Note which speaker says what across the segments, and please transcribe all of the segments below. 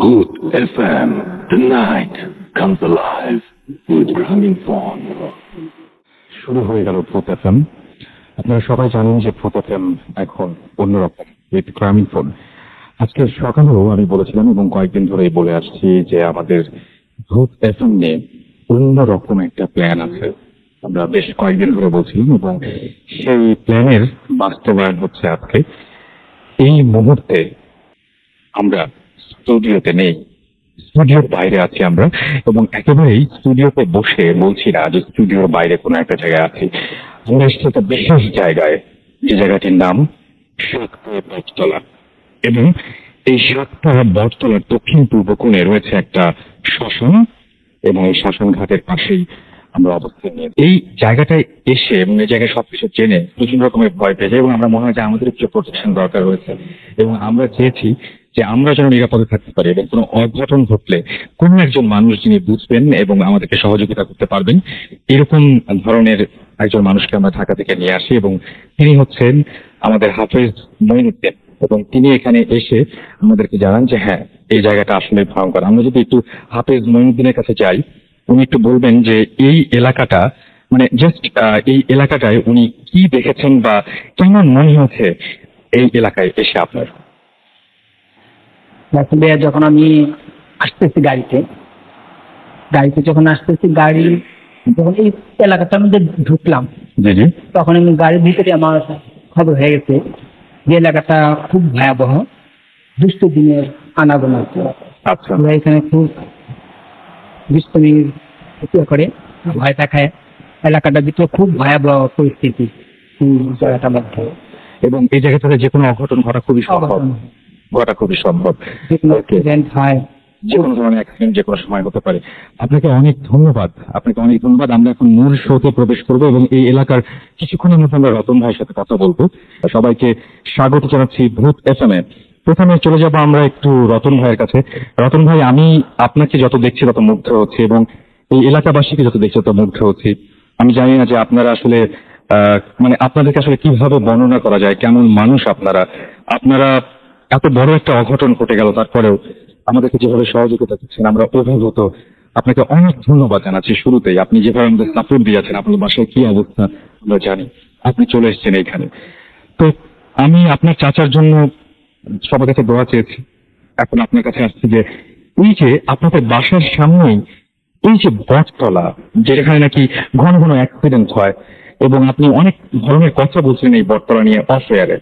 Speaker 1: Good FM, the night comes alive with Gramin Phone.
Speaker 2: শুরু হয়ে গেল ভূত এফএম। আপনারা সবাই জানেন যে ভূত এফএম এখন অন্যরকম উইথ গ্রামীণ ফোন। আজকে সকালেও আমি বলেছিলাম এবং কয়েকদিন ধরেই বলে আসছি যে আমাদের ভূত এফএম নিয়ে অন্যরকম একটা প্ল্যান আছে। আমরা বেশ কয়েকদিন ধরে বলছিলাম এবং সেই প্ল্যানের বাস্তবায়ন হচ্ছে আজকে। এই মুহূর্তে আমরা স্টুডিওতে নেই, স্টুডিওর বাইরে আছি আমরা, এবং একেবারেই স্টুডিওতে বসে বলছি না যে স্টুডিওর বাইরে কোনো একটা জায়গায় আছি। আমরা এসেছি একটা বিশেষ জায়গায়, যে জায়গাটির নাম সাতটা বটতলা, এবং এই সাতটা বটতলার দক্ষিণ পূর্ব কোণে রয়েছে একটা শ্মশান, এবং এই শ্মশান ঘাটের পাশেই আমরা অবস্থান নিয়ে এই জায়গাটায় এসে এবং এই জায়গায় সবকিছু জেনে প্রচুর রকমের ভয় পেয়ে যায় এবং আমরা মনে হয় যে আমাদের কিছু প্রোটেকশন দরকার হয়েছে, এবং আমরা চেয়েছি যে আমরা যেন নিরাপদে থাকতে পারি এবং কোনো অঘটন ঘটলে কোনো একজন মানুষ যিনি বুঝবেন এবং আমাদেরকে সহযোগিতা করতে পারবেন, এরকম ধরনের একজন মানুষকে আমরা ঢাকা থেকে নিয়ে আসি, এবং তিনি হচ্ছেন আমাদের হাফেজ মঈনুদ্দিন। এবং তিনি এখানে এসে আমাদেরকে জানান যে হ্যাঁ, এই জায়গাটা আসলে ভয়ঙ্কর। আমরা যদি একটু হাফেজ মঈনুদ্দিনের কাছে যাই, উনি একটু বলবেন যে এই এলাকাটা, মানে জাস্ট এই এলাকাটায় উনি কি দেখেছেন বা কেমন মনে হয়েছে এই এলাকায় এসে আপনার।
Speaker 3: আসলে যখন আমি আসতেছি গাড়িতে যখন আসতেছি, যখন এই এলাকাটার মধ্যে ঢুকলাম, তখন আমি গাড়ির ভিতরে আমার খবর হয়ে গেছে যে এলাকাটা খুব ভয়াবহ, দুষ্ট দিনের আনাগোনা।
Speaker 2: আচ্ছা,
Speaker 3: এখানে খুব দুষ্টমির করে ভয় দেখায়, এলাকাটার ভিতরে খুব ভয়াবহ পরিস্থিতি জায়গাটার মধ্যে,
Speaker 2: এবং এই জায়গাটাতে যে কোনো অঘটন ঘটা খুবই সম্ভব। যে কোনো ধরনের অ্যাক্সিডেন্ট যে কোনো সময় হতে পারে। আপনাকে অনেক ধন্যবাদ। আমরা এখন মূল শোতে প্রবেশ করবো এবং এই এলাকার কিছুক্ষণের মধ্যে আমরা রতন ভাইয়ের সাথে কথা বলবো। সবাইকে স্বাগত জানাচ্ছি ভূত এফএম এ। প্রথমে চলে যাবো আমরা একটু রতন ভাইয়ের কাছে। রতন ভাই, আমি আপনাকে যত দেখছি তত মুগ্ধ হচ্ছি এবং এই এলাকাবাসীকে যত দেখছি তত মুগ্ধ হচ্ছি। আমি জানি না যে আপনারা আসলে মানে আপনাদেরকে আসলে কিভাবে বর্ণনা করা যায়, কেমন মানুষ আপনারা। এত বড় একটা অঘটন ঘটে গেল, তারপরেও আমাদেরকে যেভাবে সহযোগিতা করছেন আমরা অভিভূত। আপনাকে অনেক ধন্যবাদ জানাচ্ছি। শুরুতেই আপনি যেভাবে আমাদের সাপোর্ট দিয়েছেন, আপনার বাসায় কি অবস্থা আমরা জানি, আপনি চলে এসেছেন এইখানে। তো আমি আপনার চাচার জন্য সবার কাছে দোয়া চেয়েছি, এখন আপনার কাছে আসছি যে এই যে আপনাদের বাসার সামনেই এই যে বটতলা, যেখানে নাকি ঘন ঘন অ্যাক্সিডেন্ট হয়, এবং আপনি অনেক ধরনের কথা বলছেন এই বটতলা নিয়ে অফ এয়ারে,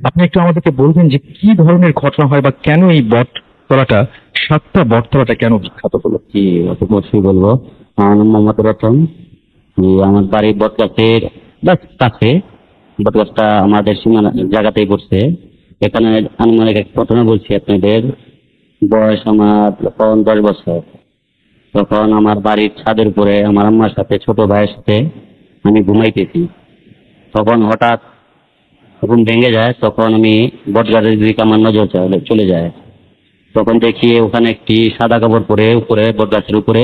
Speaker 2: আপনি একটু আমাদেরকে বলবেন যে কি ধরনের ঘটনা হয় বা কেন এই বটতলাটা, সাতটা বটতলাটা কেন বিখ্যাত হলো?
Speaker 4: কি অবশ্যই বলবো। আমার নাম মোহাম্মদ রতন। আমার বাড়ি বটগাছের কাছে। বটগাছটা আমাদের সীমানা জায়গাতেই পড়ছে। এখানে আনুমানিক এক ঘটনা বলছি আপনাদের। বয়স আমার তখন 10 বছর। তখন আমার বাড়ির ছাদের উপরে আমার আম্মার সাথে ছোট ভাইয়ের সাথে আমি ঘুমাইতেছি। তখন হঠাৎ ঘুম ভেঙে যায়। তখন আমি বটগাছের দিকে আমার নজর চলে যায়। তখন দেখি ওখানে একটি সাদা কাপড় পরে উপরে বটগাছের উপরে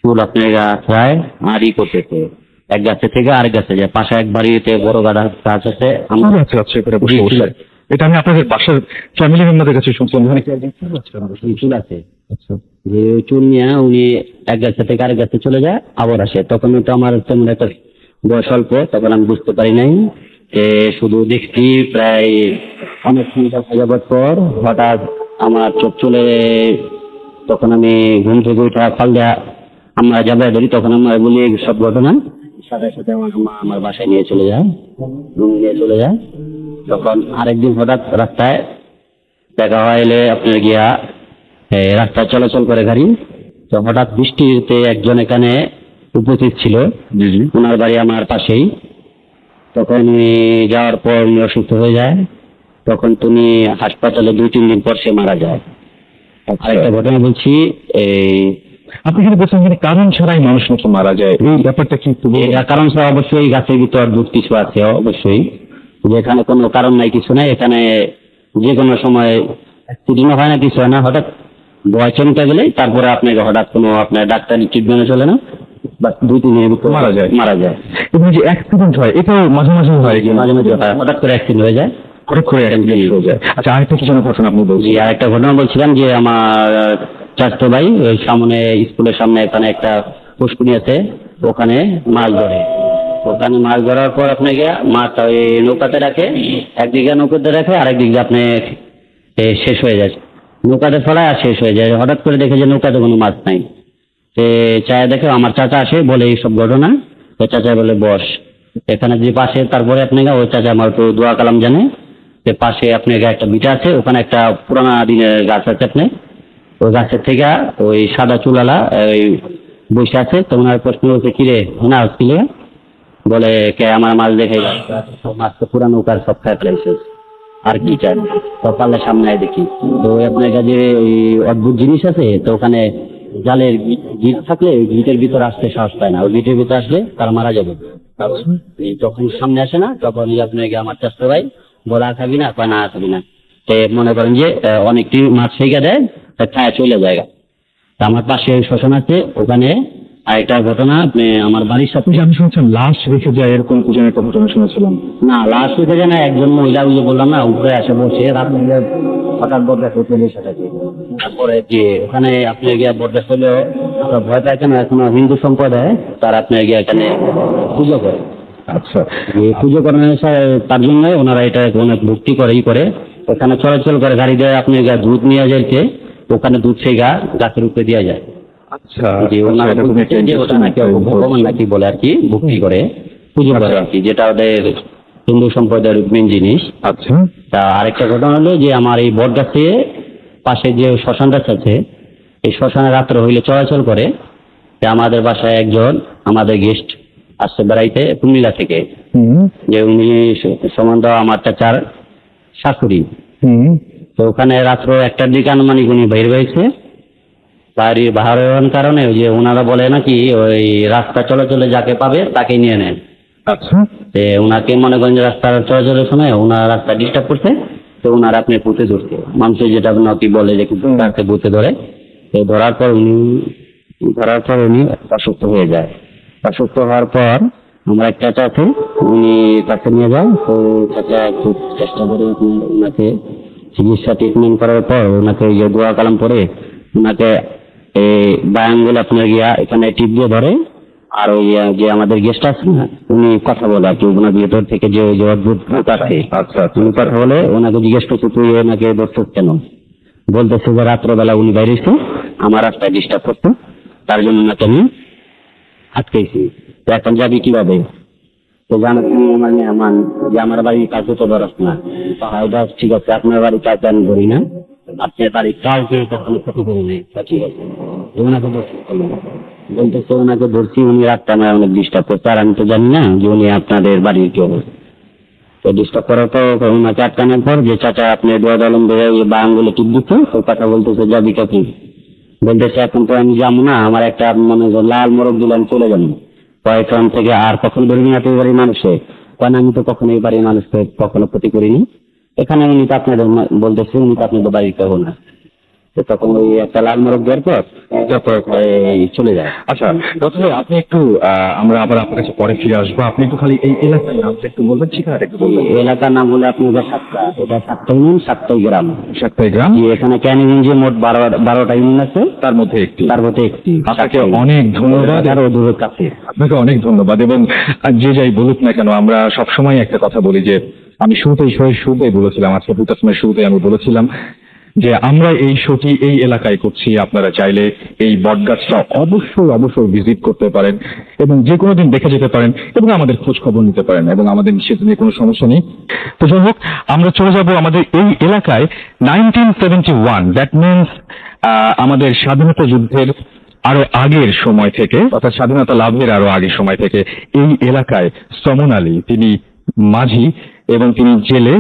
Speaker 4: চুল আপনার গাছায় আড়ি করতেছে, এক গাছে থেকে আরেক গাছে যায়। পাশে এক বাড়িতে বড় গাছ আছে।
Speaker 2: এটা আমি আপনাদের বাসার ফ্যামিলি মেম্বারদের কাছে শুনছিলাম,
Speaker 4: চুল আছে। যে ওই চুল নিয়ে উনি এক গাছে থেকে আরেক গাছে চলে যায়, আবার আসে। তখন তো আমার তেমন একটা বয়স অল্প, তখন আমি বুঝতে পারি নাই। শুধু দেখছি প্রায় অনেক যাবার পর হঠাৎ আমার চোখ চলে, তখন আমি ঘুম থেকে উঠা ফল দেয়া আমরা যাবে ধরি। তখন আমরা বলি সব ঘটনা সাথে সাথে আমার বাসায় নিয়ে চলে যায়, রুম নিয়ে চলে যায়। তখন আরেকদিন হঠাৎ রাস্তায় দেখা হইলে আপনার গিয়া রাস্তায় চলাচল করে গাড়ি। তো হঠাৎ বৃষ্টিতে একজন এখানে উপস্থিত ছিল, ওনার বাড়ি আমার পাশেই। তখন যাওয়ার পর উনি অসুস্থ হয়ে যায়। তখন তুমি হাসপাতালে 2-3 দিন পর সে মারা যায়। আরেকটা ঘটনা বলছি,
Speaker 2: আপনি কিন্তু বলছেন কারণ ছাড়াই মানুষ নাকি মারা যায়, এই ব্যাপারটা কিন্তু
Speaker 4: কারণ ছাড়া অবশ্যই গাছের ভিতর দুধ কিছু আছে অবশ্যই, যেখানে কোনো কারণ নাই, কিছু নাই। এখানে যে কোনো সময় অ্যাক্সিডেন্ট হয় না, কিছু হয় না। হঠাৎ ভয় চমকে গেলেই তারপরে আপনাকে হঠাৎ কোনো আপনার ডাক্তারি ট্রিটমেন্টে চলে না, বাস 2-3 দিনের ভিতরে মারা যায়।
Speaker 2: এবং যে অ্যাক্সিডেন্ট হয় এটাও মাঝে মাঝে হয়,
Speaker 4: মাঝে মাঝে হয়, হঠাৎ করে অ্যাক্সিডেন্ট হয়ে যায়।
Speaker 2: হঠাৎ করে accident হয়ে যায়। আচ্ছা, আরেকটা কি যেন ঘটনা আপনি বলছেন?
Speaker 4: আর একটা ঘটনা বলছিলাম যে আমার চাচাতো ভাই ওই সামনে স্কুলের সামনে এখানে একটা পুষ্কুনি আছে, ওখানে মাছ ধরে। ওখানে মাছ ধরার পর আপনাকে মাছটা ওই নৌকাতে রাখে, একদিকে নৌকাতে রাখে, আরেকদিকে আপনি শেষ হয়ে যায়, নৌকাতে ফেলায় আর শেষ হয়ে যায়। হঠাৎ করে দেখে যে নৌকাতে কোনো মাছ নাই, চায় দেখে আমার চাচা আসে বলে এইসব ঘটনা। তো চাচা বলে বস এখানে যে পাশে, তারপরে আপনাকে ওই চাচা আমার তো দোয়া কালাম জানে, যে পাশে আপনাকে একটা বিটা আছে, ওখানে একটা পুরানা দিনের গাছ আছে, আপনি ওই গাছের থেকে ওই সাদা চুলালা ওই বসে আছে। তো ওনার প্রশ্ন হচ্ছে কিরে না হচ্ছিলে, বলে কে আমার মাছ দেখে মাছ তো পুরা নৌকার সব খায় ফেলাইছে, আর কি চাই সকালে সামনে দেখি। তো আপনার কাছে ওই অদ্ভুত জিনিস আছে, তো ওখানে জালের গিট থাকলে গিটের ভিতর আসতে সাহস পায় না, ওই গিটের ভিতর আসলে তারা মারা যাবে। যখন সামনে আসে না তখন আপনাকে আমার চাষতে ভাই বলে আর খাবি না, কয় না খাবি না। মনে করেন যে অনেকটি মাছ শেখা দেয়, খায় চলে যায়। আমার পাশে শ্মশান আছে, ওখানে আরেকটা ঘটনা আমার বাড়ির সাথে
Speaker 2: আমি শুনছিলাম লাশ রেখে যায়, এরকম কি যেন একটা ঘটনা শুনেছিলাম।
Speaker 4: না, লাশ রেখে যায় না, একজন মহিলা ওই যে বললাম না উপরে আসে বসে রাত হঠাৎ বরদাস্ত হতে সেটাকে। তারপরে যে ওখানে আপনি গিয়ে বরদাস্ত হলেও ভয় পায় কেন, এখন হিন্দু সম্প্রদায় তারা আপনি গিয়ে এখানে পুজো করে।
Speaker 2: আচ্ছা,
Speaker 4: পুজো করেন তার জন্য ওনারা এটা অনেক ভক্তি করে করে ওখানে চলাচল করে, গাড়ি দিয়ে আপনি দুধ নিয়ে যাইতে, ওখানে দুধ সেই গাছের উপরে দেওয়া যায়।
Speaker 2: আচ্ছা,
Speaker 4: যে ওনারা যে ওটা নাকি ভগবান নাকি বলে আর কি, ভক্তি করে পুজো করে আর কি, যেটা ওদের হিন্দু সম্প্রদায়ের মেন জিনিস।
Speaker 2: আচ্ছা,
Speaker 4: তা আরেকটা ঘটনা হলো যে আমার এই বটগাছে পাশে যে শ্মশান গাছ আছে, এই শ্মশানে রাত্রে হইলে চলাচল করে। আমাদের বাসায় একজন আমাদের গেস্ট আসছে বেড়াইতে কুমিল্লা থেকে, যে উনি সম্বন্ধ আমার চাচার শাশুড়ি। তো ওখানে রাত্র 1টার দিকে আনুমানিক উনি বের হয়েছে। বাড়ির বাহার হওয়ার কারণে ওই যে ওনারা বলে নাকি ওই রাস্তা চলাচলে যাকে পাবে তাকে নিয়ে নেন।
Speaker 2: আচ্ছা,
Speaker 4: ওনাকে মনে করেন যে রাস্তার চলাচলের সময় ওনার রাস্তা ডিস্টার্ব করছে, তো ওনার আপনি ভূতে ধরছে, মানুষের যেটা নাকি বলে যে তাকে ভূতে ধরে। তো ধরার পর উনি অসুস্থ হয়ে যায়। অসুস্থ হওয়ার পর আমার এক চাচা আছে, উনি কাছে নিয়ে যায়। তো চাচা খুব চেষ্টা করে ওনাকে চিকিৎসা ট্রিটমেন্ট করার পর ওনাকে যে দোয়া কালাম পরে ওনাকে এই বায়ানগুলো আপনার গিয়া এখানে টিপ দিয়ে ধরে। আর ওই যে আমাদের গেস্ট আছে না, উনি কথা বলে আর কি, ওনার ভিতর থেকে যে অদ্ভুত ভূত আছে।
Speaker 2: আচ্ছা,
Speaker 4: উনি কথা বলে, ওনাকে জিজ্ঞেস করছে তুই ওনাকে ধরছিস কেন, বলতেছে যে রাত্রবেলা উনি বাইরে এসে আমার রাস্তায় ডিস্টার্ব করতো, তার জন্য ওনাকে আমি আটকেছি। তো এখন যাবি কিভাবে? তো জানো তুমি আমার মেহমান, যে আমার বাড়ির কাছে তো ধরস না। ঠিক আছে, আপনার বাড়ির কাছে আমি ধরি না, আপনার বাড়ির কাউকে কখনো ক্ষতি করি নেই, ঠিক আছে। ওনাকে বলতেছে ওনাকে ধরছি, উনি রাতটা আমার অনেক ডিস্টার্ব করছে, আর আমি তো জানি না যে উনি আপনাদের বাড়ির কেউ। তো ডিস্টার্ব করার পর ওনাকে আটকানোর পর যে চাচা আপনি দোয়া দলম বেড়ে বাঙ্গুলো টিপ দিচ্ছে, ওই কথা বলতেছে যাবি কাকি, বলতেছে এখন তো আমি যাবো না, আমার একটা মনে লাল মোরগ দিলে আমি চলে যাবো কয়েকজন থেকে, আর কখন ধরবি না তুই বাড়ির মানুষে, কারণ আমি তো কখনো এই বাড়ির মানুষকে কখনো ক্ষতি করিনি। এখানে উনি তো আপনাদের বলতেছে উনি তো আপনাদের বাড়ির কেউ না। তখন ওই একটা লাল মোরগ দেওয়ার পর চলে যায়।
Speaker 2: আচ্ছা, আপনি একটু আমরা আবার আপনার কাছে পরে ফিরে আসবো, আপনি একটু খালি এই এলাকার নামটা একটু বলবেন, ঠিকানাটা একটু বলবেন।
Speaker 4: এলাকার নাম হলো আপনাদের সাতটা, এটা 7টা ইউনিয়ন 7টাই গ্রাম।
Speaker 2: 7টাই গ্রাম,
Speaker 4: এখানে ক্যানিগঞ্জে মোট 12টা ইউনিয়ন আছে, তার মধ্যে একটি।
Speaker 2: আপনাকে অনেক ধন্যবাদ,
Speaker 4: আরো দূরের কাছে
Speaker 2: আপনাকে অনেক ধন্যবাদ। এবং যে যাই বলুক না কেন, আমরা সবসময় একটা কথা বলি যে আমি শুরুতেই বলেছিলাম, আজকে ভূতাশ্রমের শুরুতে আমি বলেছিলাম যে আমরা এই শোটি এই এলাকায় করছি, আপনারা চাইলে এই বটগাছটা অবশ্যই ভিজিট করতে পারেন এবং যে কোনো দিন দেখে যেতে পারেন এবং আমাদের খোঁজ খবর নিতে পারেন, এবং আমাদের সেটা নিয়ে কোনো সমস্যা নেই। তো যাই হোক, আমরা চলে যাব আমাদের এই এলাকায় 1971, দ্যাট মিনস আমাদের স্বাধীনতা যুদ্ধের আরো আগের সময় থেকে, অর্থাৎ স্বাধীনতা লাভের আরো আগের সময় থেকে এই এলাকায় সমন আলী, তিনি মাঝি এবং তিনি জেলে,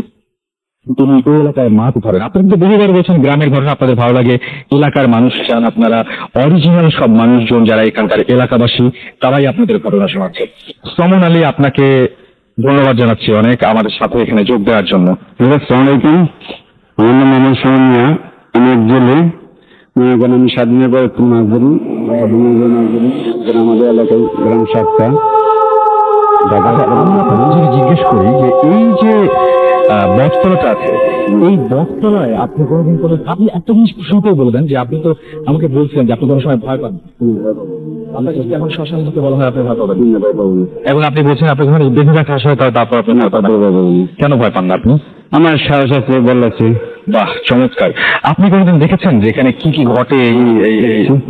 Speaker 2: তিনি ওই এলাকায় মাছ ধরেন। আপনারা কিন্তু বহুবার বলছেন গ্রামের ঘটনা আপনাদের ভালো লাগে, এলাকার মানুষ চান আপনারা, অরিজিনাল সব মানুষজন যারা এখানকার এলাকাবাসী তারাই আপনাদের ঘটনা শোনাচ্ছে। সমন আলী, আপনাকে ধন্যবাদ জানাচ্ছি অনেক আমাদের সাথে এখানে যোগ দেওয়ার জন্য।
Speaker 5: আসসালামু আলাইকুম, আমার নাম মোহাম্মদ সমন মিয়া, আমি এক জেলে। আমি স্বাধীনের পর একটু মাছ ধরি, আমাদের এলাকায় গ্রাম 7টা।
Speaker 2: আমরা জিজ্ঞেস করি যে এই যে বটতলাটা আছে, এই বটতলায় আপনি কোনোদিন কোনো, আপনি একটা জিনিস শুরুতেই বলে দেন যে আপনি তো আমাকে বলছিলেন যে আপনি কোনো সময় ভয় পান, আপনাকে যদি এখন শ্মশান থেকে বলা হয় আপনি ভয় পাবেন, এবং আপনি বলছেন আপনি যখন বেঁধে রাখা হয় তারপর আপনি ভয় পাবেন। কেন ভয় পান না আপনি?
Speaker 5: আমার সাহস আছে, বল আছে।
Speaker 2: বাহ, চমৎকার। আপনি কোনোদিন দেখেছেন যে এখানে কি কি ঘটে এই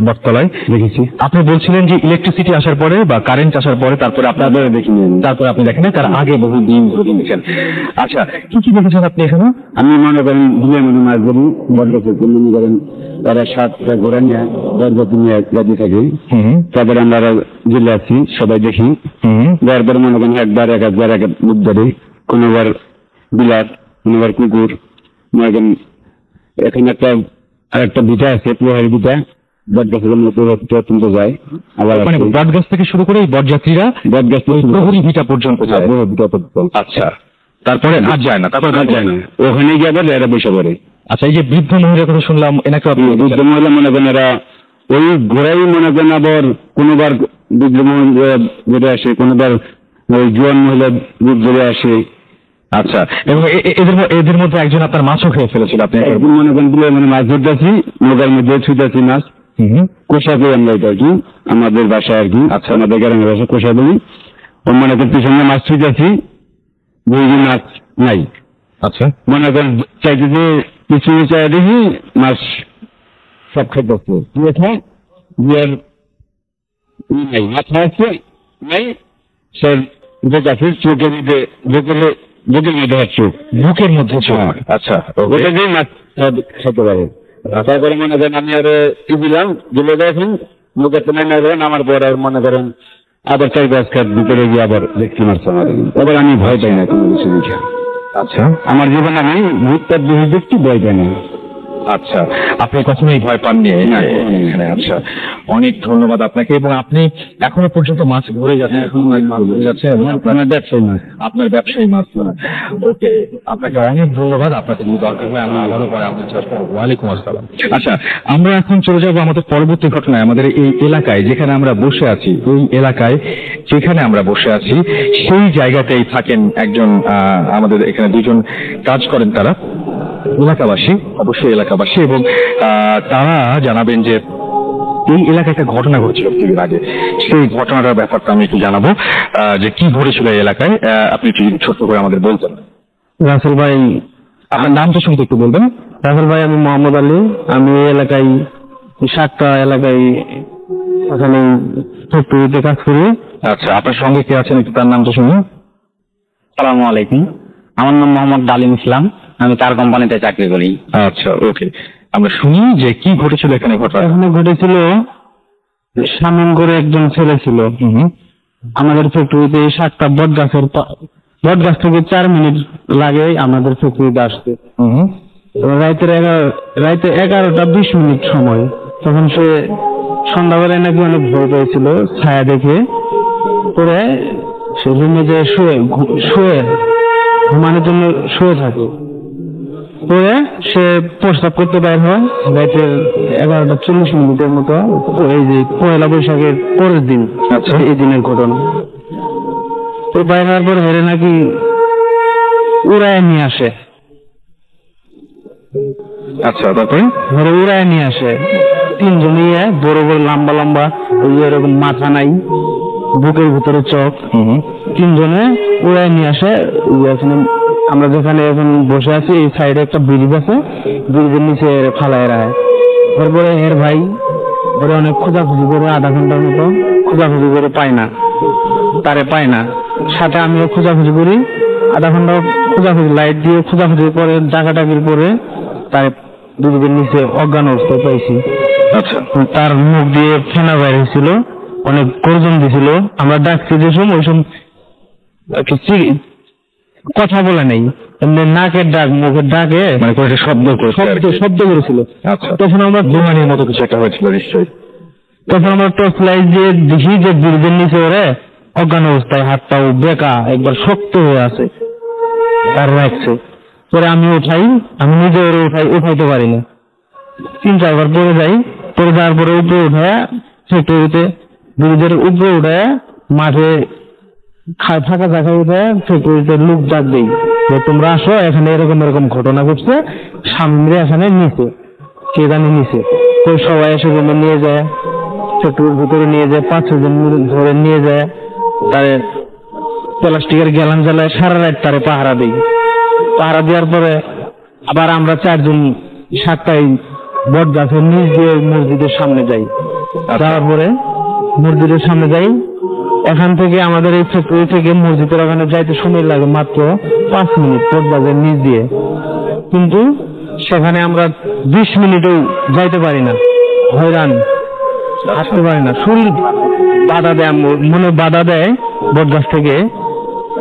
Speaker 2: বটতলায়?
Speaker 5: দেখেছি।
Speaker 2: আপনি বলছিলেন যে ইলেকট্রিসিটি আসার পরে বা কারেন্ট আসার পরে তারপরে আপনাদের দেখিনি, তারপরে আপনি দেখেন তার আগে বহু দিন দেখেছেন। আচ্ছা, কি কি দেখেছেন আপনি এখানে?
Speaker 5: আমি মনে করেন ভুলে মনে মাছ ধরি, বটগাছের মনে করেন তারা 7টা ঘোরা নিয়ে বরবতি নিয়ে গাড়ি থাকে, তারপরে আমরা জেলে আছি সবাই দেখি, তারপরে মনে করেন একবার এক মুখ ধরে, কোনোবার বিলাস, কোনোবার কুকুর, মনে করেন এখানে আরেকটা ভিটা আছে, প্রহারী ভিটা, বটগাছের মধ্যে তুলতে যায়। আবার
Speaker 2: বটগাছ থেকে শুরু করে বটযাত্রীরা বটগাছ প্রহরী ভিটা পর্যন্ত যায়। আচ্ছা, তারপরে আর যায় না, তারপরে আর যায় না,
Speaker 5: ওখানে গিয়ে আবার এরা বসে পড়ে।
Speaker 2: আচ্ছা, এই যে বৃদ্ধ মহিলার কথা শুনলাম, এনাকে
Speaker 5: বৃদ্ধ মহিলা মনে করেন এরা ওই ঘোরাই মনে করেন, আবার কোনোবার বৃদ্ধ মহিলা ঘুরে আসে, কোনোবার ওই জোয়ান মহিলা ঘুরে আসে।
Speaker 2: আচ্ছা, এবং এদের মধ্যে একজন আপনার মাছও খেয়ে ফেলেছিল, আপনি
Speaker 5: একদিন মনে করেন মানে মাছ ধরতেছি, নৌকার মধ্যে ছুটাছি মাছ, কোষা করি আমরা এটা আর কি, আমাদের বাসায় আর কি। আচ্ছা, আমাদের গ্রামের ভাষা কোষা বলি। ও মনে করেন পিছনে মাছ ছুটাছি, মাছ নাই।
Speaker 2: আচ্ছা,
Speaker 5: মনে করেন চাইতেছি, পিছনে চাই দেখি মাছ সব খাইতে নাই, মাথা আছে নাই, সে আছে চোখের মধ্যে, বুকের মধ্যে চোখ,
Speaker 2: বুকের মধ্যে চোখ। আচ্ছা,
Speaker 5: ওটা দিয়ে মাছ খেতে পারে। তারপরে মনে করেন আমি আর কি দিলাম, দিলে দেখেন মুখের তো নামার পর আর মনে করেন আবার 4-5 খাত ভিতরে গিয়ে আবার দেখতে মারছে আমার। এবার আমি ভয় পাই না কোনো কিছু দেখে।
Speaker 2: আচ্ছা,
Speaker 5: আমার জীবনে আমি ভূতটার বেশি দেখতে ভয় পাই না।
Speaker 2: আচ্ছা, আপনি কখনোই ভয় পাননি এখানে? আচ্ছা, অনেক ধন্যবাদ আপনাকে। এবং আপনি এখনো পর্যন্ত মাছ ঘুরে যাচ্ছেন, এখন মাছ ঘুরে যাচ্ছে, আপনার ব্যবসায়ী মাছ, আপনার ব্যবসায়ী মাছ। ওকে, আপনাকে অনেক ধন্যবাদ। আপনাকে যদি দরকার হয় আমরা আবারও পরে আপনার চেষ্টা করবো। ওয়ালাইকুম আসসালাম। আচ্ছা, আমরা এখন চলে যাবো আমাদের পরবর্তী ঘটনায়। আমাদের এই এলাকায় যেখানে আমরা বসে আছি, এই এলাকায় যেখানে আমরা বসে আছি সেই জায়গাতেই থাকেন একজন, আমাদের এখানে দুজন কাজ করেন, তারা এলাকাবাসী, অবশ্যই এলাকাবাসী, এবং তারা জানাবেন যে এই এলাকায় একটা ঘটনা ঘটেছিল কিছুদিন আগে। সেই ঘটনাটার ব্যাপারটা আমি একটু জানাবো, যে কি ঘটেছিল এই এলাকায়। আপনি একটু ছোট্ট করে আমাদের বলতেন।
Speaker 5: রাসেল ভাই,
Speaker 2: আপনার নামটা শুনতে একটু বলবেন।
Speaker 5: রাসেল ভাই, আমি মোহাম্মদ আলী। আমি এই এলাকায় 7টা এলাকায় ওখানে ফ্যাক্টরিতে কাজ করি।
Speaker 2: আচ্ছা, আপনার সঙ্গে কে আছেন একটু তার নামটা শুনুন।
Speaker 4: আসসালামু আলাইকুম, আমার নাম মোহাম্মদ ডালিম ইসলাম, আমি তার কোম্পানিতে চাকরি করি।
Speaker 2: আচ্ছা, ওকে, আমরা শুনি যে কি ঘটেছিল এখানে। ঘটনা
Speaker 5: এখানে ঘটেছিল, শামিম করে একজন ছেলে ছিল আমাদের ফ্যাক্টরিতে। 7টা বটগাছ থেকে 4 মিনিট লাগে আমাদের ফ্যাক্টরিতে আসতে। রাতে 11টা 20 মিনিট সময়, তখন সে সন্ধ্যাবেলায় নাকি অনেক ভয় পেয়েছিল ছায়া দেখে। পরে সে রুমে যে শুয়ে ঘুমানোর জন্য শুয়ে থাকে। পরে সে প্রস্রাব করতে বাইর হয় রাতে 11টা 40 মিনিটের মতো, এই যে পয়লা বৈশাখের পরের দিন। আচ্ছা, এই দিনের ঘটনা। তো বাইর হওয়ার পর হেরে নাকি উড়ায় নিয়ে আসে।
Speaker 2: আচ্ছা, তারপরে
Speaker 5: ধরে উড়ায় নিয়ে আসে 3 জন, বড় বড় লম্বা লম্বা, ওই এরকম মাথা নাই, বুকের ভিতরে চোখ, 3 জনে উড়ায় নিয়ে আসে। আমরা যেখানে এখন বসে আছি এই সাইডে একটা ব্রিজ আছে, ব্রিজের নিচে ফালায় রায়। তারপরে এর ভাই ওরা অনেক খোঁজাখুঁজি করে, আধা ঘন্টার মতো খোঁজাখুঁজি করে পায় না, তারে পায় না। সাথে আমিও খোঁজাখুঁজি করি, আধা ঘন্টা খোঁজাখুঁজি, লাইট দিয়ে খোঁজাখুঁজি করে ডাকাডাকির পরে তার ব্রিজের নিচে অজ্ঞান অবস্থায় পাইছি।
Speaker 2: আচ্ছা,
Speaker 5: তার মুখ দিয়ে ফেনা বাইর হয়েছিল, অনেক গর্জন দিছিল। আমরা ডাকছি যে সময়, ওই সময় কথা বলে নেই, এমনি নাকের ডাক, মুখের ডাকে
Speaker 2: মানে কোনো শব্দ
Speaker 5: করেছিল। তখন আমরা
Speaker 2: ঘুমানির মতো কিছু একটা হয়েছিল নিশ্চয়ই।
Speaker 5: তখন আমরা টর্চ লাইট দিয়ে দেখি যে ব্রিজের নিচে ওরে অজ্ঞান অবস্থায়, হাতটাও বেঁকা, একবার শক্ত হয়ে আছে, আর রাখছে। পরে আমি নিজে ওরে উঠাইতে পারি না, 3-4 বার পরে যাই। পরে যাওয়ার পরে উপরে উঠায় ফ্যাক্টরিতে, ব্রিজের উপরে উঠায় মাঠে ফাঁকা জায়গাতে ফ্যাক্টরিতে লোক ডাক দেই যে তোমরা আসো, এখানে এরকম এরকম ঘটনা ঘটছে, সামনে এখানে নিচে কে জানি নিচে। তো সবাই এসে রুমে নিয়ে যায়, ফ্যাক্টরির ভিতরে নিয়ে যায়, 5-6 জন ধরে নিয়ে যায়, তারে প্লাস্টিকের গ্যালান জ্বালায় সারা রাত তারে পাহারা দিই। পাহারা দেওয়ার পরে আবার আমরা 4 জন 7টায় বট গাছের নিচ দিয়ে মসজিদের সামনে যাই। যাওয়ার পরে মসজিদের সামনে যাই, এখান থেকে আমাদের এই ফ্যাক্টরি থেকে মসজিদের ওখানে যাইতে সময় লাগে মাত্র 5 মিনিট বট গাছের নিচ দিয়ে, কিন্তু সেখানে আমরা 20 মিনিটেও যাইতে পারি না, হয়রান, আসতে পারি না, শরীর বাধা দেয়, মনে বাধা দেয় বট গাছ থেকে,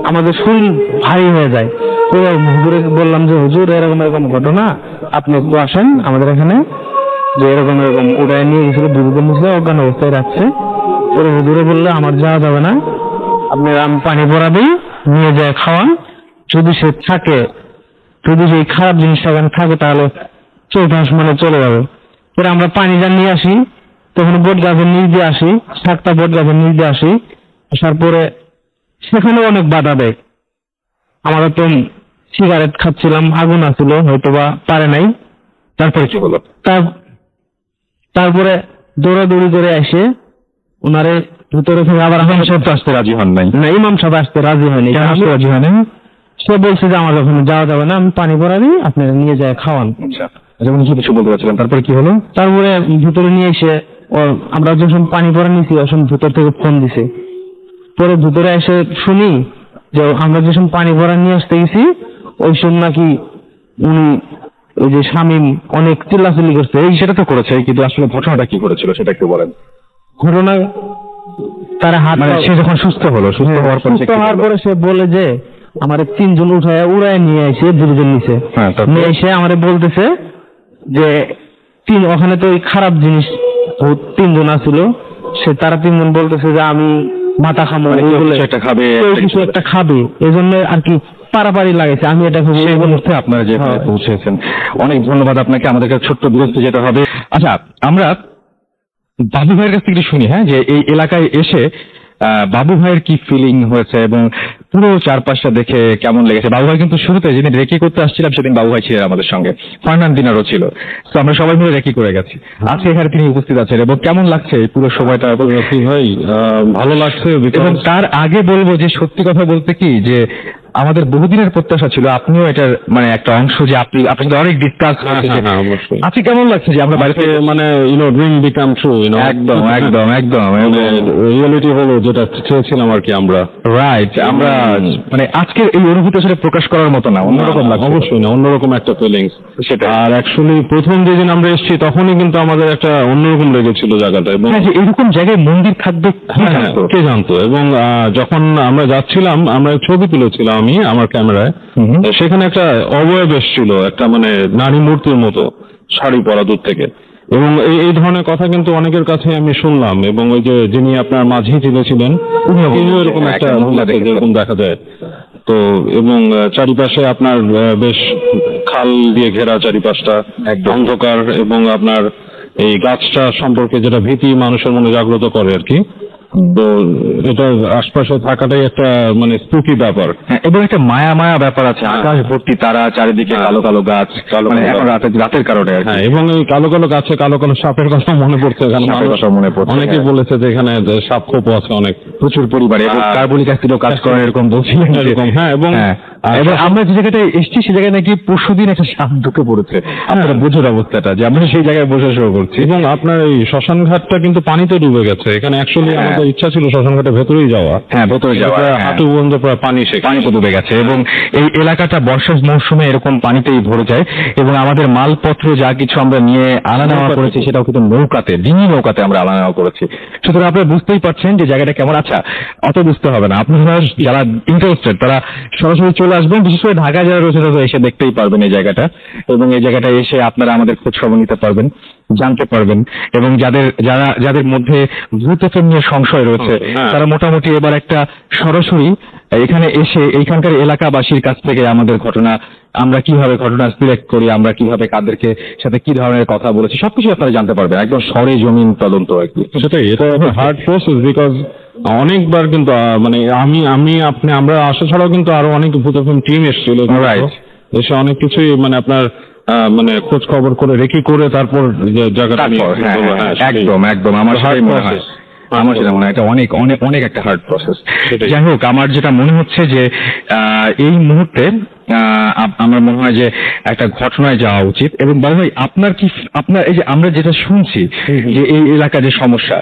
Speaker 5: আমাদের শরীর ভারী হয়ে যায়। তো হুজুরে বললাম যে হুজুর এরকম এরকম ঘটনা, আপনি একটু আসেন আমাদের এখানে, যে এরকম এরকম উড়ায় নিয়ে গেছিল, বুঝতে মুসলে অজ্ঞান অবস্থায় রাখছে। পরে হুজুরে বললে আমার যাওয়া যাবে না, আপনি আমি পানি ভরা দিই, নিয়ে যায় খাওয়ান, যদি সে থাকে, যদি সেই খারাপ জিনিসটা এখানে থাকে তাহলে 4-5 মানে চলে যাবে। পরে আমরা পানি যা নিয়ে আসি, তখন বট গাছের নিচ দিয়ে আসি, 7টা বট গাছের নিচ দিয়ে আসি, আসার পরে সেখানেও অনেক বাধা দেয়। আমরা তো সিগারেট খাচ্ছিলাম, আগুন আসছিল, হয়তো বা পারে নাই।
Speaker 2: তারপরে কি হলো?
Speaker 5: তারপরে দৌড়াদৌড়ি করে এসে ওনারে ভিতরে থেকে আবার
Speaker 2: ইমাম সাহেব তো আসতে রাজি হন নাই?
Speaker 5: না, ইমাম সাহেব আসতে রাজি হয়নি।
Speaker 2: রাজি হয়নি?
Speaker 5: সে বলছে যে আমার ওখানে যাওয়া যাবে না, আমি পানি ভরা দিই, আপনারা নিয়ে যায় খাওয়ান।
Speaker 2: আচ্ছা, উনি কিছু বলতে পারছিলেন, তারপরে কি হলো?
Speaker 5: তারপরে ভিতরে নিয়ে এসে আমরা যখন পানি ভরা নিয়েছি তখন ভিতর থেকে ফোন দিছে। পরে ভিতরে এসে শুনি যে আমরা যখন পানি ভরা নিয়ে আসতে গেছি ওই সময় নাকি উনি ওই যে শামীম অনেক চিল্লাচিল্লি করছে।
Speaker 2: এই সেটা তো করেছে, কিন্তু আসলে ঘটনাটা কি করেছিল সেটা একটু বলেন।
Speaker 5: ঘটনা তার হাত,
Speaker 2: মানে সে যখন সুস্থ হলো, সুস্থ হওয়ার পরে
Speaker 5: সে বলে যে আমার 3 জন উড়ায় নিয়ে আসে, 2 জন নিচে নিয়ে এসে আমারে বলতেছে যে ওখানে তো ওই খারাপ জিনিস 3 জন আসছিল, তারা 3 জন বলতেছে যে আমি মাথা খামো, কিছু একটা খাবে, এই জন্য আর কি পারাপারি লাগাইছে। আমি এটা
Speaker 2: সেই মুহূর্তে আপনারা যে পৌঁছেছেন, অনেক ধন্যবাদ আপনাকে। আমাদেরকে ছোট্ট বিরতি যেতে হবে। আচ্ছা, আমরা বাবু ভাইয়ের কাছ থেকে শুনি, হ্যাঁ, যে এই এলাকায় এসে বাবু ভাইয়ের কি ফিলিং হয়েছে এবং পুরো চারপাশটা দেখে কেমন লেগেছে। বাবু ভাই কিন্তু শুরুতে যেদিন রেকি করতে আসছিলাম সেদিন বাবু ভাই ছিলেন আমাদের সঙ্গে, ফার্নান্দিনারও ছিল, তো আমরা সবাই মিলে রেকি করে গেছি। আজকে এখানে তিনি উপস্থিত আছেন এবং কেমন লাগছে এই পুরো সময়টা?
Speaker 6: রকি ভাই ভালো লাগছে।
Speaker 2: এবং তার আগে বলবো যে সত্যি কথা বলতে কি, যে আমাদের বহুদিনের প্রত্যাশা ছিল আপনিও এটার মানে একটা অংশ, যে আপনি সাথে অনেক ডিসকাস করেছেন। আজকে কেমন লাগছে যে আমরা বাড়িতে
Speaker 6: মানে ড্রিম বিকাম ট্রু,
Speaker 2: একদম একদম একদম
Speaker 6: রিয়েলিটি হলো যেটা চেয়েছিলাম আর কি আমরা।
Speaker 2: রাইট, আমরা মানে আজকের এই অনুভূতি আসলে প্রকাশ করার মতো না, অন্যরকম লাগছে।
Speaker 6: অবশ্যই না, অন্যরকম একটা ফিলিংস সেটা। আর অ্যাকচুয়ালি প্রথম যেদিন আমরা এসেছি তখনই কিন্তু আমাদের একটা অন্যরকম লেগেছিল জায়গাটা। এবং
Speaker 2: এরকম জায়গায় মন্দির থাকবে
Speaker 6: কে জানতো। এবং যখন আমরা যাচ্ছিলাম, আমরা ছবি তুলেছিলাম আমি আমার ক্যামেরায়, সেখানে একটা অবয়ব এসেছিল, একটা মানে নারী মূর্তির মতো, শাড়ি পরা দূর থেকে। এবং এই ধরনের কথা কিন্তু অনেকের কাছে আমি শুনলাম। এবং ওই যে যিনি আপনার মাঝি ছিলেন উনিও এরকম একটা যেরকম দেখা যায়। তো এবং চারিপাশে আপনার বেশ খাল দিয়ে ঘেরা চারিপাশটা, অন্ধকার, এবং আপনার এই গাছটা সম্পর্কে যেটা ভীতি মানুষের মনে জাগ্রত করে আর কি। তো এটা আশপাশে থাকাটাই একটা মানে স্পুকি ব্যাপার,
Speaker 2: এবং একটা মায়া মায়া ব্যাপার আছে। আকাশ ভর্তি তারা, চারিদিকে কালো কালো গাছ, মানে এখন রাতের কারণে।
Speaker 6: হ্যাঁ, এবং এই কালো কালো গাছে কালো কালো সাপের কথা মনে পড়ছে। অনেকেই বলেছে যে এখানে সাপ খোপও আছে অনেক,
Speaker 2: প্রচুর পরিমাণে, এবং কার্বনিক অ্যাসিডও কাজ করে এরকম বলছিলেন।
Speaker 6: হ্যাঁ, এবং
Speaker 2: আমরা যে জায়গাটায় এসেছি সে জায়গায় নাকি পরশুদিন একটা সাপ ঢুকে পড়েছে। আপনারা বুঝুন অবস্থাটা, যে আমরা সেই জায়গায় বসে শুরু করছি।
Speaker 6: এবং আপনার এই শ্মশান ঘাটটা কিন্তু পানিতে ডুবে গেছে। এখানে অ্যাকচুয়ালি আমাদের ইচ্ছা ছিল শ্মশান ঘাটের ভেতরেই যাওয়া।
Speaker 2: হ্যাঁ, ভেতরে যাওয়া,
Speaker 6: হাঁটু পর্যন্ত প্রায় পানিতে
Speaker 2: ডুবে গেছে। এবং এই এলাকাটা বর্ষার মৌসুমে এরকম পানিতেই ভরে যায়। এবং আমাদের মালপত্র যা কিছু আমরা নিয়ে আনা নেওয়া করেছি সেটাও কিন্তু নৌকাতে, ডিঙি নৌকাতে আমরা আনা নেওয়া করেছি। সুতরাং আপনারা বুঝতেই পারছেন যে জায়গাটা কেমন। আচ্ছা, অত বুঝতে হবে না, আপনারা যারা ইন্টারেস্টেড তারা সরাসরি চলে আসবেন। বিশেষ করে ঢাকা যারা রয়েছে তারা এসে দেখতেই পারবেন এই জায়গাটা, এবং এই জায়গাটা এসে আপনারা আমাদের খোঁজ খবর নিতে পারবেন, জানতে পারবেন। এবং যাদের মধ্যে ভূত এফএম নিয়ে সংশয় রয়েছে তারা মোটামুটি এবার একটা সরাসরি এখানে এসে এইখানকার এলাকাবাসীর কাছ থেকে আমাদের ঘটনা, আমরা কিভাবে ঘটনা সিলেক্ট করি, আমরা কিভাবে কাদেরকে সাথে কি ধরনের কথা বলেছি, সবকিছু আপনারা জানতে পারবেন। একদম সরে জমিন তদন্ত আর কি।
Speaker 6: সেটাই, এটা হার্ড প্রসেস। বিকজ অনেকবার কিন্তু মানে আমরা আসা ছাড়াও কিন্তু আরো অনেক ভূত টিম এসেছিল, এসে অনেক কিছুই মানে আপনার মানে খোঁজ খবর করে রেখি করে তারপর জায়গাটা
Speaker 2: একদম আমার সেটাই মনে হয়। আমার সেটা মনে হয় এটা অনেক অনেক অনেক একটা হার্ড প্রসেস। যাই হোক, আমার যেটা মনে হচ্ছে যে এই মুহূর্তে আমার মনে হয় যে একটা ঘটনায় যাওয়া উচিত। এবং বলা হয় আপনার এই যে আমরা যেটা শুনছি যে এই এলাকার যে সমস্যা,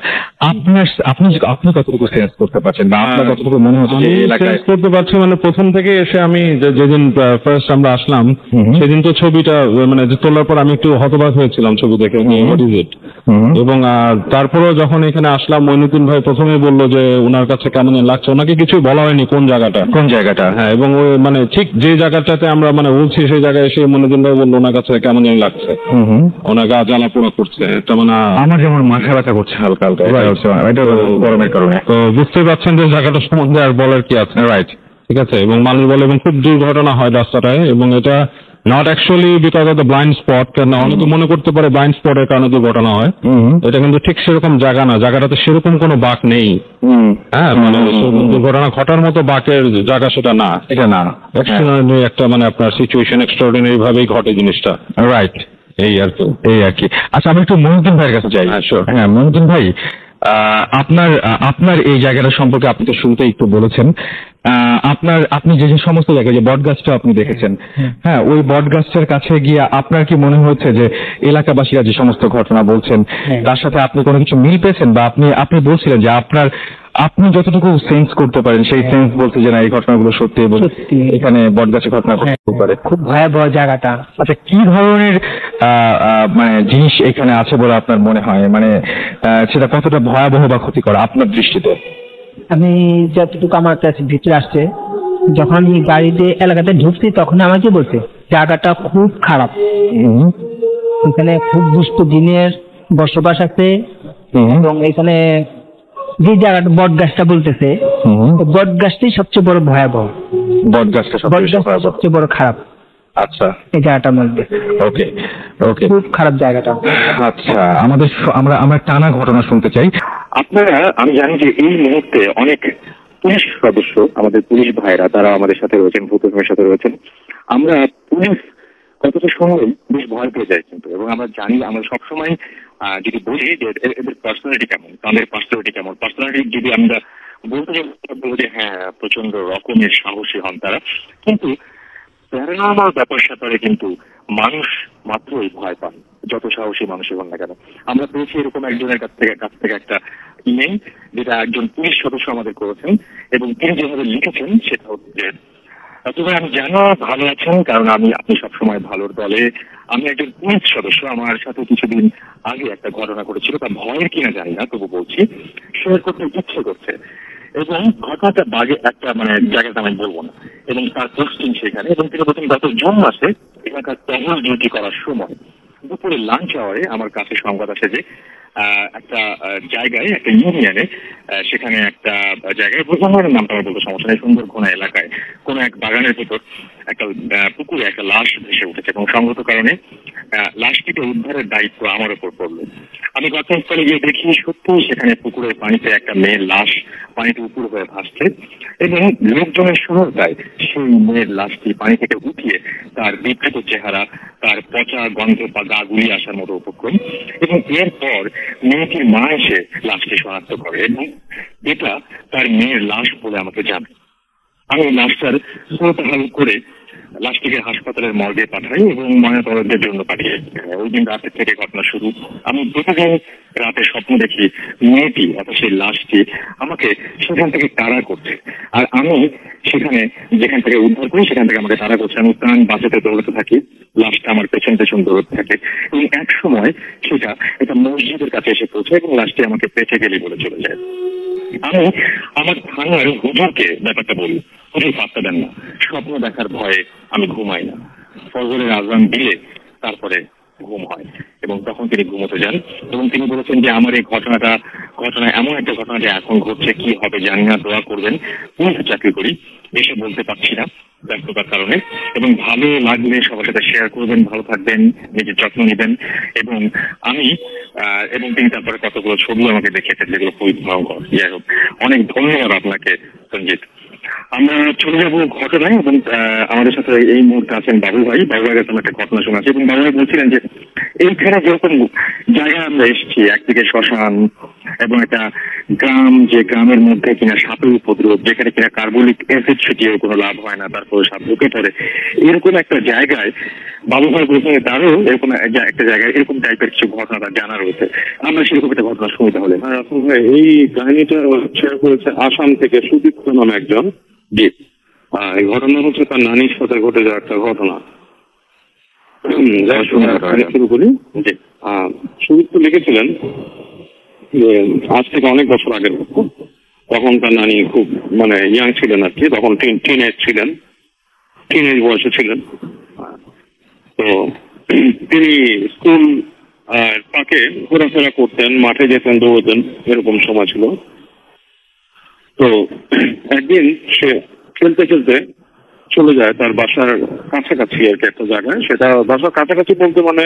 Speaker 2: আপনি কতটুকু সেন্স করতে পারছেন বা আপনার কতটুকু মনে হচ্ছে যে এই এলাকায়
Speaker 6: করতে পারছি? মানে প্রথম থেকে এসে আমি যেদিন ফার্স্ট আমরা আসলাম সেদিন তো ছবিটা মানে তোলার পর আমি একটু হতবাক হয়েছিলাম ছবি দেখে, হোয়াট ইজ ইট। এবং তারপরেও যখন এখানে আসলাম, মইনুদ্দিন ভাই প্রথমেই বললো যে ওনার কাছে কেমন লাগছে। ওনাকে কিছুই বলা হয়নি কোন জায়গাটা। হ্যাঁ, এবং ওই মানে ঠিক যে জায়গাটাতে আমরা মানে বলছি সেই জায়গায় এসে মইনুদ্দিন ভাই বললো ওনার কাছে কেমন জানি লাগছে, ওনার গা জ্বালা পোড়া করছে, এটা মানে
Speaker 2: আমার যেমন মাথা ব্যথা করছে হালকা হালকা, এটা গরমের কারণে।
Speaker 6: তো বুঝতেই পারছেন যে জায়গাটা সম্বন্ধে আর বলার কি আছে, রাইট? ঠিক আছে। এবং মানুষ বলে এবং খুব দুর্ঘটনা হয় রাস্তাটায়, এবং এটা not actually because of the blind spot. কেন অনেকে মনে করতে পারে ব্লাইন্ড স্পটের কারণে দুর্ঘটনা হয়, এটা কিন্তু ঠিক সেরকম জায়গা না। জায়গাটাতে সেরকম কোনো বাঁক নেই। হ্যাঁ, মানে দুর্ঘটনা ঘটার মতো বাঁকের জায়গা সেটা না, এটা না। এক্সট্রাঅর্ডিনারি একটা মানে আপনার সিচুয়েশন এক্সট্রাঅর্ডিনারি ভাবেই ঘটে জিনিসটা, রাইট? এই আর কি। আচ্ছা, আমি একটু মইনুদ্দিন ভাইয়ের কাছে যাই। হ্যাঁ, মইনুদ্দিন ভাই, আপনার এই জায়গাটা সম্পর্কে আপনি তো শুরুতেই একটু বলেছেন। আপনি যে সমস্ত জায়গায় যে বট গাছটা আপনি দেখেছেন, হ্যাঁ, ওই বট গাছটার কাছে গিয়ে আপনার কি মনে হয়েছে যে এলাকাবাসীরা যে সমস্ত ঘটনা বলছেন তার সাথে আপনি কোনো কিছু মিল পেয়েছেন? বা আপনি বলছিলেন যে আপনি যতটুকু সেন্স করতে পারেন সেই সেন্স বলতে যে না, এই ঘটনাগুলো সত্যি এবং এখানে বটগাছের ঘটনা ঘটতে পারে।
Speaker 3: খুব ভয়াবহ জায়গাটা।
Speaker 2: আচ্ছা, কি ধরনের মানে জিনিস এখানে আছে বলে আপনার মনে হয়? মানে সেটা কতটা ভয়াবহ বা ক্ষতিকর আপনার দৃষ্টিতে?
Speaker 3: আমি যতটুকু আমার কাছে ভিতরে আসছে, যখন আমি গাড়িতে এলাকাতে ঢুকছি তখন আমাকে বলছে জায়গাটা খুব খারাপ, এখানে খুব দুষ্ট জিনের বসবাস আছে। এবং এখানে যে জায়গাটা বট গাছটা বলতেছে, বট গাছটাই সবচেয়ে বড় ভয়াবহ,
Speaker 2: বট গাছটা
Speaker 3: সবচেয়ে বড় খারাপ।
Speaker 2: আচ্ছা,
Speaker 3: এই জায়গাটার মধ্যে
Speaker 2: ওকে,
Speaker 3: খুব খারাপ জায়গাটা।
Speaker 2: আচ্ছা, আমরা টানা ঘটনা শুনতে চাই।
Speaker 7: আপনারা, আমি জানি যে এই মুহূর্তে অনেক পুলিশ সদস্য, আমাদের পুলিশ ভাইরা, তারা আমাদের সাথে রয়েছেন, ভূতমের সাথে রয়েছেন। আমরা পুলিশ কতটা সময় বেশ ভয় পেয়ে যাই কিন্তু, এবং আমরা জানি, আমরা সবসময় যদি বলি যে এদের পার্সোনালিটি কেমন, তাদের পার্সোনালিটি যদি আমরা বলতে যাই, বলবো যে হ্যাঁ, প্রচন্ড রকমের সাহসী হন তারা। কিন্তু প্যারানর্মাল ব্যাপার স্যাপারে কিন্তু মানুষ মাত্রই ভয় পান, যত সাহসী মানুষই হন না কেন। আমরা পেয়েছি এরকম একজনের কাছ থেকে একটা ইমেল, যেটা একজন পুলিশ সদস্য আমাদের করেছেন, এবং তিনি যেভাবে লিখেছেন সেটা হচ্ছে, তবে আমি জানো ভালো আছেন, কারণ আপনি সবসময় ভালোর দলে। আমি একজন পুলিশ সদস্য, আমার সাথে কিছুদিন আগে একটা ঘটনা ঘটেছিল, তা ভয়ের কিনা জানি না, তবু বলছি, শেয়ার করতে ইচ্ছে করছে। এবং ঘটনাটা বাগে একটা মানে জায়গাটা আমি বলবো না, এবং তার পোস্টিং সেখানে। এবং তিনি বলছেন গত জুন মাসে এখানকার টহল ডিউটি করার সময় দুপুরে লাঞ্চ আওয়ারে আমার কাছে সংবাদ আসে যে একটা জায়গায়, একটা ইউনিয়নে, সেখানে একটা জায়গায়, প্রধানের নামটা আমার বলতে সমস্যা নেই, সুন্দরঘোনা এলাকায় কোনো এক বাগানের ভেতর একটা পুকুরে একটা লাশ ভেসে উঠেছে, এবং সঙ্গত কারণে লাশটিকে উদ্ধারের দায়িত্ব আমার উপর পড়লো। আমি ঘটনাস্থলে গিয়ে দেখি সত্যিই সেখানে পুকুরের পানিতে একটা মেয়ের লাশ পানিতে উপর হয়ে ভাসছে, এবং লোকজনের সহায়তায় সেই মেয়ের লাশটি পানি থেকে উঠিয়ে তার বিকৃত চেহারা, তার পচা গন্ধে বা গা গুলিয়ে আসার মতো উপক্রম। এবং এরপর মেয়েটির মা এসে লাশটি শনাক্ত করে, এবং এটা তার মেয়ের লাশ বলে আমাকে জানায়। আমি লাশটার সুরতহাল করে লাশটিকে হাসপাতালের মর্গে পাঠাই এবং ময়নাতদন্তের জন্য পাঠিয়ে। ওই দিন রাতের থেকে ঘটনা শুরু। আমি প্রতিদিন রাতে স্বপ্ন দেখি মেয়েটি, অর্থাৎ সেই লাশটি আমাকে সেখান থেকে তাড়া করছে, আর আমি সেখানে যেখান থেকে উদ্ধার করি সেখান থেকে আমাকে তাড়া করছে। আমি প্রাণ বাঁচাতে দৌড়াতে থাকি, লাশটা আমার পেছন দৌড়তে থাকে, এবং এক সময় সেটা একটা মসজিদের কাছে এসে পৌঁছায় এবং লাশটি আমাকে পেছে গেলি বলে চলে যায়। আমি আমার থানার হুজুরকে ব্যাপারটা বলি, হুজুর পাত্তা দেন না, স্বপ্ন দেখার ভয়ে আমি ঘুমাই না। ফজরের আজান দিলে তারপরে ঘুম হয়, এবং তখন তিনি ঘুমোতে যান। এবং তিনি বলেছেন যে আমার এই ঘটনাটা ঘটনা এমন একটা ঘটনা যে এখন ঘটছে, কি হবে জানি না, দোয়া করবেন। পুলিশে চাকরি করি, এসে বলতে পারছি না ব্যস্ততার কারণে, এবং ভালো লাগলে সবার সাথে শেয়ার করবেন। ভালো থাকবেন, নিজের যত্ন নেবেন। এবং আমি এবং তিনি তারপরে কতগুলো ছবি আমাকে দেখিয়েছেন যেগুলো খুবই ভয়ঙ্কর। যাই হোক, অনেক ধন্যবাদ আপনাকে সঞ্জিত। আমরা চলে যাবো ঘটনায়, এবং আমাদের সাথে এই মুহূর্তে আছেন বাবু ভাই। বাবু ভাইয়ের কাছে একটা ঘটনা শোনাচ্ছি, এবং বাবু ভাই বলছিলেন যে এইখানে যেরকম জায়গায় আমরা এসেছি, একদিকে শ্মশান এবং একটা গ্রাম, যে গ্রামের মধ্যে কিনা সাপের উপদ্রব, যেখানে কিনা কার্বলিক অ্যাসিড ছিটিয়েও কোনো লাভ হয় না, তারপরে সাপ ঢুকে পড়ে, এরকম একটা জায়গায় বাবু ভাই বলছেন তারও এরকম একটা জায়গায় এরকম টাইপের কিছু ঘটনা তার জানা রয়েছে। আমরা সেরকম একটা ঘটনা শুনতে হলে
Speaker 6: রাসেল ভাই, এই কাহিনীটা শেয়ার করেছে আসাম থেকে সুদীপ্ত নামে একজন।
Speaker 7: জি,
Speaker 6: এই ঘটনা হচ্ছে তার নানির সাথে ঘটে যাওয়া একটা ঘটনা। শুরু করি।
Speaker 7: জি,
Speaker 6: সুদীপ্ত লিখেছিলেন যে আজ থেকে অনেক বছর আগের কথা, তখন তার নানি খুব মানে ইয়াং ছিলেন আর কি, তখন টিনেজ ছিলেন, টিনেজ বয়সে ছিলেন। তো তিনি স্কুল তাকে ঘোরাফেরা করতেন, মাঠে যেতেন, দৌড়তেন, এরকম সময় ছিল। তো একদিন সে খেলতে খেলতে চলে যায় তার বাসার কাছাকাছি আর কি একটা জায়গায়। সেটা বাসার কাছাকাছি বলতে মানে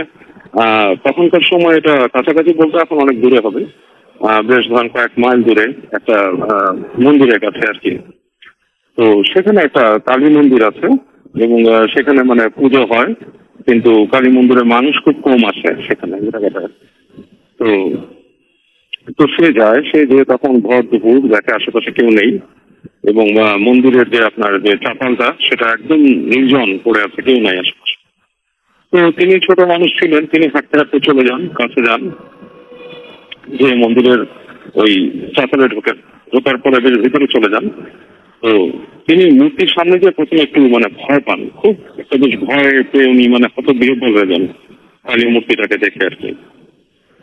Speaker 6: তখনকার সময় এটা কাছাকাছি বলতে এখন অনেক দূরে হবে, বেশ ধরেন কয়েক মাইল দূরে একটা মন্দিরের কাছে আর কি। তো সেখানে একটা কালী মন্দির আছে, এবং সেখানে মানে পুজো হয়, কিন্তু কালী মন্দিরে মানুষ খুব কম আসে সেখানে জায়গাটায়। তো সে যায়, সে যে তখন ভর দুপুর, দেখে আশেপাশে কেউ নেই, এবং মন্দিরের যে আপনার যে চাতালটা সেটা একদম নির্জন পড়ে আছে, কেউ নাই আশেপাশে। তো তিনি ছোট মানুষ ছিলেন, তিনি হাঁটতে হাঁটতে চলে যান, কাছে যান, যে মন্দিরের ওই চাতালে ঢোকার পরে ভিতরে চলে যান। তো তিনি মূর্তির সামনে গিয়ে প্রথমে একটু মানে ভয় পান, খুব একটা বেশ ভয় পেয়ে উনি মানে কত বিহ্বল হয়ে যান কালী মূর্তিটাকে দেখে আর কি।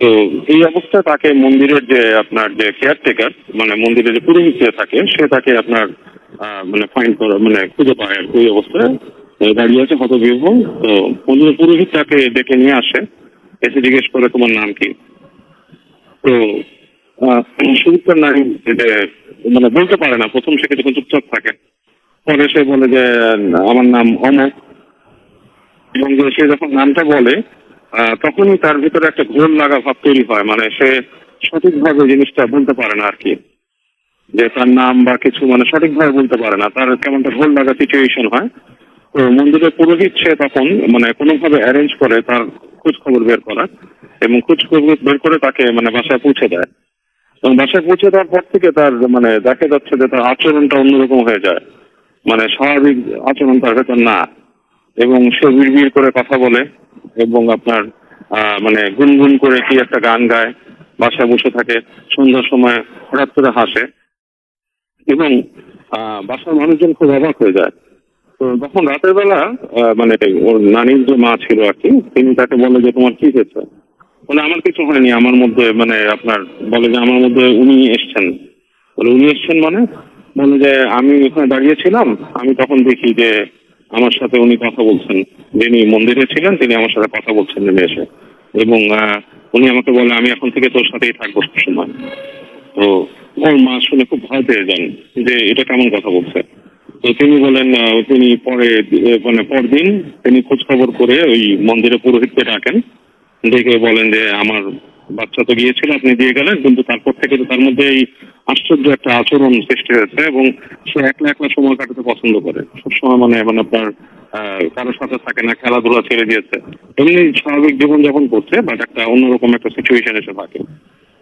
Speaker 6: তো এই অবস্থায় তাকে মন্দিরের যে আপনার যে কেয়ারটেকার, মানে মন্দিরের যে পুরোহিত যে থাকে, সে তাকে আপনার মানে ফাইন্ড করা মানে খুঁজে পায় আর কি। ওই অবস্থায় দাঁড়িয়ে আছে হতবিহ্বল। তো মন্দিরের পুরোহিত তাকে ডেকে নিয়ে আসে, এসে জিজ্ঞেস করে তোমার নাম কি। তো সুদীপ্তর নাম মানে বলতে পারে না, প্রথম সে কিছুক্ষণ চুপচাপ থাকে, পরে সে বলে যে আমার নাম অমক। এবং সে যখন নামটা বলে তখনই তার ভিতরে একটা ঘোর লাগা ভাব তৈরি হয়, মানে সে সঠিকভাবে জিনিসটা বলতে পারে না আর কি, যে তার নাম বা কিছু মানে সঠিকভাবে বলতে পারে না, তার কেমন একটা ঘোর লাগা সিচুয়েশন হয়। তো মন্দিরের পুরোহিত সে তখন মানে কোনোভাবে অ্যারেঞ্জ করে তার খোঁজ খবর বের করা, এবং খোঁজ খবর বের করে তাকে মানে বাসায় পৌঁছে দেয়। এবং বাসায় পৌঁছে দেওয়ার পর থেকে তার মানে দেখা যাচ্ছে যে তার আচরণটা অন্যরকম হয়ে যায়, মানে স্বাভাবিক আচরণ তার ভেতর না, এবং সে বিড়বিড় করে কথা বলে, এবং আপনার মানে গুনগুন করে কি একটা গান গায়, বাসায় বসে থাকে, সন্ধ্যার সময় হঠাৎ করে হাসে, এবং বাসার মানুষজন খুব অবাক হয়ে যায়। তো তখন রাতের বেলা মানে ওর নানির যে মা ছিল আর কি, তিনি তাকে বলে যে তোমার কি হয়েছে। বলে আমার কিছু হয়নি, আমার মধ্যে মানে আপনার বলে যে আমার মধ্যে উনি এসছেন। বলে উনি এসছেন মানে, বলে যে আমি ওখানে দাঁড়িয়েছিলাম, আমি তখন দেখি যে আমার সাথে উনি কথা বলছেন, যিনি মন্দিরে ছিলেন তিনি আমার সাথে কথা বলছেন নেমে এসে, এবং উনি আমাকে বলে আমি এখন থেকে তোর সাথেই থাকবো সবসময়। তো ওর মা শুনে খুব ভয় পেয়ে যান যে এটা কেমন কথা বলছে। তো তিনি বলেন তিনি পরে মানে পরদিন তিনি খোঁজ খবর করে ওই মন্দিরে পুরোহিতকে ডাকেন, ডেকে বলেন যে আমার বাচ্চা তো গিয়েছিল, আপনি দিয়ে গেলেন, কিন্তু তারপর থেকে তো তার মধ্যে এই আশ্চর্য একটা আচরণ সৃষ্টি হয়েছে, এবং সে একলা একলা সময় কাটাতে পছন্দ করে, সবসময় মানে আপনার কারোর সাথে থাকে না, খেলাধুলা ছেড়ে দিয়েছে, এমনি স্বাভাবিক জীবনযাপন করছে, বাট একটা অন্যরকম একটা সিচুয়েশন এসে থাকে।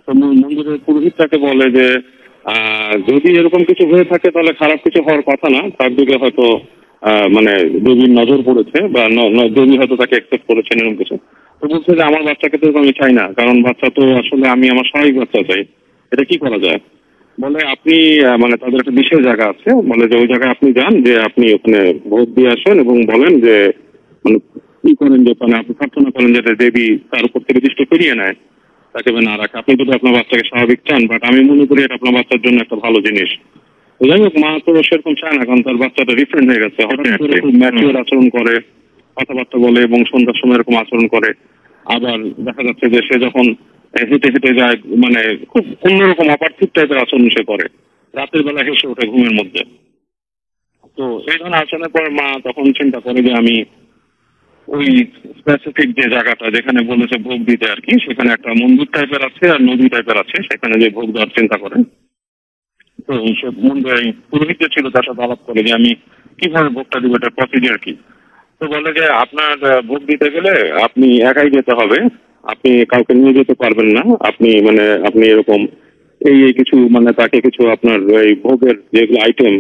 Speaker 6: তো মন্দিরের পুরোহিত তাকে বলে যে যদি এরকম কিছু হয়ে থাকে তাহলে খারাপ কিছু হওয়ার কথা না, তার দিকে হয়তো মানে দেবীর নজর পড়েছে, বা দেবী হয়তো তাকে অ্যাকসেপ্ট করেছেন এরকম কিছু। তো বলছে যে আমার বাচ্চাকে তো আমি চাই না, কারণ বাচ্চা তো আসলে আমি আমার স্বাভাবিক বাচ্চা চাই, এটা কি করা যায়। বলে আপনি মানে তাদের একটা বিশেষ জায়গা আছে, বলে যে ওই জায়গায় আপনি যান, যে আপনি ওখানে ভোট দিয়ে আসেন এবং বলেন যে মানে কি করেন, যে মানে আপনি প্রার্থনা করেন যাতে দেবী তার উপর থেকে দৃষ্টি ফিরিয়ে নেয়, তাকে না রাখে। আপনি যদি আপনার বাচ্চাকে স্বাভাবিক চান, বাট আমি মনে করি এটা আপনার বাচ্চার জন্য একটা ভালো জিনিস। যাই হোক, মা তো সেরকম চায় না, কারণ তার বাচ্চাটা ডিফারেন্ট হয়ে গেছে, হঠাৎ করে খুব ম্যাচিওর আচরণ করে, কথাবার্তা বলে, এবং সন্ধ্যার সময় এরকম আচরণ করে। আবার দেখা যাচ্ছে যে সে যখন হেঁটে হেঁটে যায়, মানে খুব অন্যরকম অপার্থিব টাইপের আচরণ সে করে, রাতের বেলা হেসে ওঠে ঘুমের মধ্যে। তো এই ধরনের আচরণের পর মা তখন চিন্তা করে যে আমি ওই স্পেসিফিক যে জায়গাটা যেখানে বলেছে ভোগ দিতে আর কি, সেখানে একটা মন্দির টাইপের আছে আর নদী টাইপের আছে, সেখানে যে ভোগ দেওয়ার চিন্তা করে। তো সে মন্দির পুরোহিত ছিল তার সাথে আলাপ করে যে আমি কিভাবে ভোগটা দিব, এটা প্রসিডিওর কি। তো বলে যে আপনার ভোগ দিতে গেলে আপনি একাই যেতে হবে, আপনি কাউকে নিয়ে যেতে পারবেন না, আপনি এরকম এই কিছু তাকে কিছু আপনার এই ভোগের যেগুলো আইটেম,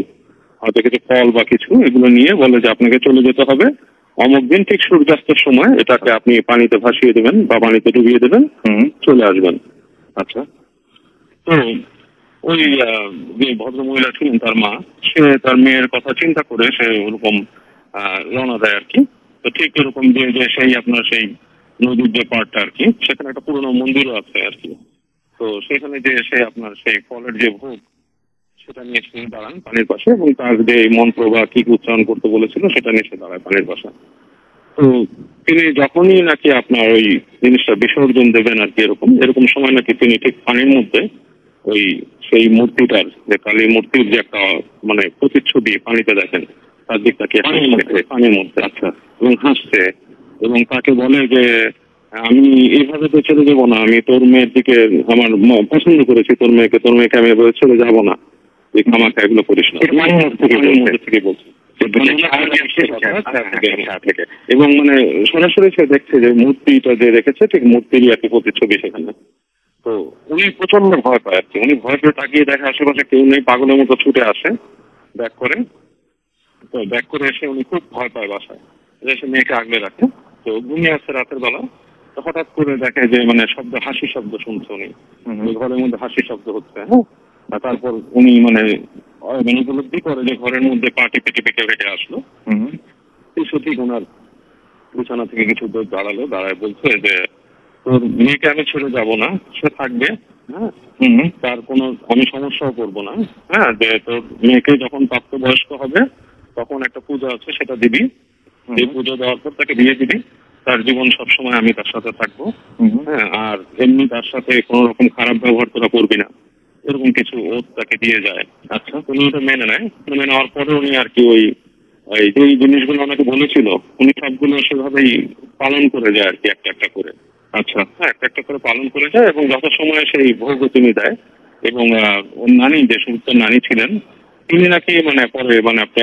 Speaker 6: হয়তো কিছু ফল বা কিছু এগুলো নিয়ে বলে যে আপনাকে চলে যেতে হবে অমুক দিন ঠিক সূর্যাস্তের সময় এটাকে আপনি পানিতে ভাসিয়ে দেবেন বা পানিতে ডুবিয়ে দেবেন, চলে আসবেন। আচ্ছা, তো ওই যে ভদ্রমহিলা ছিলেন তার মা, সে তার মেয়ের কথা চিন্তা করে সে ওরকম রওনা দেয় আর কি। তো ঠিক এরকম যে সেই আপনার সেই নদীর যে পাড়টা আর কি, সেখানে একটা পুরোনো মন্দিরও আছে আর কি। তো সেখানে যে সে আপনার সেই ফলের যে ভোগ সেটা নিয়ে সে দাঁড়ান পানির পাশে, এবং তার যে মন্ত্র বা কি উচ্চারণ করতে বলেছিল সেটা নিয়ে সে দাঁড়ায় পানির পাশে। তো তিনি যখনই নাকি আপনার ওই জিনিসটা বিসর্জন দেবেন আর কি, এরকম সময় নাকি তিনি ঠিক পানির মধ্যে ওই সেই মূর্তিটার যে কালী মূর্তির যে একটা প্রতিচ্ছবি পানিতে দেখেন, তার দিক তাকিয়ে পানির মধ্যে। আচ্ছা, এবং হাসছে এবং তাকে বলে যে আমি এইভাবে তো ছেড়ে যাবো না, আমি তোর মেয়ের দিকে আমার পছন্দ করেছি, তোর মেয়েকে আমি এভাবে ছেড়ে যাবো না, তুই আমাকে এগুলো করিস না। মধ্যে থেকে বলছি এবং সরাসরি সে দেখছে যে মূর্তিটা যে রেখেছে ঠিক মূর্তিরই একটি প্রতিচ্ছবি সেখানে। তো উনি প্রচন্ড ভয় পায় আর কি। উনি ভয় পেয়ে তাকিয়ে দেখে আশেপাশে কেউ নেই, পাগলের মতো ছুটে আসে ব্যাক করে। তো ব্যাক করে এসে উনি খুব ভয় পায় বাসায়, এসে মেয়েকে আগলে রাখে। তো ঘুমিয়ে আসছে রাতের বেলা, তো হঠাৎ করে দেখে যে হাসি শব্দ শুনছে উনি, ঘরের মধ্যে হাসি শব্দ হচ্ছে। হ্যাঁ, তারপর উনি উপলব্ধি করে যে ঘরের মধ্যে পা টিপে টিপে কেউ রেখে আসলো। সত্যি ওনার বিছানা থেকে কিছু দূর দাঁড়ায় বলছে যে তোর মেয়েকে আমি ছেড়ে যাব না, সে থাকবে। হ্যাঁ, তার কোনো আমি সমস্যাও করবো না। হ্যাঁ, যে তোর মেয়েকে যখন প্রাপ্তবয়স্ক হবে তখন একটা পূজা আছে, সেটা দিবি, এই পুজো দেওয়ার পর তাকে বিয়ে দিবি, তার জীবন সবসময় আমি তার সাথে থাকবো। হ্যাঁ, আর এমনি তার সাথে কোনো রকম খারাপ ব্যবহার তোরা করবি না, এরকম কিছু ওত তাকে দিয়ে যায়। আচ্ছা, উনি ওটা মেনে নেয়। মেনে নেওয়ার পরে উনি আর কি ওই যে জিনিসগুলো ওনাকে বলেছিল উনি সবগুলো সেভাবেই পালন করে যায় আর কি, একটা একটা করে। আচ্ছা, হ্যাঁ, একটা একটা করে পালন করে যায় এবং যথাসময়ে সেই ভোগও তিনি দেয়। এবং ওর নানি, যে সুরুত্তর নানি ছিলেন, তিনি নাকি পরে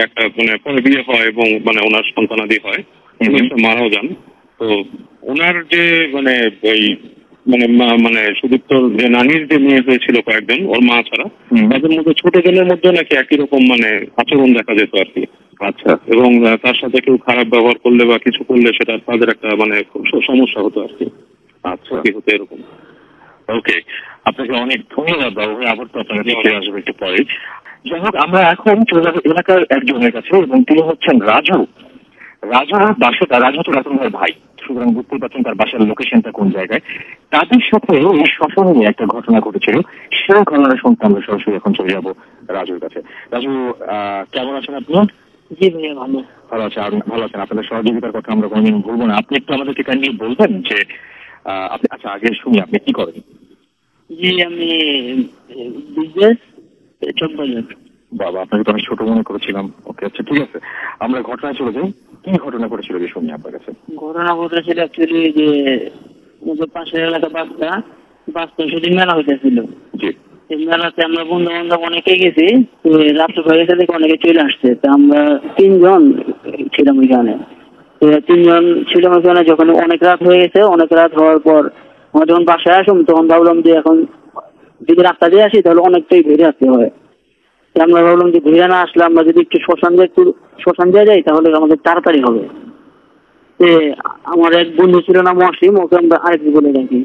Speaker 6: একটা পরে বিয়ে হয় এবং ওনার সন্তানাদি হয়, তিনি মারাও যান। তো ওনার যে ওই সুদীপ্তর যে নানির যে মেয়ে হয়েছিল কয়েকজন, ওর মা ছাড়া, তাদের মধ্যে ছোটজনের মধ্যে নাকি একই রকম আচরণ দেখা যেত আর কি। আচ্ছা, এবং তার সাথে কেউ খারাপ ব্যবহার করলে বা কিছু করলে সেটা তাদের একটা সমস্যা হতো আর কি। আচ্ছা, কি হতো এরকম।
Speaker 7: ওকে, আপনাকে অনেক ধন্যবাদ বাবু। আবার তো আপনাকে দেখে আসবো একটু পরে। যাই হোক, আমরা এখন চলে যাবো এলাকার একজনের কাছে, এবং তিনি হচ্ছেন রাজু। রাজুর বাসাটা, রাজু তো রাতুল ভাইয়ের ভাই, সুতরাং বুঝতেই পারছেন তার বাসার লোকেশনটা কোন জায়গায়। তাদের সাথে এই শ্মশানে নিয়ে একটা ঘটনা ঘটেছিল, সেই ঘটনাটা শুনতে আমরা সরাসরি এখন চলে যাবো রাজুর কাছে। রাজু, কেমন আছেন আপনি?
Speaker 3: জি ভাইয়া, ভালো
Speaker 7: আছেন। আপনাদের সহযোগিতার কথা আমরা কোনোদিন ভুলবো না। আপনি একটু আমাদেরকে কাইন্ডলি বলবেন যে আপনি, আচ্ছা আগে শুনি আপনি কি করেন?
Speaker 3: জি, আমি বিজনেস চকবাজার।
Speaker 7: বাবা, আপনাকে তো আমি ছোট মনে করেছিলাম। ওকে, আচ্ছা ঠিক আছে, আমরা ঘটনায় চলে যাই। কি ঘটনা ঘটেছিল যে শুনি আপনার কাছে?
Speaker 3: ঘটনা ঘটেছিল অ্যাকচুয়ালি যে পাশের এলাকা বাস্তা সেদিন মেলা হইতেছিল।
Speaker 7: জি,
Speaker 3: এই মেলাতে আমরা বন্ধু বান্ধব অনেকে গেছি। তো রাত্রে হয়ে গেছে দেখে অনেকে চলে আসছে। তো আমরা 3 জন ছিলাম ওইখানে। তো 3 জন ছিলাম ওইখানে। যখন অনেক রাত হয়ে গেছে, অনেক রাত হওয়ার পর আমরা যখন বাসায় আসলাম, তখন ভাবলাম যে এখন যদি রাস্তা দিয়ে আসি তাহলে অনেকটাই ঘুরে আসতে হয়। আমরা ভাবলাম যে ঘুরে না আসলে আমরা যদি একটু শ্মশান দিয়ে যাই তাহলে আমাদের তাড়াতাড়ি হবে। আমার এক বন্ধু ছিল না মসিম, ওকে আমরা আরেক বলে রাখি।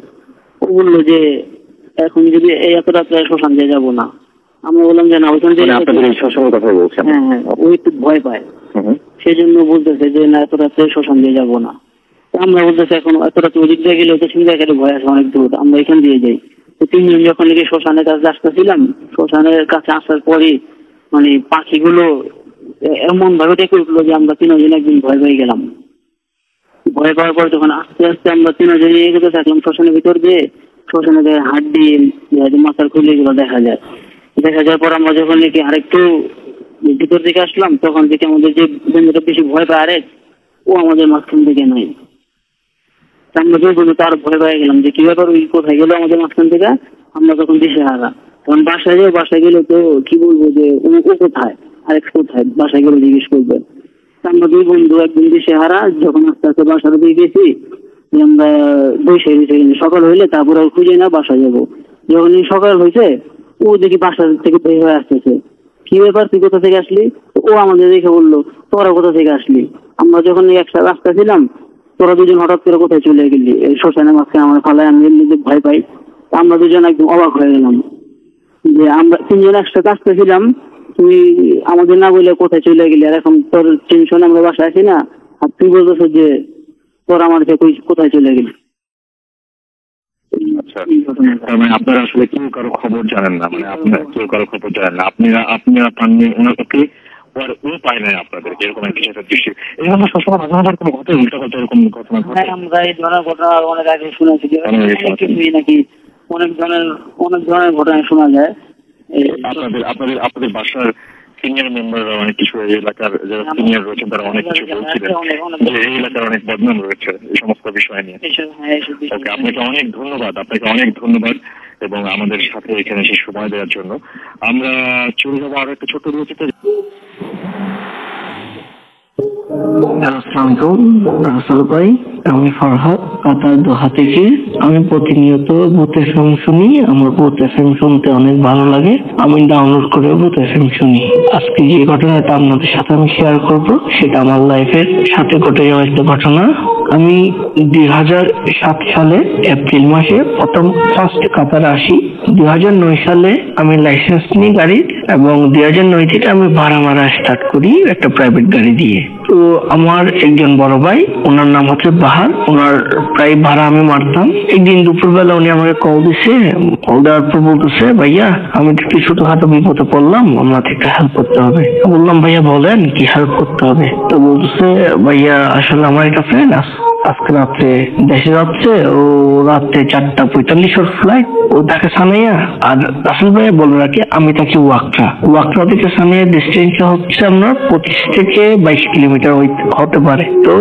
Speaker 3: ও বললো যে এখন যদি এই এত রাত্রে শ্মশান দিয়ে যাবো না। আমরা বললাম যে না, ওইখান থেকে
Speaker 7: শ্মশানের কথা বলছেন?
Speaker 3: হ্যাঁ, ওই একটু ভয় পায়, সেই জন্য বলতেছে যে না, এত রাত্রে শ্মশান দিয়ে যাবো না। আমরা বলতেছি এখন এত রাত্রে ওদিক দিয়ে গেলে ওদের চিন্তা গেলে ভয় আছে অনেক দূর, আমরা এখান দিয়ে যাই। তো 3 জন যখন নাকি শ্মশানের কাছে আসতেছিলাম, শ্মশানের কাছে আসার পরে পাখিগুলো এমন ভাবে ডেকে উঠলো যে আমরা 3 জন একদিন ভয় পেয়ে গেলাম। ভয় পাওয়ার পরে তখন আস্তে আস্তে আমরা 3 জনে এগোতে থাকলাম শ্মশানের ভিতর দিয়ে।
Speaker 5: শ্মশানে যে হাড্ডি মাথার খুলে এগুলো দেখা যায়। দেখা যাওয়ার পর আমরা যখন নাকি আরেকটু ভিতর দিকে আসলাম, তখন থেকে আমাদের যে বন্ধুটা বেশি ভয় পায় আরেক, ও আমাদের মাঝখান থেকে নাই। আমরা দুই বন্ধু তার ভয় পেয়ে গেলাম যে কি ব্যাপার, ওই কোথায় গেলো আমাদের মাঝখান থেকে। আমরা তখন দিশে হারা, তখন বাসায় গেলে তো কি বলবো যে ও কোথায়, আরেক কোথায়, বাসায় গেলে জিজ্ঞেস করবে। আমরা দুই বন্ধু একদিন দিশে হারা, যখন আস্তে আস্তে বাসার দিকে গেছি, আমরা বসে সকাল হইলে তারপরে খুঁজে না বাসায় যাবো। যখন সকাল হয়েছে, ও দেখি বাসা থেকে বের হয়ে আসতেছে। কি ব্যাপার, তুই কোথা থেকে আসলি? ও আমাদের দেখে বললো, তোরা কোথা থেকে আসলি? আমরা যখন একটা রাস্তা ছিলাম, তোরা দুজন হঠাৎ করে কোথায় চলে গেলি? শ্মশানের মাঝখানে আমার ফালায়, আমি এমনিতে ভয় পাই। আমরা দুজন একদম অবাক হয়ে গেলাম যে আমরা তিনজন একসাথে আসতেছিলাম, তুই আমাদের না বলে কোথায় চলে গেলি? আর এখন তোর টেনশন আমরা বাসায় আছি না, আর তুই বলতেছ যে তোর আমার কোথায় চলে গেলি।
Speaker 7: আচ্ছা, তার মানে আপনারা আসলে কেউ কারো খবর জানেন না, মানে আপনারা কেউ কারো খবর জানেন না, আপনারা পাননি ওনাকে, আর ও পায় নাই আপনাদেরকে, এরকম কিছু একটা দৃষ্টি। এরকম সবসময় মাঝে মাঝে এরকম ঘটে, উল্টা ঘটে, এরকম ঘটনা ঘটে।
Speaker 5: আমরা এই ধরনের ঘটনা অনেক আগে শুনেছি, নাকি অনেক ধরনের ঘটনা শোনা যায়।
Speaker 7: আপনাদের বাসার সিনিয়র মেম্বাররা অনেক কিছু, এই এলাকার যারা সিনিয়র রয়েছেন তারা অনেক কিছু বলছিলেন যে এই এলাকার অনেক বদনাম রয়েছে এই সমস্ত বিষয় নিয়ে। ওকে, আপনাকে অনেক ধন্যবাদ এবং আমাদের সাথে এখানে এসে সময় দেওয়ার জন্য। আমরা চলে যাবো আরো একটা ছোট্ট বিরতিতে।
Speaker 5: আসসালামু আলাইকুম রাসেল ভাই, আমি ফরহাদ কাতার দোহা থেকে। আমি প্রতিনিয়ত ভূত এফএম শুনি, আমার ভূত এফএম শুনতে অনেক ভালো লাগে, আমি ডাউনলোড করে ভূত এফএম শুনি। আজকে যে ঘটনাটা আপনাদের সাথে আমি শেয়ার করব, সেটা আমার লাইফের সাথে ঘটে যাওয়া একটা ঘটনা। আমি 2007 সালে এপ্রিল মাসে প্রথম ফার্স্ট কাতারে আসি। 2009 সালে আমি লাইসেন্স নিই গাড়ির, এবং 2009 থেকে আমি ভাড়া মারা স্টার্ট করি একটা প্রাইভেট গাড়ি দিয়ে। তো আমার একজন বড় ভাই, ওনার নাম হচ্ছে বাহার, ওনার প্রায় ভাড়া আমি মারতাম। একদিন দুপুরবেলা উনি আমাকে কল দিছে, কল দেওয়ার পর বলতেছে, ভাইয়া আমি একটু ছোটখাটো বিপদে পড়লাম, আমাকে একটা হেল্প করতে হবে। বললাম, ভাইয়া বলেন কি হেল্প করতে হবে? তো বলতেছে, ভাইয়া আসলে আমার একটা ফ্রেন্ড আজকে রাত্রে দেশে যাচ্ছে, ও রাত্রে 4:45 ওর ফ্লাইট, ও থাকে সানাইয়া। আর আসল ভাইয়া বলে রাখি, আমি থাকি ওয়াকড়া থেকে সানাইয়া ডিস্টেন্স হচ্ছে আপনার 25 থেকে 22 কিলোমিটার হতে পারে। তো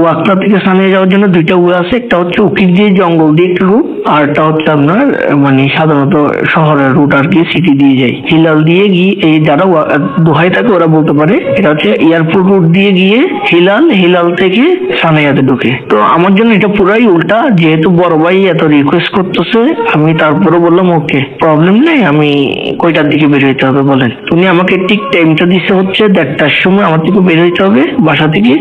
Speaker 5: ওয়াকড়া থেকে সানাইয়া যাওয়ার জন্য দুইটা ওয়ে আছে, একটা হচ্ছে উকিল দিয়ে জঙ্গল দিয়ে একটা রুট, আর একটা হচ্ছে আপনার মানে সাধারণত শহরের রুট আর কি, সিটি দিয়ে যায়। হিলাল দিয়ে গিয়ে, এই যারা দোহাই থাকে ওরা বলতে পারে, এটা হচ্ছে এয়ারপোর্ট রুট দিয়ে গিয়ে হিলাল থেকে সানাইয়াতে ঢুকে। তো আমার জন্য এটা পুরাই উল্টা। যেহেতু বড় ভাই এত রিকোয়েস্ট করতেছে, আমি তারপরে বললাম ওকে প্রবলেম নেই, আমি কয়টার দিকে বের হইতে হবে বলেন। তুমি আমাকে ঠিক টাইমটা দিতে হচ্ছে 1:30টার সময় আমার থেকে বের হইতে হবে বাসা থেকে,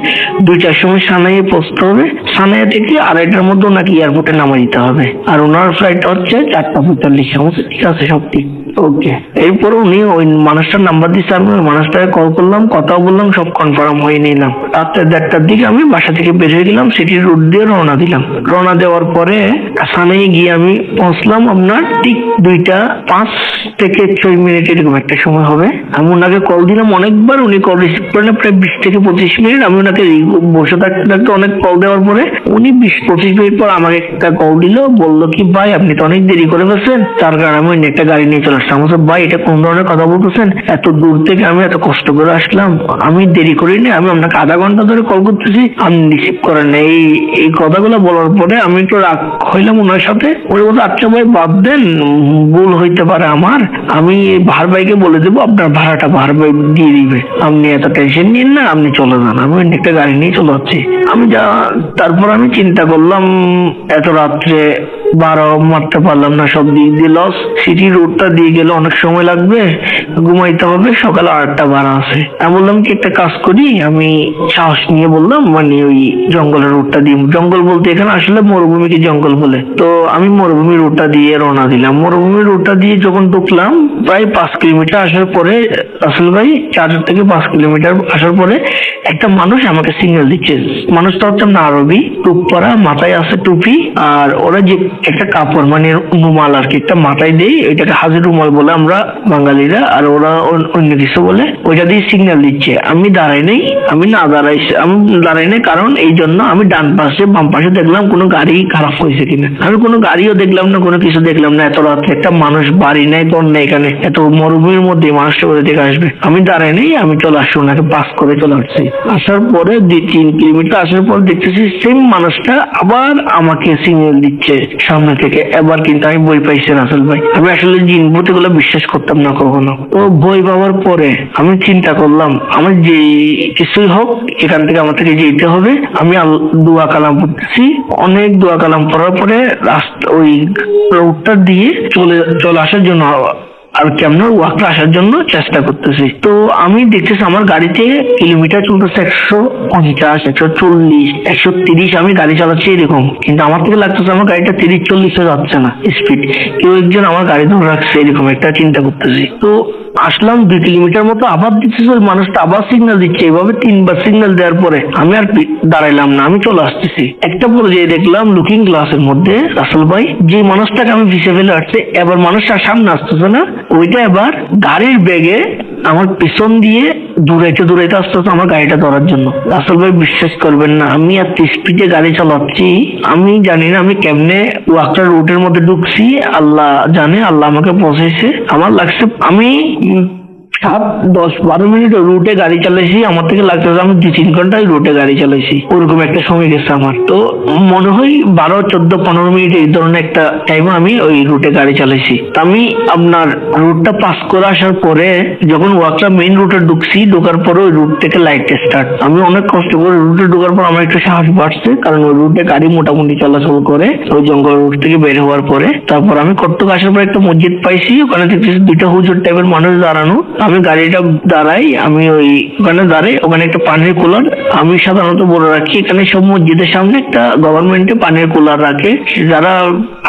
Speaker 5: 2টার সময় সানাইয়ে পৌঁছতে হবে, সানাইয়া থেকে 2:30টার মধ্যে ওনাকে এয়ারপোর্টে নামা দিতে হবে, আর ওনার ফ্লাইট হচ্ছে 4:45। ঠিক আছে, সব ঠিক, ওকে। এরপর উনি ওই মানুষটার নাম্বার দিচ্ছে, আমি ওই মানুষটাকে কল করলাম, কথা বললাম, সব কনফার্ম হয়ে নিলাম। রাত্রে 1:30টার দিকে আমি বাসা থেকে বের হয়ে গেলাম, সিটির রুট দিয়ে রওনা দিলাম। রওনা দেওয়ার পরে সানাইয়ে গিয়ে আমি পৌঁছলাম আপনার ঠিক 2:05 থেকে 6 মিনিট এরকম একটা সময় হবে। আমি ওনাকে কল দিলাম অনেকবার, উনি কল রিসিভ করেন প্রায় 20 থেকে 25 মিনিট। আমি ওনাকে বসে থাকতে অনেক কল দেওয়ার পরে উনি 20-25 মিনিট পর আমাকে একটা কল দিল, বললো কি ভাই আপনি তো অনেক দেরি করে ফেলছেন, তার কারণে আমি একটা গাড়ি নিয়ে চলে আসলাম। আমার ভাই এটা কোন ধরনের কথা বলতেছেন, এত দূর থেকে আমি এত কষ্ট করে আসলাম, আমি দেরি করিনি, আমি আপনাকে আধা ঘন্টা ধরে কল করতেছি, আপনি রিসিভ করেন না। এই কথাগুলো বলার পরে আমি একটু রাগ হইলাম ওনার সাথে। উনি বলতে, আচ্ছা ভাই বাদ দেন, ভুল হইতে পারে আমার, আমি ভাড় ভাইকে বলে দেবো আপনার ভাড়াটা ভাড় ভাই দিয়ে দিবে, আপনি এত টেনশন নিন না, আপনি চলে যান। আমি একটা গাড়ি নিয়ে চলে যাচ্ছি। তারপর আমি চিন্তা করলাম, এত রাত্রে বারো মারতে পারলাম না, সব দিক দিয়ে লস। সিটি রোডটা দিয়ে গেলে অনেক সময় লাগবে, ঘুমাইতে হবে, সকালে 8টা ভাড়া আছে। আমি বললাম কি একটা কাজ করি, আমি সাহস নিয়ে বললাম মানে ওই জঙ্গলের রোডটা দিয়ে, জঙ্গল বলতে এখানে আসলে মরুভূমিকে জঙ্গল বলে, তো আমি মরুভূমি রোডটা দিয়ে রওনা দিলাম। মরুভূমি রোডটা দিয়ে যখন ঢুকলাম, প্রায় 5 কিলোমিটার আসার পরে আসল ভাই 4 থেকে 5 কিলোমিটার আসার পরে একটা মানুষ আমাকে সিগন্যাল দিচ্ছে। মানুষটা হচ্ছে না আরবি, টুপ পরা, মাথায় আছে টুপি, আর ওরা যে একটা কাপড় মানে রুমাল আর কি একটা মাথায় দেই, ওইটাকে হাজির রুমাল বলে আমরা বাঙালিরা, আর ওরা অন্য কিছু বলে, ওইটা দিয়ে সিগন্যাল দিচ্ছে। আমি দাঁড়াই নেই, আমি দাঁড়াই নাই, কারণ এই জন্য আমি ডান পাশে বাম পাশে দেখলাম কোনো গাড়ি খারাপ হয়েছে কিনা। আমি কোনো গাড়িও দেখলাম না, কোনো কিছু দেখলাম না। এত রাত্রে একটা মানুষ, বাড়ি নেই ঘর নেই, এখানে এত মরুভূমির মধ্যে মানুষটা কোথা থেকে আসবে। আমি দাঁড়াই নেই, আমি চলে আসছি, ওনাকে পাস করে চলে আসছি। আসার পরে 2-3 কিলোমিটার আসার পর দেখতেছি সেম মানুষটা আবার আমাকে সিগন্যাল দিচ্ছে সামনে থেকে। এবার কিন্তু আমি বই পাইছি রাসেল ভাই। আমি আসলে জিন ভূত এগুলো বিশ্বাস করতাম না কখনো। তো বই পাওয়ার পরে আমি চিন্তা করলাম, আমার যে কিছুই হোক এখান থেকে আমার থেকে যেতে হবে। আমি দোয়া কালাম পড়তেছি, অনেক দোয়া কালাম পড়ার পরে রাস্তা ওই রোডটা দিয়ে চলে আসার জন্য আর কেমন ওয়াকটা আসার জন্য চেষ্টা করতেছি। তো আমি দেখতেছি আমার গাড়িতে কিলোমিটার চলতেছে 150, 140, 130 আমি গাড়ি চালাচ্ছি এরকম, কিন্তু আমার থেকে লাগতেছে আমার গাড়িটা 30-40 যাচ্ছে না স্পিড। কেউ একজন আমার গাড়ি ধরে রাখছে, এরকম একটা চিন্তা করতেছি। তো আসলাম 2 কিলোমিটার মতো, আবার দেখতেছি ওই মানুষটা আবার সিগন্যাল দিচ্ছে। এইভাবে 3বার সিগন্যাল দেওয়ার পরে আমি আর দাঁড়াইলাম না, আমি চলে আসতেছি। একটা পর্যায়ে দেখলাম লুকিং গ্লাসের মধ্যে রাসেল ভাই যে মানুষটাকে আমি পিছিয়ে ফেলে আসছে, এবার মানুষটা সামনে আসতেছে না, ওইটা এবার গাড়ির বেগে আমার পিছন দিয়ে দূরাইতে আসতেছে আমার গাড়িটা ধরার জন্য। রাসেল ভাই বিশ্বাস করবেন না, আমি এত স্পিডে গাড়ি চালাচ্ছি, আমি জানি না আমি কেমনে ওয়াকটা রুটের মধ্যে ঢুকছি, আল্লাহ জানে, আল্লাহ আমাকে পৌঁছেছে। আমার লাগছে আমি 7-10-12 মিনিট রুটে গাড়ি চালাইছি, আমার থেকে লাগতেছে আমি 2-3 ঘন্টায় রুটে গাড়ি চালাইছি, ওরকম একটা সময় গেছে আমার। তো মনে হয় 12-14-15 মিনিট এই ধরনের একটা টাইম আমি ওই রুটে গাড়ি চালাইছি। আমি আপনার রুটটা পাস করে আসার পরে যখন ওয়াকটা মেইন রুটে ঢোকার পরে ওই রুট থেকে লাইট স্টার্ট, আমি অনেক কষ্ট করে রুটে ঢোকার পর আমার একটু সাহস বাড়ছে, কারণ ওই রুটে গাড়ি মোটামুটি চলাচল করে ওই জঙ্গল রুট থেকে বের হওয়ার পরে। তারপর আমি কটক আসার পর একটা মসজিদ পাইছি, ওখানে দেখতেছি 2টা হুজুর টাইপের মানুষ দাঁড়ানো। আমি গাড়িটা দাঁড়াই, আমি ওখানে দাঁড়াই, ওখানে একটা পানির কুলার, আমি সাধারণত বলে রাখি এখানে সব মসজিদের সামনে একটা গভর্নমেন্টে পানির কুলার রাখে, যারা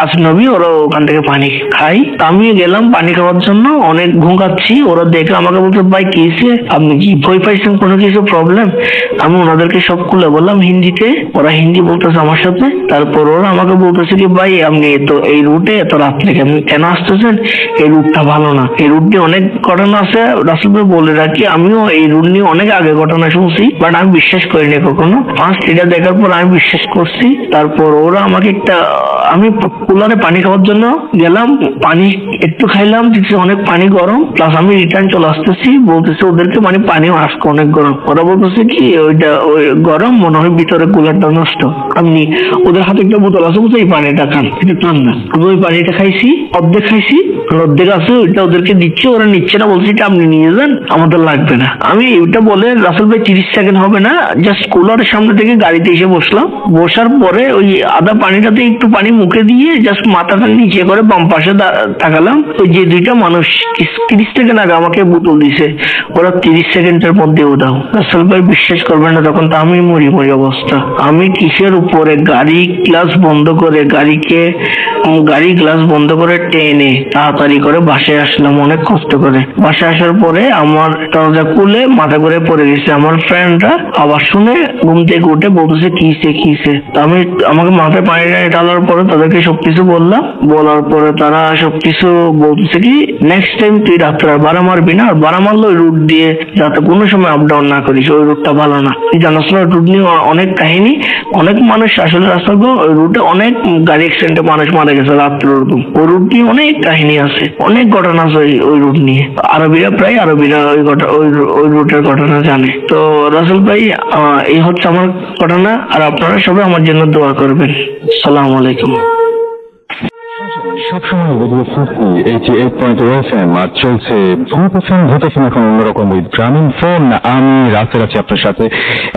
Speaker 5: আসনবী ওরা ওখান থেকে পানি খায়। আমি গেলাম পানি খাওয়ার জন্য, অনেক ঘুমাচ্ছি, ওরা দেখে আমাকে বলতে, ভাই কি হয়েছে, আপনি কি ভয় পাইছেন, কোনো কিছু প্রবলেম? আমি ওনাদেরকে সব খুলে বললাম হিন্দিতে, ওরা হিন্দি বলতেছে আমার সাথে। তারপর ওরা আমাকে বলতেছে কি, ভাই আপনি তো এই রুটে এত রাত্রে কেন আসতেছেন, এই রুটটা ভালো না, এই রুট নিয়ে অনেক ঘটনা আছে। রাসেল ভাই বলে রাখি, আমিও এই রুট নিয়ে অনেক আগে ঘটনা শুনছি, বাট আমি বিশ্বাস করিনি কখনো। ফার্স্ট এটা দেখার পর আমি বিশ্বাস করছি। তারপর ওরা আমাকে আমি কুলারে পানি খাওয়ার জন্য গেলাম, পানি একটু খাইলাম, দেখছি অনেক পানি গরম, প্লাস আমি রিটার্ন চলে আসতেছি, বলতেছি ওদেরকে মানে পানি আজকে অনেক গরম। ওরা বলতেছে কি ওই গরম মনে হয় ভিতরে কুলারটা নষ্ট, আপনি ওদের হাতে একটা বোতল আছে, এই পানিটা খান, এটা ঠান্ডা। আমি ওই পানিটা খাইছি, অর্ধেক খাইছি, অর্ধেক আছে ওইটা ওদেরকে দিচ্ছে, ওরা নিচ্ছে না, বলছে এটা আপনি নিয়ে যান, আমাদের লাগবে না। আমি ওইটা বলে রাসেল ভাই 30 সেকেন্ড হবে না, জাস্ট কুলারের সামনে থেকে গাড়িতে এসে বসলাম। বসার পরে ওই আদা পানিটাতে একটু পানি মুখে দিয়ে জাস্ট মাথাটা নিচে করে বাম পাশে তাকালাম, ওই যে 2টা মানুষ 30 সেকেন্ড আগে আমাকে বোতল দিছে, ওরা 30 সেকেন্ডের মধ্যে উধাও। রাসেল ভাই বিশ্বাস করবেন না, তখন তো আমি মরি অবস্থা। আমি কিসের উপরে গাড়ি গ্লাস বন্ধ করে গাড়ি গ্লাস বন্ধ করে টেনে তাড়াতাড়ি করে বাসায় আসলাম, অনেক কষ্ট করে। বাসায় আসার পরে আমার দরজা খুলে মাথা করে পড়ে গেছে। আমার ফ্রেন্ডরা আবার শুনে ঘুম থেকে উঠে বলতেছে কিসে। আমি আমাকে মাথায় পানি ঢালার পরে তাদেরকে সবকিছু বললাম, বলার পরে তারা সবকিছু বলতেছে কি, নেক্সট টাইম তুই রাত্রে আর বাড়া মারবি না, আর বাড়া মারলে ওই রুট দিয়ে যাতে কোনো সময় আপ ডাউন না করিস, ওই রুটটা ভালো না। তুই জানাস না রুট নিয়ে অনেক কাহিনী, অনেক মানুষ আসলে রাস্তা ওই রুটে অনেক গাড়ি অ্যাক্সিডেন্টে মানুষ মারা গেছে রাত্রে, ওরকম ওই রুট নিয়ে অনেক কাহিনী আছে, অনেক ঘটনা আছে ওই রুট নিয়ে। আরবিরা ওই রুটের ঘটনা জানে। তো রাসেল ভাই এই হচ্ছে আমার ঘটনা, আর আপনারা সবাই আমার জন্য দোয়া করবেন। আসসালামু আলাইকুম।
Speaker 2: সবসময় রেডিও ফুর্তি 88.8 FM আর চলছে ভূত FM এখন অন্যরকম উইথ গ্রামীণ ফোন। আমি রাসেল আছি আপনার সাথে,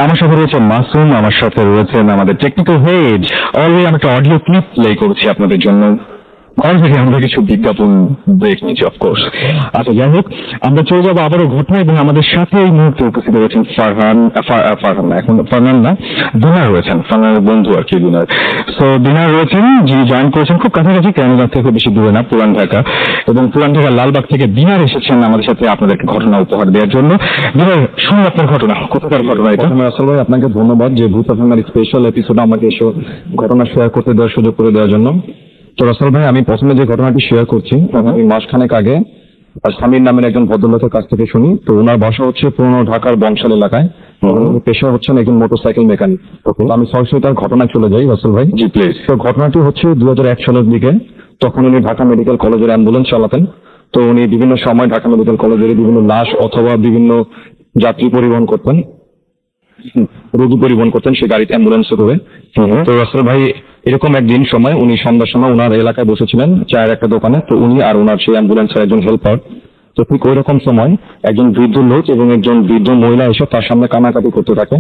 Speaker 2: আমার সাথে রয়েছে মাসুম, আমার সাথে রয়েছেন আমাদের টেকনিক্যাল হেড। অলরেডি আমি একটা অডিও ক্লিপ প্লে করছি আপনাদের জন্য, থেকে আমরা কিছু বিজ্ঞাপন ব্রেক নিচ্ছি অফকোর্স। আচ্ছা যাই হোক, আমরা চলে যাবো আবারও ঘটনা, এবং আমাদের সাথে এই মুহূর্তে উপস্থিত রয়েছেন দিনার রয়েছেন, ফারহানের বন্ধু আর কি দিনার। সো দিনার রয়েছেন, যিনি জয়েন করেছেন খুব কাছাকাছি, কেরানীগঞ্জ থেকে বেশি দূরে না, পুরান ঢাকা, এবং পুরান ঢাকার লালবাগ থেকে দিনার এসেছেন আমাদের সাথে আপনাদেরকে ঘটনা উপহার দেওয়ার জন্য। দিনার, শুনুন আপনার ঘটনা, কোথাকার ঘটনা এটা?
Speaker 8: আসলে ভাই আপনাকে ধন্যবাদ যে ভূত আপনার স্পেশাল এপিসোড আমাকে এসে ঘটনা শেয়ার করতে দেওয়ার সুযোগ করে দেওয়ার জন্য।
Speaker 2: তো রাসেল ভাই, আমি প্রথমে যে ঘটনাটি শেয়ার করছি, আমি মাসখানেক আগে স্বামীর নামের একজন ভদ্রলোকের কাছ থেকে শুনি। তো ওনার বাসা হচ্ছে পুরনো ঢাকার বংশাল এলাকায়, পেশা হচ্ছেন একজন মোটরসাইকেল মেকানিক। আমি সরাসরি তার ঘটনায় চলে যাই রাসেল ভাই।
Speaker 6: জি প্লিজ।
Speaker 2: তো ঘটনাটি হচ্ছে 2001 সালের দিকে। তখন উনি ঢাকা মেডিকেল কলেজের অ্যাম্বুলেন্স চালাতেন। তো উনি বিভিন্ন সময় ঢাকা মেডিকেল কলেজের বিভিন্ন লাশ অথবা বিভিন্ন যাত্রী পরিবহন করতেন, রোগী পরিবহন করতেন সেই গাড়িতে, অ্যাম্বুলেন্সে করে। তো রাসেল ভাই, এরকম একদিন সময় উনি সন্ধ্যার সময় ওনার এলাকায় বসেছিলেন চায়ের একটা দোকানে। তো উনি আর ওনার সেই অ্যাম্বুলেন্সের একজন হেল্পার, তো ঠিক ওই রকম সময় একজন বৃদ্ধ লোক এবং একজন বৃদ্ধ মহিলা এসে তার সামনে কান্নাকাটি করতে থাকে।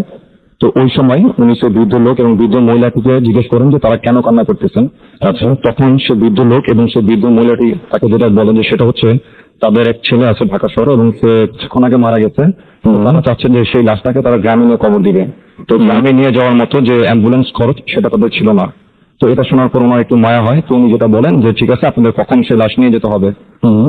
Speaker 2: তো ওই সময় উনি সেই বৃদ্ধ লোক এবং বৃদ্ধ মহিলাটিকে জিজ্ঞেস করেন যে তারা কেন কান্না করতেছেন। আচ্ছা, তখন সে বৃদ্ধ লোক এবং সে বৃদ্ধ মহিলাটি তাকে যেটা বলেন যে সেটা হচ্ছে তাদের এক ছেলে আছে ঢাকা শহরে এবং সে কিছুক্ষণ আগে মারা গেছে। তারা চাচ্ছেন যে সেই লাশটাকে তারা গ্রামে নিয়ে কবর দিবে। তো গ্রামে নিয়ে যাওয়ার মতো যে অ্যাম্বুলেন্স খরচ সেটা তাদের ছিল না। তো এটা শোনার পর ওনার একটু মায়া হয়। তো উনি যেটা বলেন যে ঠিক আছে, আপনাদের কখন সেই লাশ নিয়ে যেতে হবে।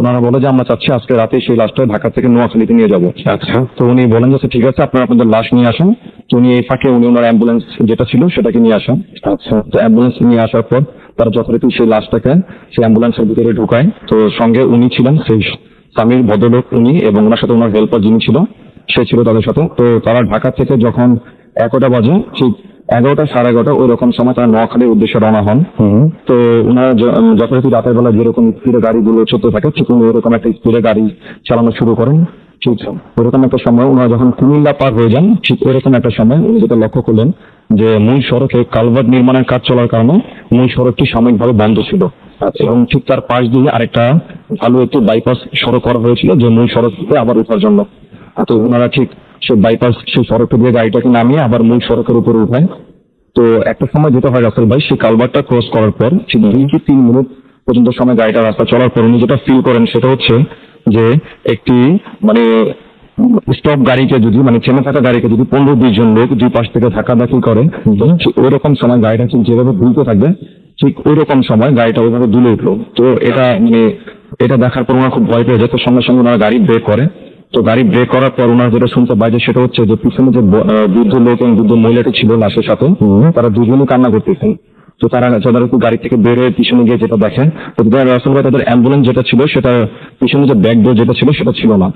Speaker 2: ওনারা বলে যে আমরা চাচ্ছি আজকে রাতে সেই লাশটা ঢাকা থেকে নোয়াখালীতে নিয়ে যাবো। আচ্ছা, তো উনি বলেন যে ঠিক আছে, আপনারা আপনাদের লাশ নিয়ে আসেন। তো উনি এই ফাঁকে উনি ওনার অ্যাম্বুলেন্স যেটা ছিল সেটাকে নিয়ে আসেন। আচ্ছা, তো অ্যাম্বুলেন্স নিয়ে আসার পর তারা যথারীতি সেই লাশটাকে সেই অ্যাম্বুলেন্সের ভিতরে ঢুকায়। তো সঙ্গে উনি ছিলেন, সেই স্বামীর ভদ্রলোক উনি, এবং ওনার সাথে ওনার হেল্পার যিনি ছিল সে ছিল তাদের সাথে। তো তারা ঢাকা থেকে যখন 11টা বাজে, ঠিক 11টা সাড়ে 11টা ওই রকম সময় তারা নোয়াখালীর উদ্দেশ্যে রওনা হন। তো ওনারা যথারীতি রাতের বেলা যেরকম স্পিডে গাড়িগুলো চলতে থাকে, ঠিক ওইরকম একটা স্পিডে গাড়ি চালানো শুরু করেন। ঠিক ওইরকম একটা সময় ওনারা যখন কুমিল্লা পার হয়ে যান, ঠিক ওইরকম একটা সময় উনি যেটা লক্ষ্য করলেন যে মূল সড়কে কালভার্ট নির্মাণের কাজ চলার কারণে মূল সড়কটি সাময়িকভাবে বন্ধ ছিল। এবং ঠিক তার পাশ দিয়ে আরেকটা ভালো একটু বাইপাস সড়ক করা হয়েছিল যে মূল সড়ক থেকে আবার ওঠার জন্য। তো ওনারা ঠিক সেই বাইপাস সেই সড়কটা দিয়ে গাড়িটাকে নামিয়ে আবার মূল সড়কের উপরে উঠায়। তো একটা সময় যেটা হয় রাসেল ভাই, সেই কালভার্টটা ক্রস করার পর ঠিক 2 কি 3 মিনিট পর্যন্ত সময় গাড়িটা রাস্তা চলার পর উনি যেটা ফিল করেন সেটা হচ্ছে যে একটি মানে স্টপ গাড়িকে যদি মানে থেমে থাকা গাড়িকে যদি 15-20 জন লোক দুই পাশ থেকে ধাক্কাধাক্কি করে, ওই রকম সময় গাড়িটা ঠিক যেভাবে দুলতে থাকবে ঠিক ওই রকম সময় গাড়িটা ওইভাবে দুলে উঠলো। তো এটা মানে এটা দেখার পর ওনারা খুব ভয় পেয়ে যায়। তো সঙ্গে সঙ্গে ওনারা গাড়ি ব্রেক করে। তো গাড়ি ব্রেক করার পর ওনারা যেটা শুনতে পাইছে সেটা হচ্ছে যে পিছনে যে বৃদ্ধ লোক এবং বৃদ্ধ মহিলাটি ছিল লাশের সাথে, তারা দুজনই কান্না করতেছেন। তো তারা যথারীতি গাড়ি থেকে বেরোয় পিছনে গিয়ে যেটা দেখেন, তো রাসেল ভাই তাদের অ্যাম্বুলেন্স যেটা ছিল সেটা পিছনে যে ব্যাক ডোর যেটা ছিল সেটা ছিল না।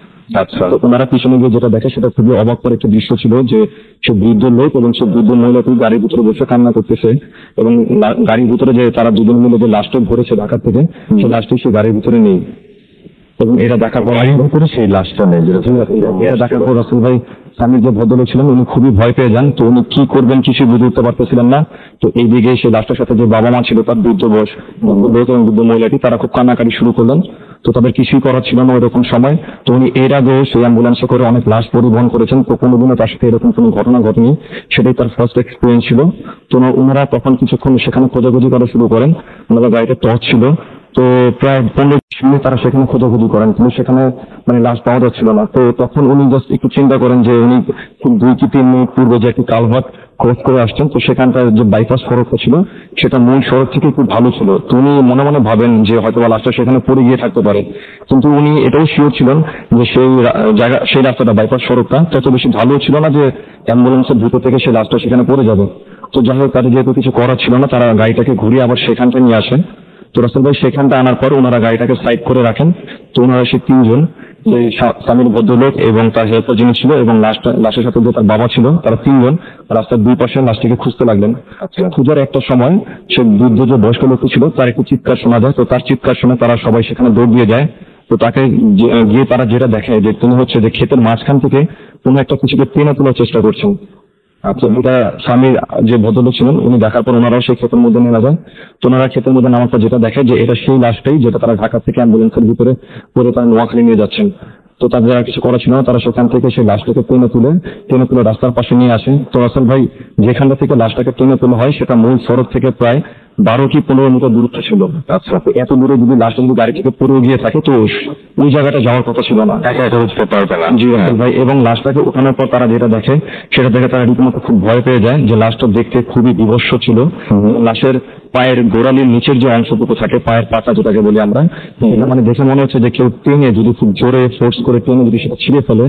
Speaker 2: আচ্ছা, তো ওনারা পিছনে গিয়ে যেটা দেখে সেটা খুবই অবাক করা একটা দৃশ্য ছিল যে সে বৃদ্ধ লোক এবং সে বৃদ্ধ মহিলাটি গাড়ির ভিতরে বসে কান্না করতেছে এবং গাড়ির ভিতরে যে তারা দুজন মিলে যে লাশটা ভরেছে ঢাকা থেকে, সেই লাশটি সে গাড়ির ভিতরে নেই। এবং এটা দেখার পর সেই লাশটা নেই। এটা দেখার পর রাসেল ভাই স্বামীর যে ভদ্রলোক ছিলেন উনি খুবই ভয় পেয়ে যান। তো উনি কি করবেন কিছু বুঝে উঠতে পারতেছিলেন না। তো এইদিকে সেই লাশটার সাথে যে বাবা মা ছিল তার বৃদ্ধ বয়স লোক এবং বৃদ্ধ মহিলাটি, তারা খুব কান্নাকাটি শুরু করলেন। তো তাদের কিছুই করার ছিল না ওইরকম সময়। তো উনি এর আগেও সেই অ্যাম্বুলেন্সে করে অনেক লাশ পরিবহন করেছেন। তো কোনোদিনও তার সাথে এরকম কোনো ঘটনা ঘটেনি, সেটাই তার ফার্স্ট এক্সপিরিয়েন্স ছিল। তো ওনারা তখন কিছুক্ষণ সেখানে খোঁজাখুঁজি করা শুরু করেন। ওনারা গাড়িটা টর্চ ছিল। তো প্রায় 15 মিনিট তারা সেখানে খোঁজাখুঁজি করেন, কিন্তু সেখানে মানে লাশ পাওয়া যাচ্ছিল না। তো তখন উনি জাস্ট একটু চিন্তা করেন যে উনি খুব 2 কি 3 মিনিট পূর্বে যে একটি কালভার্ট ক্রস করে আসছেন, তো সেখানটার যে বাইপাস সড়কটা ছিল সেটা মূল সড়ক থেকে খুব ভালো ছিল। তো উনি মনে মনে ভাবেন যে হয়তো লাশটা সেখানে পড়ে গিয়ে থাকতে পারে। কিন্তু উনি এটাও শিওর ছিলেন যে সেই রাস্তাটা বাইপাস সড়কটা তত বেশি ভালো ছিল না যে অ্যাম্বুলেন্সের ভিতর থেকে সেই লাশটা সেখানে পড়ে যাবে। তো যাই হোক, তাদের যেহেতু কিছু করার ছিল না, তারা গাড়িটাকে ঘুরিয়ে আবার সেখানটা নিয়ে আসেন। তো রাসেল ভাই সেখানটা আনার পর ওনারা গাড়িটাকে সাইড করে রাখেন। তো ওনারা সেই 3 জন, যে স্বামীর ভদ্রলোক এবং তার হেল্পার যিনি ছিল এবং লাশের সাথে যে তার বাবা ছিল, তারা 3 জন রাস্তার 2 পাশে লাশটিকে খুঁজতে লাগলেন। খুঁজার একটা সময় সে বৃদ্ধ যে বয়স্ক লোকটি ছিল তার একটু চিৎকার শোনা যায়। তো তার চিৎকার শুনে তারা সবাই সেখানে দৌড় দিয়ে যায়। তো তাকে গিয়ে তারা যেটা দেখে যে তিনি হচ্ছে যে ক্ষেতের মাঝখান থেকে কোনো একটা কিছুকে টেনে তোলার চেষ্টা করছেন। আচ্ছা, এটা স্বামীর যে ভদ্রলোক ছিলেন উনি দেখার পর ওনারাও সেই ক্ষেতের মধ্যে নেমে যায়। তো ওনারা ক্ষেতের মধ্যে নামার পর যেটা দেখে যে এটা সেই লাশটাই যেটা তারা ঢাকা থেকে অ্যাম্বুলেন্সের ভিতরে করে তারা নোয়াখালী নিয়ে যাচ্ছেন। তো তাদের আর কিছু করা ছিল না, তারা সেখান থেকে সেই লাশটাকে টেনে তুলে রাস্তার পাশে নিয়ে আসে। তো রাসেল ভাই, যেখানটা থেকে লাশটাকে টেনে তোলা হয় সেটা মূল সড়ক থেকে প্রায় 12 কি 15 মিটার দূরত্ব ছিল। আচ্ছা, এত দূরে যদি লাশটা যদি গাড়ি থেকে পড়ে গিয়ে থাকে তো ওই জায়গাটা যাওয়ার কথা ছিল না, একা যেতে পারবে না। জি রাসেল ভাই, এবং লাশটাকে ওঠানোর পর তারা যেটা দেখে সেটা দেখে তারা রীতিমতো খুব ভয় পেয়ে যায় যে লাশটা দেখতে খুবই বিভৎস ছিল। লাশের পায়ের গোড়ালির নিচের যে অংশটুকু থাকে, পায়ের পাতা যেটাকে বলি আমরা, এটা মানে দেখে মনে হচ্ছে যে কেউ টেনে যদি খুব জোরে ফোর্স করে টেনে যদি সেটা ছিঁড়ে ফেলে,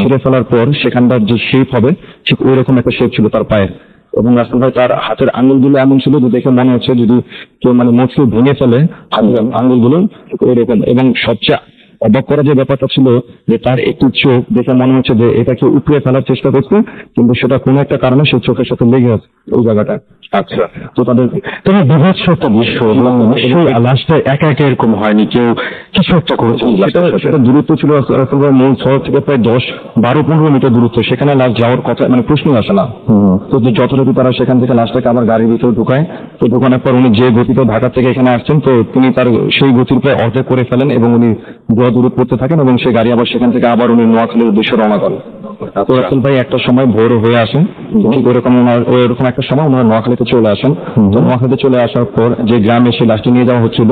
Speaker 2: ছিঁড়ে ফেলার পর সেখানটার যে শেপ হবে ঠিক ওই রকম একটা শেপ ছিল তার পায়ের। এবং রাসেল ভাই তার হাতের আঙুলগুলো এমন ছিল যে দেখে মনে হচ্ছে যদি কেউ মানে মসৃণ ভেঙে ফেলে আঙুলগুলো এরকম। এবং সবচেয়ে অবাক করা যে ব্যাপারটা ছিল যে তার একটু চোখ দেখে মনে হচ্ছে যে এটাকে উপড়ে ফেলার চেষ্টা করছে, কিন্তু সেটা কোনো একটা কারণে সে চোখের সাথে লেগে আছে ওই জায়গাটা। আচ্ছা, তো তোমার বিভৎস একটা দৃশ্য, লাস্টে একা একা এরকম হয়নি, কেউ কিছু একটা করেছে। সেটা দূরত্ব ছিল মূল শহর থেকে প্রায় 10-12-15 মিটার দূরত্ব, সেখানে লাস্ট যাওয়ার কথা মানে প্রশ্নই আসে না। তো যতটুকু তারা সেখান থেকে লাস্টটাকে আবার গাড়ির ভিতরে ঢুকায়, তো ঢুকানোর পর উনি যে গতিতে ঢাকা থেকে এখানে আসছেন, তো তিনি তার সেই গতির প্রায় অর্ধেক করে ফেলেন এবং উনি দূরত্ব করতে থাকেন এবং সেই গাড়ি আবার সেখান থেকে আবার উনি নোয়াখালীর উদ্দেশ্যে রওনা করেন। তো রাসেল ভাই একটা সময় ভোর হয়ে আসেন, ঠিক ওইরকম একটা সময় ওনারা নোয়াখালীতে চলে আসেন। তো নোয়াখালীতে চলে আসার পর যে গ্রামে সে লাশটি নিয়ে যাওয়া হচ্ছিল,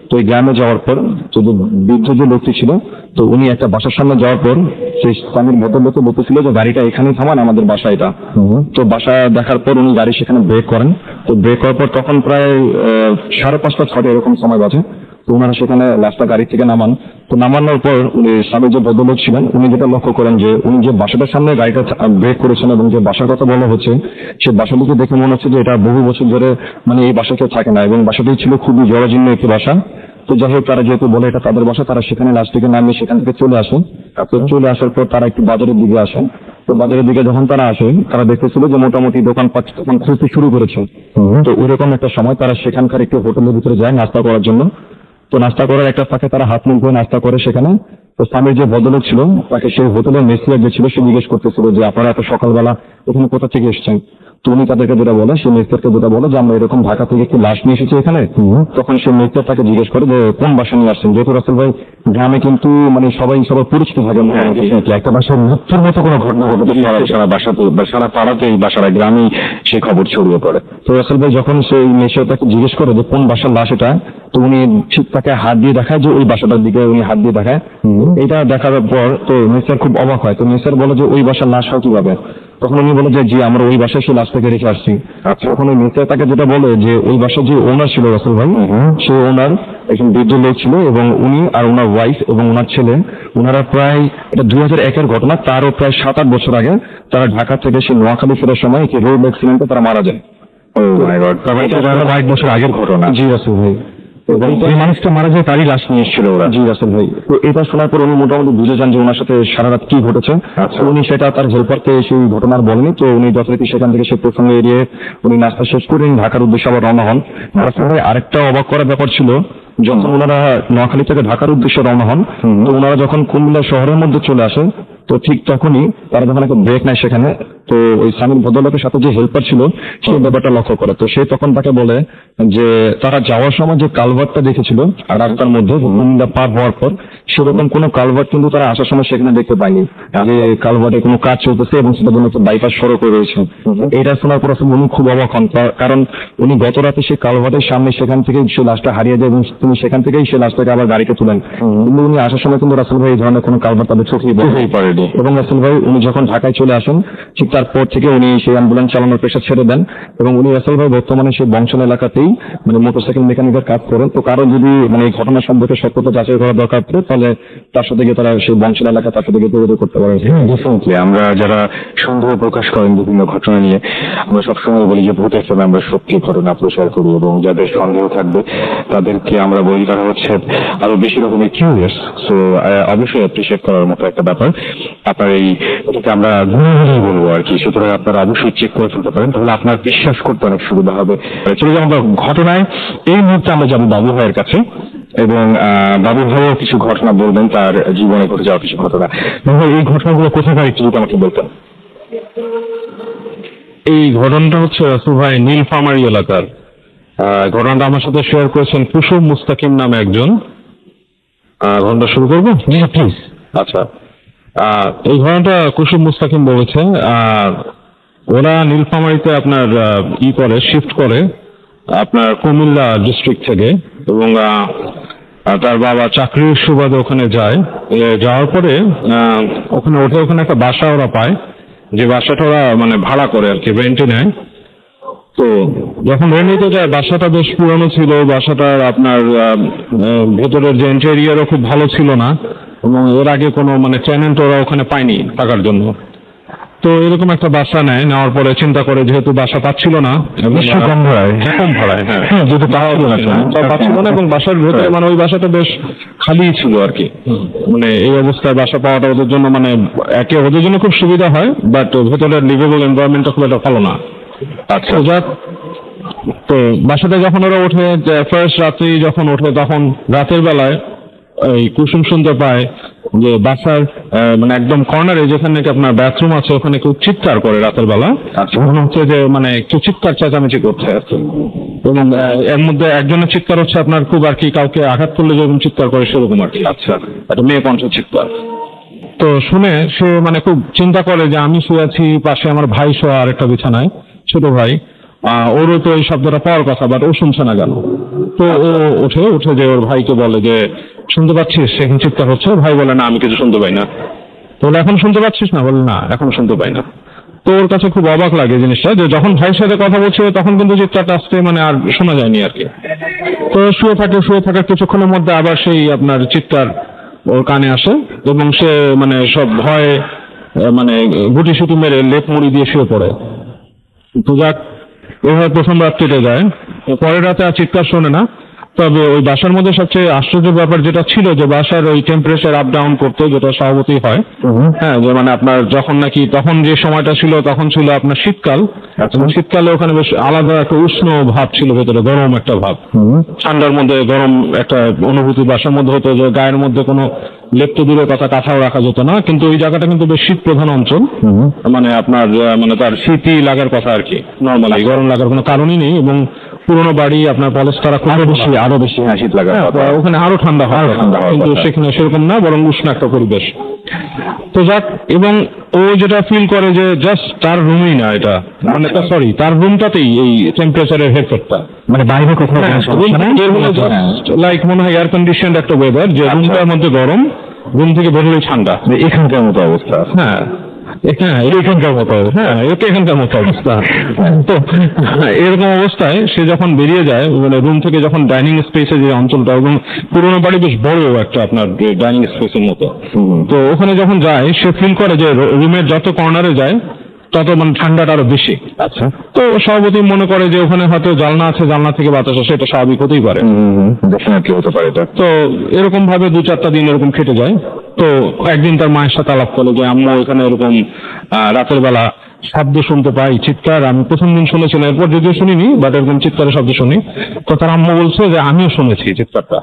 Speaker 2: তো ওই গ্রামে যাওয়ার পর তো বৃদ্ধ যে লোকটি ছিল, তো উনি একটা বাসার সামনে যাওয়ার পর সেই স্বামীর ভদ্রলোকে বলতেছিল যে গাড়িটা এখানেই থামান, আমাদের বাসা এটা। তো বাসা দেখার পর উনি গাড়ি সেখানে ব্রেক করেন। তো ব্রেক করার পর তখন প্রায় 5:30-6টা এরকম সময় বাজে। তো ওনারা সেখানে লাশটা গাড়ি থেকে নামান। তো নামানোর পর উনি স্বামীর যে ভদ্রলোক ছিলেন উনি যেটা লক্ষ্য করেন যে উনি যে বাসাটার সামনে গাড়িটা ব্রেক করেছেন এবং যে বাসার কথা বলা হচ্ছে সে বাসাটিকে দেখে মনে হচ্ছে যে এটা বহু বছর ধরে মানে এই বাসা কেউ থাকে না এবং বাসাটি ছিল খুবই জরাজীর্ণ একটি বাসা। তো যাই হোক, তারা যেহেতু বলে এটা তাদের বাসা, তারা সেখানে লাশটিকে নামিয়ে সেখান থেকে চলে আসেন। তো চলে আসার পর তারা একটু বাজারের দিকে আসেন। তো বাজারের দিকে যখন তারা আসেন, তারা দেখতেছিল যে মোটামুটি দোকানপাট তখন খুলতে শুরু করেছে। তো ওইরকম একটা সময় তারা সেখানকার একটি হোটেলের ভিতরে যায় নাস্তা করার জন্য। তো নাস্তা করার একটা ফাঁকে তারা হাত মুখ ধুয়ে নাস্তা করে সেখানে। তো স্বামীর যে ভদ্রলোক ছিল তাকে সেই হোটেলের মেসিয়ার যে ছিল সে জিজ্ঞেস করতেছিল যে আপনারা এত সকালবেলা এখানে কোথা থেকে এসেছেন। তো উনি তাদেরকে যেটা বলে, সেই মেসিয়ারকে যেটা বলে যে আমরা এরকম ঢাকা থেকে একটি লাশ নিয়ে এসেছি এখানে। তখন সেই মেসিয়ার তাকে জিজ্ঞেস করে যে কোন বাসা নিয়ে আসছেন, যেহেতু রাসেল ভাই গ্রামে কিন্তু মানে সবাই পরিচিত থাকে, একটা বাসার মৃত্যুর মতো কোনো ঘটনা ঘটে সারা বাসাতে সারা পাড়াতে এই বাসারা গ্রামেই সেই খবর ছড়িয়ে পড়ে। তো রাসেল ভাই যখন সেই মেসিয়ার তাকে জিজ্ঞেস করে যে কোন বাসার লাশ এটা, তো উনি ঠিক তাকে হাত দিয়ে দেখায় যে ওই বাসাটার দিকে উনি হাত দিয়ে দেখায়। এটা দেখার পর তো মেসিয়ার খুব অবাক হয়। তো মেসিয়ার বলে যে ওই বাসার লাশ হয় কিভাবে? তখন উনি বলে যে জি আমরা ওই বাসায় সেই লাশটাকে রেখে আসছি। তখন ওই মেসিয়ার তাকে যেটা বলে যে ওই বাসার যে ওনার ছিল রাসেল ভাই, সেই ওনার একজন বৃদ্ধ লোক ছিল এবং উনি আর ওনার ওয়াইফ এবং ওনার ছেলে, ওনারা প্রায় এটা 2001-এর ঘটনা, তারও প্রায় 7-8 বছর আগে তারা ঢাকা থেকে সেই নোয়াখালী ফেরার সময় একটি রোড অ্যাক্সিডেন্টে তারা মারা যায়। কয়েক বছর আগের ঘটনা। জি রাসেল ভাই, এবং এই মানুষটা মারা যায় তারই লাশ নিয়ে এসেছিল ওরা। জি রাসেল ভাই, তো এটা শোনার পর উনি মোটামুটি বুঝে যান যে ওনার সাথে সারা রাত কি ঘটেছে। উনি সেটা তার হেল্পারকে সেই ঘটনার বলেনি। তো উনি যথারীতি সেখান থেকে সে প্রসঙ্গে এড়িয়ে উনি নাস্তা শেষ করে ঢাকার উদ্দেশ্যে আবার রওনা হন। আরেকটা অবাক করার ব্যাপার ছিল, যখন ওনারা নোয়াখালী থেকে ঢাকার উদ্দেশ্যে রওনা হন, তো ওনারা যখন কুমিল্লা শহরের মধ্যে চলে আসেন, তো ঠিক তখনই তারা যখন একটা ব্রেক নেয় সেখানে, তো ওই স্বামীর ভদ্রলোকের সাথে যে হেল্পার ছিল সেই ব্যাপারটা লক্ষ্য করে। তো সে তখন তাকে বলে যে তারা যাওয়ার সময় যে কালভার্টটা দেখেছিল আর রাস্তার মধ্যে কুমিল্লা পার হওয়ার পর সেরকম কোনো কালভার্ট কিন্তু তারা আসার সময় সেখানে দেখতে পায়নি, যে কালভার্টে কোনো কাজ চলতেছে এবং সেটা জন্য বাইপাস সড়ক হয়ে রয়েছে। এটা শোনার পর আসলে উনি খুব অবাক হন, কারণ উনি গত রাতে সেই কালভার্টের সামনে সেখান থেকেই সে লাশটা হারিয়ে যায় এবং তিনি সেখান থেকেই সে লাশটাকে আবার গাড়িতে তুলেন। কিন্তু উনি আসার সময় কিন্তু রাসেল ভাই এই ধরনের কোনো কালভার্ট তাদের চোখেই পড়েনি। এবং রাসেল ভাই উনি যখন ঢাকায় চলে আসেন ঠিক তারপর থেকে উনি সেই অ্যাম্বুলেন্স চালানোর পেশা ছেড়ে দেন এবং উনি রাসেল ভাই বর্তমানে সেই বংশাল এলাকাতেই মানে মোটরসাইকেল মেকানিকের কাজ করেন। তো কারো যদি মানে এই ঘটনা সম্পর্কে সত্যতা যাচাই করা দরকার পড়ে তাহলে তার সাথে গিয়ে তারা সেই বংশাল এলাকা তার সাথে গিয়ে যোগাযোগ করতে পারে। আমরা যারা সন্দেহ প্রকাশ করেন বিভিন্ন ঘটনা নিয়ে, আমরা সবসময় বলি যে ভূত হিসেবে আমরা সত্যি ঘটনা প্রচার করি এবং যাদের সন্দেহ থাকবে তাদেরকে আমরা বলি তারা হচ্ছে আরো বেশি রকমের কিউরিয়াস। সো অবশ্যই অ্যাপ্রিসিয়েট করার মতো একটা ব্যাপার। আপনার এই এটাকে আমরা গুণগুলি বলবো আর কি, সুতরাং আপনারা অবশ্যই চেক করে ফেলতে পারেন, তাহলে আপনার বিশ্বাস করতে অনেক সুবিধা হবে। চলে যাবো আমরা ঘটনায়। এই মুহূর্তে আমরা যাবো বাবু ভাইয়ের কাছে এবং বাবু ভাইও কিছু ঘটনা বলবেন তার জীবনে ঘটে যাওয়া কিছু ঘটনা। এই ঘটনাগুলো কোথাকার একটু যদি আমাকে বলতেন।
Speaker 6: এই ঘটনাটা হচ্ছে রাসেল ভাই নীলফামারী এলাকার। ঘটনাটা আমার সাথে শেয়ার করেছেন কুসুম মুস্তাকিম নামে একজন। ঘটনাটা শুরু করবো? প্লিজ। আচ্ছা, এই ঘটনাটা কুসুম মুস্তাকিম বলেছে। ওরা নীলফামারীতে আপনার শিফট করে আপনার কুমিল্লা ডিস্ট্রিক্ট থেকে, এবং তার বাবা চাকরির সুবাদে ওখানে যায়। যাওয়ার পরে ওখানে ওঠে, ওখানে একটা বাসা ওরা পায়, যে বাসাটা ওরা মানে ভাড়া করে আর কি, রেন্টে নেয়। তো যখন রেন্ট নিতে যায়, বাসাটা বেশ পুরানো ছিল, বাসাটার আপনার ভেতরের যে ইন্টেরিয়ারও খুব ভালো ছিল না এবং এর আগে কোনো মানে টেনেন্ট ওরা ওখানে পায়নি থাকার জন্য। তো তো এরকম একটা বাসা নেওয়ার পরে চিন্তা করে যেহেতু বাসা পাচ্ছিল না,
Speaker 2: কম ভাড়ায়,
Speaker 6: কম ভাড়ায়, হ্যাঁ যেহেতু পাচ্ছিল না এবং বাসার ভেতরে মানে ওই বাসাটা বেশ খালি ছিল আর কি। মানে এই অবস্থায় বাসা পাওয়াটা ওদের জন্য মানে একে ওদের জন্য খুব সুবিধা হয়, বাট ভেতরের লিভেবল এনভায়রনমেন্টটা খুব একটা ভালো না।
Speaker 2: আচ্ছা,
Speaker 6: যাক, তো বাসাতে যখন ওরা ওঠে, ফার্স্ট রাত্রি যখন ওঠে তখন রাতের বেলায় এই কুসুম শুনতে পায় যে বাসার মানে একদম কর্নারে যেখানে নাকি আপনার বাথরুম আছে ওখানে কেউ চিৎকার করে রাতের বেলা। মনে হচ্ছে যে মানে কেউ চিৎকার চেঁচামেচি করছে এবং এর মধ্যে একজনের চিৎকার হচ্ছে আপনার খুব আর কি কাউকে আঘাত করলে যেরকম চিৎকার করে সেরকম আর কি। আচ্ছা, একটা মেয়ে কণ্ঠ চিৎকার। তো শুনে সে মানে খুব চিন্তা করে যে আমি শুয়ে আছি, পাশে আমার ভাই শোয়া আর একটা বিছানায়, ছোট ভাই, ওরও তো এই শব্দটা পাওয়ার কথা, বাট ও শুনছে না কেন। তো ও উঠে যে ওর ভাইকে বলে যে শুনতে পাচ্ছিস সেখানে চিৎকার হচ্ছে? ভাই বলে না, আমি কিছু শুনতে পাই না। তো বলে এখন শুনতে পাচ্ছিস না? বলে না, এখন শুনতে পাই না। তো ওর কাছে খুব অবাক লাগে জিনিসটা, যে যখন ভাইয়ের সাথে কথা বলছে তখন কিন্তু চিৎকারটা আসতে মানে আর শোনা যায়নি আর কি। তো শুয়ে থাকার কিছুক্ষণের মধ্যে আবার সেই আপনার চিৎকার ওর কানে আসে এবং সে মানে সব ভয়ে মানে গুটি সুটি মেরে লেপ মুড়ি দিয়ে শুয়ে পড়ে। তো যাক, এভাবে প্রথম রাত কেটে যায়। পরের রাতে আর চিৎকার শোনে না। তবে ওই বাসার মধ্যে সবচেয়ে আশ্চর্য ব্যাপার যেটা ছিল যে বাসার ওই টেম্পারেচার আপ ডাউন করতো, যেটা স্বাভাবিকই হয়। হ্যাঁ, যে মানে আপনার যখন নাকি তখন যে সময়টা ছিল তখন ছিল আপনার শীতকাল। শীতকালে ওখানে বেশ আলাদা একটা উষ্ণ ভাব ছিল, ভেতরে গরম একটা ভাব, ঠান্ডার মধ্যে গরম একটা অনুভূতি বাসার মধ্যে হতো, যে গায়ের মধ্যে কোনো লেপ্ত দূরের কথা কাঁথাও রাখা যেত না। কিন্তু ওই জায়গাটা কিন্তু বেশ শীত প্রধান অঞ্চল, মানে আপনার মানে তার শীতই লাগার কথা আর কি, নর্মালি গরম লাগার কোনো কারণই নেই। এবং পুরোনো বাড়ি আপনার পলেস্তারা আরো বেশি শীত লাগে, ওখানে আরো ঠান্ডা হয়, কিন্তু সেখানে সেরকম না, বরং উষ্ণ একটা পরিবেশ। তো যাক, এবং ও যেটা ফিল করে যে জাস্ট তার রুমেই না এটা, মানে সরি তার রুমটাতেই এই টেম্পারেচারের হেফেক্টটা, মানে বাইরে কোথাও লাইক মনে হয় এয়ার কন্ডিশন একটা ওয়েদার, যে রুমটার মধ্যে গরম, রুম থেকে বেরোলেই ঠান্ডা, এখানকার মতো অবস্থা। হ্যাঁ, এখানকার মতো অবস্থা। তো এরকম অবস্থায় সে যখন বেরিয়ে যায়, মানে রুম থেকে যখন ডাইনিং স্পেসে যে অঞ্চলটা, এবং পুরোনো বাড়ি বেশ বড় একটা আপনার ডাইনিং স্পেসের মতো, তো ওখানে যখন যায় সে ফিল করে যে রুমের যত কর্নারে যায় তত মানে ঠান্ডাটা আরো বেশি। আচ্ছা, তো স্বাভাবিক মনে করে যে ওখানে হয়তো জানলা আছে, জানলা থেকে বাতাস আসে, এটা স্বাভাবিক হতেই পারে, হতে পারে। তো এরকম ভাবে 2-4টা দিন এরকম কেটে যায়। তো একদিন তার মায়ের সাথে আলাপ করে যে আম্মু এখানে এরকম রাতের বেলা শব্দ শুনতে পাই, চিৎকার। আমি প্রথম দিন শুনেছিলাম, এরপর যদিও শুনিনি, বাট এরকম চিৎকারের শব্দ শুনি। তো তার আম্মু বলছে যে আমিও শুনেছি চিৎকারটা,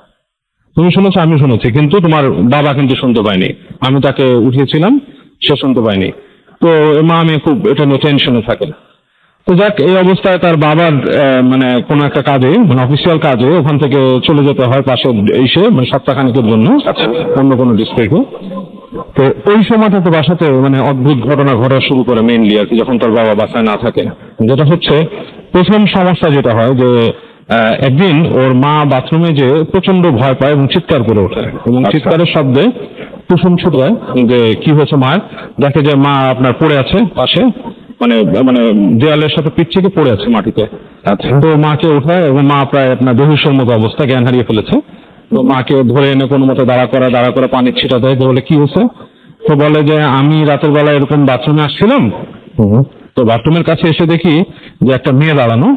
Speaker 6: তুমি শুনেছো, আমিও শুনেছি, কিন্তু তোমার বাবা কিন্তু শুনতে পায়নি, আমি তাকে উঠিয়েছিলাম, সে শুনতে পায়নি। তো মা আমি খুব এটা নিয়ে টেনশনে থাকেন। তো যাক, এই অবস্থায় তার বাবার মানে কোনো একটা কাজে, মানে অফিসিয়াল কাজে ওখান থেকে চলে যেতে হয় পাশে এসে, মানে সপ্তাহখানেকের জন্য অন্য কোনো ডিস্ট্রিক্টে। তো ওই সময়টাতে বাসাতে মানে অদ্ভুত ঘটনা ঘটা শুরু করে মেইনলি আর কি, যখন তার বাবা বাসায় না থাকে। যেটা হচ্ছে প্রথম সমস্যা যেটা হয় যে একদিন ওর মা বাথরুমে যে প্রচন্ড ভয় পায় এবং চিৎকার করে ওঠে, এবং চিৎকারের শব্দে কুসুম ছুটায় যে কি হয়েছে মায়ের, দেখে যে মা আপনার পড়ে আছে পাশে, মানে মানে দেয়ালের সাথে পিঠ থেকে পড়ে আছে মাটিতে। আচ্ছা, তো মাকে ওঠায় এবং মা প্রায় আপনার বেহুশের মতো অবস্থা, জ্ঞান হারিয়ে ফেলেছে। তো মাকে ধরে এনে কোনো মতো দাঁড়া করে পানির ছিটা দেয়। বলে কি হয়েছে? তো বলে যে আমি রাতের বেলা এরকম বাথরুমে আসছিলাম, তো বাথরুমের কাছে এসে দেখি যে একটা মেয়ে দাঁড়ানো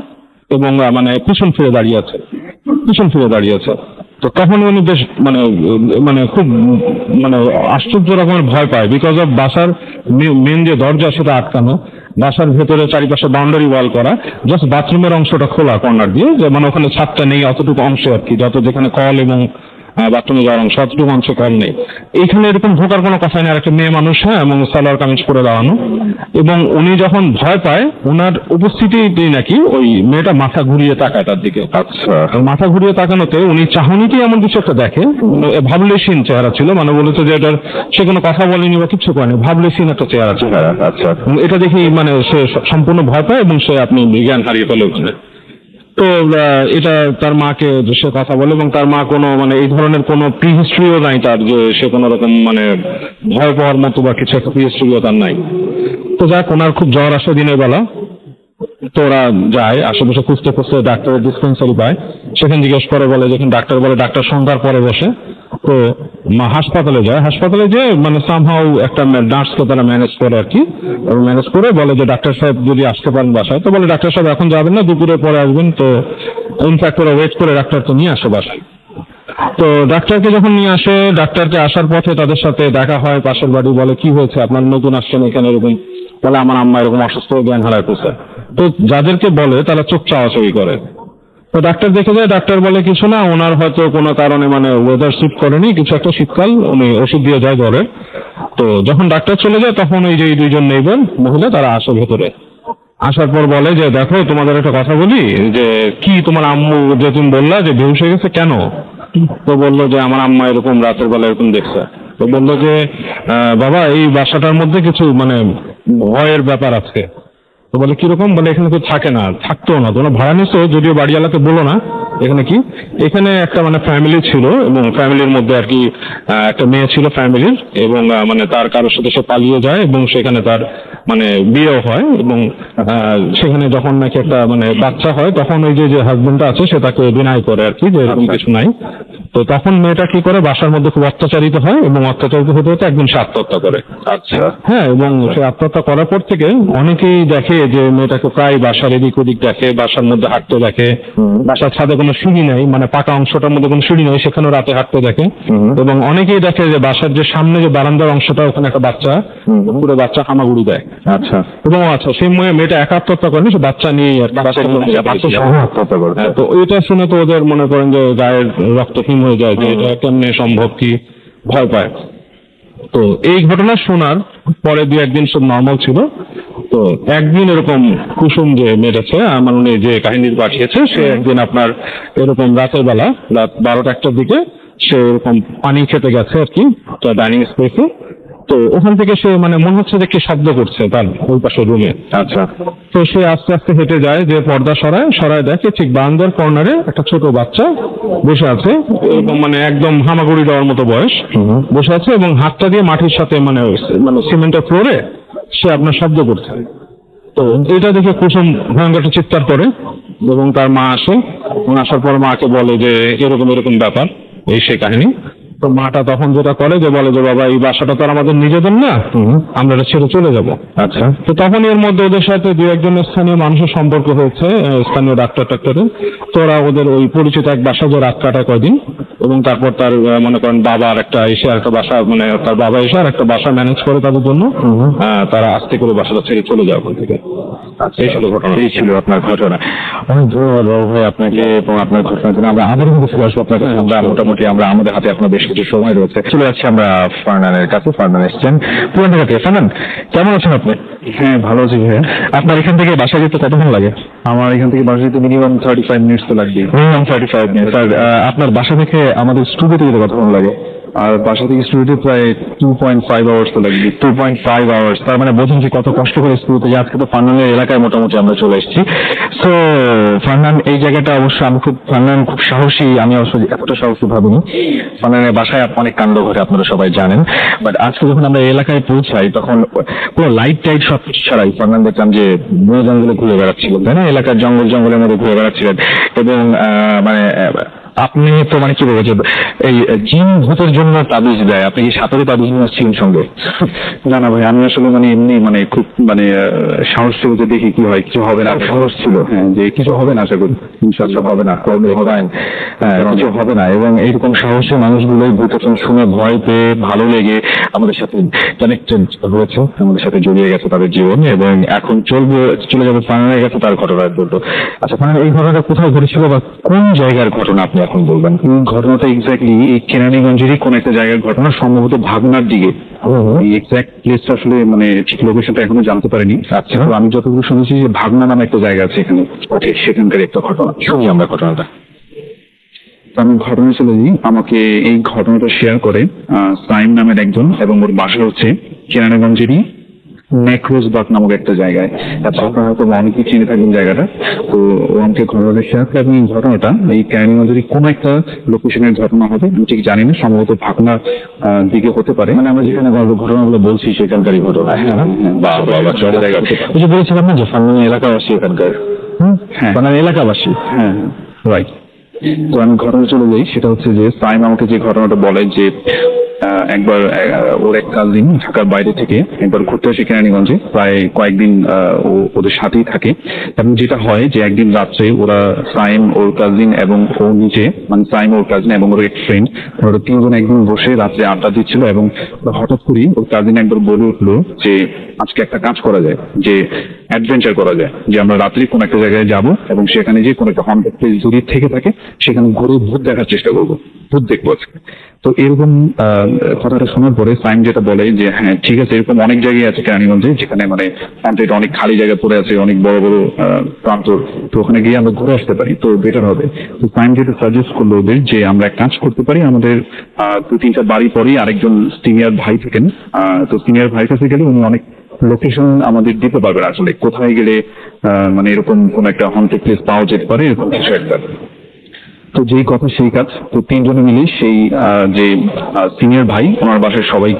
Speaker 6: এবং মানে পিছন ফিরে দাঁড়িয়ে আছে। তো তখন উনি বেশ মানে মানে খুব মানে আশ্চর্য রকমের ভয় পায়, বিকজ অফ বাসার মেন যে দরজা সেটা আটকানো, বাসার ভেতরে চারিপাশে বাউন্ডারি ওয়াল করা, জাস্ট বাথরুমের অংশটা খোলা কর্নার দিয়ে, যে মানে ওখানে ছাদটা নেই অতটুকু অংশে আর কি, যত যেখানে কল এবং বাথরুমে যাওয়ার অংশ অতটুকু অংশ কল নেই। এইখানে এরকম ঢোকার কোনো কথাই নেই, আর একটা মেয়ে মানুষ, হ্যাঁ, এবং সালোয়ার কামিজ পরে দাঁড়ানো। এবং উনি যখন ভয় পায়, ওনার উপস্থিতি নাকি ওই মেয়েটা মাথা ঘুরিয়ে তাকায় তার দিকে। আচ্ছা, মাথা ঘুরিয়ে তাকানোতে উনি চাহনিতেই এমন কিছু একটা দেখে, ভাবলেশীন চেহারা ছিল, মানে বলেছে যে এটার সে কোনো কথা বলেনি বা কিছু করেনি, ভাবলেশীন একটা চেহারা ছিল। আচ্ছা, এটা দেখি মানে সে সম্পূর্ণ ভয় পায় এবং সে আপনি জ্ঞান হারিয়ে ফেলে ওখানে। তো এটা তার মাকে সে কথা বলে, এবং তার মা কোনো মানে এই ধরনের কোনো প্রি হিস্ট্রিও নাই তার, যে সে কোনো রকম মানে ভয় পাওয়ার মতো বা কিছু একটা প্রি হিস্ট্রিও তার নাই। তো যাক, ওনার খুব জ্বর আসে দিনের বেলা। তো ওরা যায় আশেপাশে খুঁজতে ডাক্তারের ডিসপেন্সারি পায়, সেখানে জিজ্ঞেস করে, বলে যখন ডাক্তার বলে ডাক্তার সন্ধ্যার পরে বসে। তো হাসপাতালে যায়, হাসপাতালে যে মানে সামহাউ একটা নার্সকে তারা ম্যানেজ করে আর কি, ম্যানেজ করে বলে যে ডাক্তার সাহেব যদি আসতে পারেন বাসায়, তো বলে ডাক্তার সাহেব এখন যাবেন না, দুপুরের পরে আসবেন। তো ইনফ্যাক্ট ওরা ওয়েট করে ডাক্তারকে নিয়ে আসে বাসায়। তো ডাক্তারকে যখন নিয়ে আসে, ডাক্তারকে আসার পথে তাদের সাথে দেখা হয়, পাশের বাড়ি বলে কি হয়েছে আপনার, নতুন আসছেন এখানে, এরকম বলে আমার আম্মা এরকম অসুস্থ, জ্ঞান হারায় করছে। তো যাদেরকে বলে তারা চোখ চাওয়াচাওয়ি করে। তো ডাক্তার দেখে যায়, ডাক্তার বলে কিছু না, ওনার হয়তো কোনো কারণে মানে ওয়েদার স্যুট করেনি, কিছু একটা শীতকাল, উনি ওষুধ দিয়ে যায় জ্বরের। তো যখন ডাক্তার চলে যায় তখন ওই যে এই দুইজন নেইবার মহিলা তারা আসে ভেতরে। আসার পর বলে যে দেখো তোমাদের একটা কথা বলি, যে কি তোমার আম্মু যে তুমি বললা যে বেহুশ হয়ে গেছে কেন? তো বললো যে আমার আম্মা এরকম রাতের বেলা এরকম দেখছে। তো বললো যে বাবা এই বাসাটার মধ্যে কিছু মানে ভয়ের ব্যাপার আছে। তো বলে কিরকম? বলে এখানে কেউ থাকে না, থাকতেও না, তোমরা ভাড়া নিছো, যদিও বাড়িওয়ালাকে বলো না। এখানে কি, এখানে একটা মানে ফ্যামিলি ছিল এবং ফ্যামিলির মধ্যে আর কি একটা মেয়ে ছিল ফ্যামিলির, এবং মানে তার কারোর সাথে সে পালিয়ে যায় এবং সেখানে তার মানে বিয়েও হয়, এবং সেখানে যখন নাকি একটা মানে বাচ্চা হয় তখন ওই যে হাজবেন্ডটা আছে সে তাকে ডিনাই করে আর কি, যে এরকম কিছু নাই। তো তখন মেয়েটা কি করে, বাসার মধ্যে খুব অত্যাচারিত হয় এবং অত্যাচারিত হতে হতে একদিন সে আত্মহত্যা করে। আচ্ছা, হ্যাঁ, এবং সে আত্মহত্যা করার পর থেকে অনেকেই দেখে যে মেয়েটাকে প্রায় বাসার এদিক ওদিক দেখে, বাসার মধ্যে হাঁটতে দেখে, বাসার ছাদে কোনো সিঁড়ি নেই, মানে পাকা অংশটার মধ্যে কোনো সিঁড়ি নেই, সেখানেও রাতে হাঁটতে দেখে। এবং অনেকেই দেখে যে বাসার যে সামনে যে বারান্দার অংশটা, ওখানে একটা বাচ্চা, পুরো বাচ্চা হামাগুড়ি দেয়। আচ্ছা, এবং আচ্ছা সেই মেয়েটা একা আত্মহত্যা করেনি, সে বাচ্চা নিয়ে আত্মহত্যা করে। তো এটা শুনে তো ওদের মনে করেন যে গায়ের রক্ত হিম হয়ে যায়, যে এটা কেমনে সম্ভব, কি ভয় পায়। তো এই ঘটনা শোনার পরে দু একদিন সব নর্মাল ছিল। তো একদিন এরকম কুসুম যে মেরেছে আমার উনি যে কাহিনী পাঠিয়েছে, সে একদিন আপনার এরকম রাতের বেলা রাত 12টা-1টার দিকে সে এরকম পানি খেতে গেছে আর কি, তো ডাইনিং স্পেসে। তো ওখান থেকে সে মানে মনে হচ্ছে যে কি শব্দ করছে তার ওই পাশে রুমে। আচ্ছা, তো সে আস্তে আস্তে হেঁটে যায়, যে পর্দা সরায় দেখে ঠিক বারান্দার কর্নারে একটা ছোট বাচ্চা বসে আছে, এরকম মানে একদম হামাগুড়ি দেওয়ার মতো বয়স, বসে আছে এবং হাতটা দিয়ে মাটির সাথে মানে সিমেন্টের ফ্লোরে সে আপনার শব্দ করছে। তো এটা দেখে কুসুম ভয়ঙ্কর একটা চিৎকার করে এবং তার মা আসে, আসার পর মাকে বলে যে এরকম এরকম ব্যাপার, এই সে কাহিনী। তো মাটা তখন যেটা করে যে বলে যে বাবা এই বাসাটা তো আর আমাদের নিজেদের না, আমরা এটা ছেড়ে চলে যাব। আচ্ছা, তো তখন এর মধ্যে ওদের সাথে দু একজনের স্থানীয় মানুষের সম্পর্ক হয়েছে, স্থানীয় ডাক্তারের। তো ওরা ওদের ওই পরিচিত এক বাসা যে রাত কাটায় কয়দিন, এবং তারপর তার মনে করেন বাবার একটা এসে একটা বাসা, মানে তার বাবা এসে আর একটা বাসা ম্যানেজ করে তাদের জন্য, তারা আস্তে করে বাসাটা ছেড়ে চলে যায় ওখান থেকে। এই ছিল ঘটনা, এই ছিল আপনার ঘটনা। অনেক ধন্যবাদ বাবু ভাই আপনাকে এবং আপনার ঘটনার জন্য। আমরা আবারও কিন্তু ফিরে আসবো আপনার কাছে। আমরা মোটামুটি আমাদের হাতে আপনার বেশ কিছু সময় রয়েছে, চলে যাচ্ছি আমরা ফারনানের কাছে। ফারনান এসছেন পুরান ঢাকা থেকে। ফারনান, কেমন আছেন আপনি?
Speaker 8: হ্যাঁ, ভালো আছি ভাইয়া।
Speaker 6: আপনার এখান থেকে বাসা যেতে কতক্ষণ লাগে?
Speaker 8: আমার এখান থেকে বাসা যেতে মিনিমাম 35 মিনিটস তো লাগবে।
Speaker 6: Minimum 35 minute. স্যার, আপনার বাসা থেকে আমাদের স্টুডিওতে যেতে কতক্ষণ লাগে?
Speaker 8: আর বাসা থেকে স্টুডিওতে প্রায় 2.5 আওয়ার্স তো লাগবে।
Speaker 6: 2.5 আওয়ার্স। তার মানে বোঝেন যে কত কষ্ট করে স্টুডিওতে যে আজকে তো ফারনানের এলাকায় মোটামুটি আমরা চলে এসেছি। সো ফারনান, এই জায়গাটা অবশ্য ফারনান খুব সাহসী, আমি অবশ্য এতটা সাহসী ভাবিনি। ফারনানের বাসায় অনেক কাণ্ড ঘটে, আপনারা সবাই জানেন। বাট আজকে যখন আমরা এলাকায় পৌঁছাই তখন পুরো লাইট টাইট সবকিছু ছাড়াই ফারনান দেখলাম যে বন জঙ্গলে ঘুরে বেড়াচ্ছিলেন, তাই না? এলাকার জঙ্গলের মধ্যে ঘুরে বেড়াচ্ছিলেন এবং মানে আপনি তো মানে কি বলবো যে এই জিন ভূতের জন্য তাবিজ দেয়, আপনি কি সাঁতারে তাবিজ নিয়ে আসছিলেন সঙ্গে?
Speaker 8: না না ভাই, আমি আসলে মানে এমনি মানে খুব মানে সাহস ছিল যে দেখি কি হয়, কিছু হবে না।
Speaker 6: সাহস ছিল,
Speaker 8: হ্যাঁ, যে কিছু হবে না, আশা করি ইনশাআল্লাহ হবে না,
Speaker 6: কিছু হবে না। এবং এইরকম সাহসী মানুষগুলোই ভূতের শুনে ভয় পেয়ে ভালো লেগে আমাদের সাথে কানেক্টেড রয়েছে, আমাদের সাথে জড়িয়ে গেছে তাদের জীবন, এবং এখন চলে যাবে ফারনানের কাছে তার ঘটনার জন্য। আচ্ছা ফারনান, এই ঘটনাটা কোথায় ঘটেছিল বা কোন জায়গার ঘটনা আপনি এখন বলবেন?
Speaker 8: ঘটনাটা এক্স্যাক্টলি এই কেরানীগঞ্জেরই কোন একটা জায়গার ঘটনা, সম্ভবত ভাগনার দিকে। এই এক্স্যাক্ট প্লেসটা আসলে মানে ঠিক লোকেশনটা এখনো জানতে পারিনি।
Speaker 6: আচ্ছা,
Speaker 8: তো আমি যতটুকু শুনেছি যে ভাগনা নামে একটা জায়গা আছে এখানে, সেখানকার একটা ঘটনা।
Speaker 6: শুনি আমরা ঘটনাটা।
Speaker 8: আমি ঘটনা চলে যাই। আমাকে এই ঘটনাটা শেয়ার করে সাইম নামের একজন, এবং ওর বাসা হচ্ছে কেরানীগঞ্জেরই নেক্রোজবাগ নামক একটা জায়গায়। আপনারা হয়তো অনেকেই চিনে থাকবেন জায়গাটা। তো ও আমাকে ঘটনাটা শেয়ার করে, এবং এই ঘটনাটা এই কেরানীগঞ্জেরই কোনো একটা লোকেশনের ঘটনা হবে, আমি ঠিক জানি না, সম্ভবত ভাগনার দিকে হতে পারে।
Speaker 6: মানে আমরা যেখানে ঘটনাগুলো বলছি সেখানকারই ঘটনা। চলে জায়গা ওই যে বলেছিলাম না যে ফারনান এলাকাবাসী এখানকার।
Speaker 8: হ্যাঁ,
Speaker 6: ফারনান এলাকাবাসী।
Speaker 8: হ্যাঁ, রাইট। তো আমি ঘটনা চলে যাই, সেটা হচ্ছে যে সাইম আমাকে যে ঘটনাটা বলে যে একবার ওর এক কাজিন ঢাকার বাইরে থেকে একবার ঘুরতে আসে কেরানীগঞ্জে, প্রায় কয়েকদিন ও ওদের সাথেই থাকে। এবং যেটা হয় যে একদিন রাত্রে ওরা সাইম, ওর কাজিন এবং ও নিজে, মানে সাইম, ওর কাজিন এবং ওর এক ফ্রেন্ড, ওরা তিনজন একদিন বসে রাত্রে আড্ডা দিচ্ছিল এবং হঠাৎ করেই ওর কাজিন একবার বলে উঠলো যে আজকে একটা কাজ করা যায়, যে অ্যাডভেঞ্চার করা যায়, যে আমরা রাত্রি কোন একটা জায়গায় যাব এবং সেখানে যে কোনো একটা হন্টেড প্লেস যদি থেকে থাকে সেখানে ঘুরে ভূত দেখার চেষ্টা করবো, ভূত দেখবো আজকে। তো এরকম কথাটা শোনার পরে সাইম যেটা বলে যে হ্যাঁ ঠিক আছে, এরকম অনেক জায়গায় আছে কেরানীগঞ্জে যেখানে মানে হন্টেড অনেক খালি জায়গা পড়ে আছে, অনেক বড় বড় প্রান্তর, তো ওখানে গিয়ে আমরা ঘুরে আসতে পারি, তো বেটার হবে। তো সাইম যেটা সাজেস্ট করলো ওদের যে আমরা এক কাজ করতে পারি, আমাদের 2-3টা বাড়ি পরেই আরেকজন সিনিয়র ভাই থাকেন, তো সিনিয়র ভাইয়ের কাছে গেলে উনি অনেক লোকেশন আমাদের দিতে পারবেন, আসলে কোথায় গেলে মানে এরকম কোন একটা হন্টেড প্লেস পাওয়া যেতে পারে, এরকম কিছু একটা। তো যেই কথা সেই কাজ, তো তিনজনে মিলে সেই যে সিনিয়র ভাই ওনার বাসায় সবাই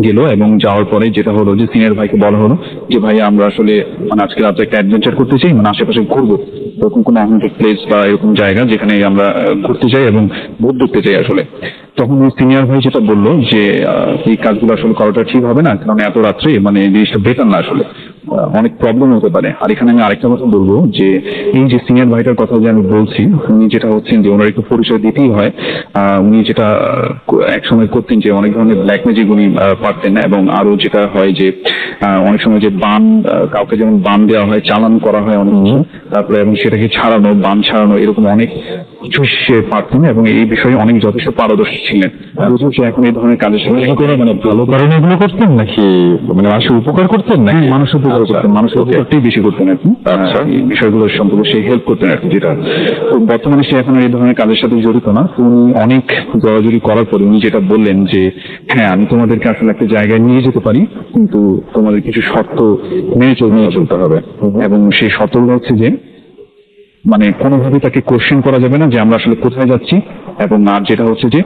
Speaker 8: গেল এবং যাওয়ার পরে যেটা হলো যে সিনিয়র ভাইকে বলা হলো যে ভাই আমরা আসলে মানে আজকে রাতে একটা অ্যাডভেঞ্চার করতে চাই, মানে আশেপাশে ঘুরবো, এরকম কোনো হন্টেড প্লেস বা এরকম জায়গা যেখানে আমরা ঘুরতে চাই এবং ভূত দেখতে চাই আসলে। তখন ওই সিনিয়র ভাই যেটা বললো যে এই কাজগুলো আসলে করাটা ঠিক হবে না, কারণ এত রাত্রে মানে জিনিসটা বেটার না, আসলে অনেক প্রবলেম হতে পারে। আর এখানে আমি আরেকটা কথা বলবো যে এই যে সিনিয়র ভাইটার কথা যে আমি বলছি, উনি যেটা হচ্ছেন যে ওনার একটু পরিচয় দিতেই হয়। উনি যেটা একসময় করতেন যে অনেক ধরনের ব্ল্যাক ম্যাজিক উনি পারতেন, এবং আরো যেটা হয় যে অনেক সময় যে বান, কাউকে যেমন বান দেওয়া হয়, চালান করা হয় অনেক কিছু, তারপরে এবং সেটাকে ছাড়ানো, বান ছাড়ানো, এরকম অনেক কিছু সে পারতেন এবং এই বিষয়ে অনেক যথেষ্ট পারদর্শী ছিলেন। সে এখন এই ধরনের কাজের সাথে
Speaker 2: মানে ভালো কারণে এগুলো করতেন নাকি মানে মানুষের উপকার করতেন নাকি?
Speaker 8: মানুষের উপকার করতেন, মানুষের উপকারটাই বেশি করতেন আর কি। এই বিষয়গুলো সম্পর্কে সে হেল্প করতেন আর কি। যেটা বর্তমানে সে এখন এই ধরনের কাজের সাথে জড়িত না। উনি অনেক জড়াজড়ি করার পরে উনি যেটা বললেন যে হ্যাঁ আমি তোমাদেরকে আসলে একটা জায়গায় নিয়ে যেতে পারি, কিন্তু তোমাদের কিছু শর্ত মেনে চলতে হবে। এবং সেই শর্তগুলো হচ্ছে যে মানে কোনোভাবে তাকে কোশ্চেন করা যাবে না যে আমরা আসলে কোথায় যাচ্ছি, এবং আর যেটা হচ্ছে যে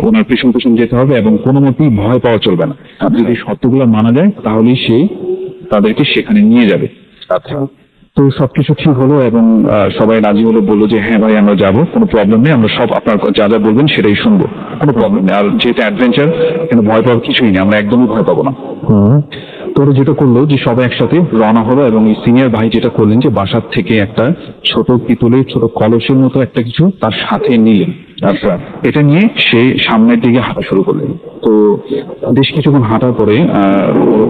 Speaker 8: ওনার পেছন পেছন যেতে হবে এবং কোনো মতেই ভয় পাওয়া চলবে না। আর যদি শর্তগুলো মানা যায় তাহলেই সে তাদেরকে সেখানে নিয়ে যাবে। আচ্ছা, তো সবকিছু ঠিক হলো এবং সবাই রাজি হলো, বললো যে হ্যাঁ ভাই আমরা যাবো, কোনো প্রবলেম নেই, আমরা সব আপনার যা যা বলবেন সেটাই শুনবো, কোনো প্রবলেম নেই। আর যেহেতু অ্যাডভেঞ্চার, এখানে ভয় পাওয়ার কিছুই নেই, আমরা একদমই ভয় পাবো না। তোরা যেটা করলো যে সবাই একসাথে রওনা হলো এবং এই সিনিয়র ভাই যেটা করলেন যে বাসার থেকে একটা ছোট পিতলের ছোট কলসের মতো একটা কিছু তার সাথে নিলেন। আচ্ছা, এটা নিয়ে সে সামনের দিকে হাঁটা শুরু করলেন। তো বেশ কিছুক্ষণ হাঁটার পরে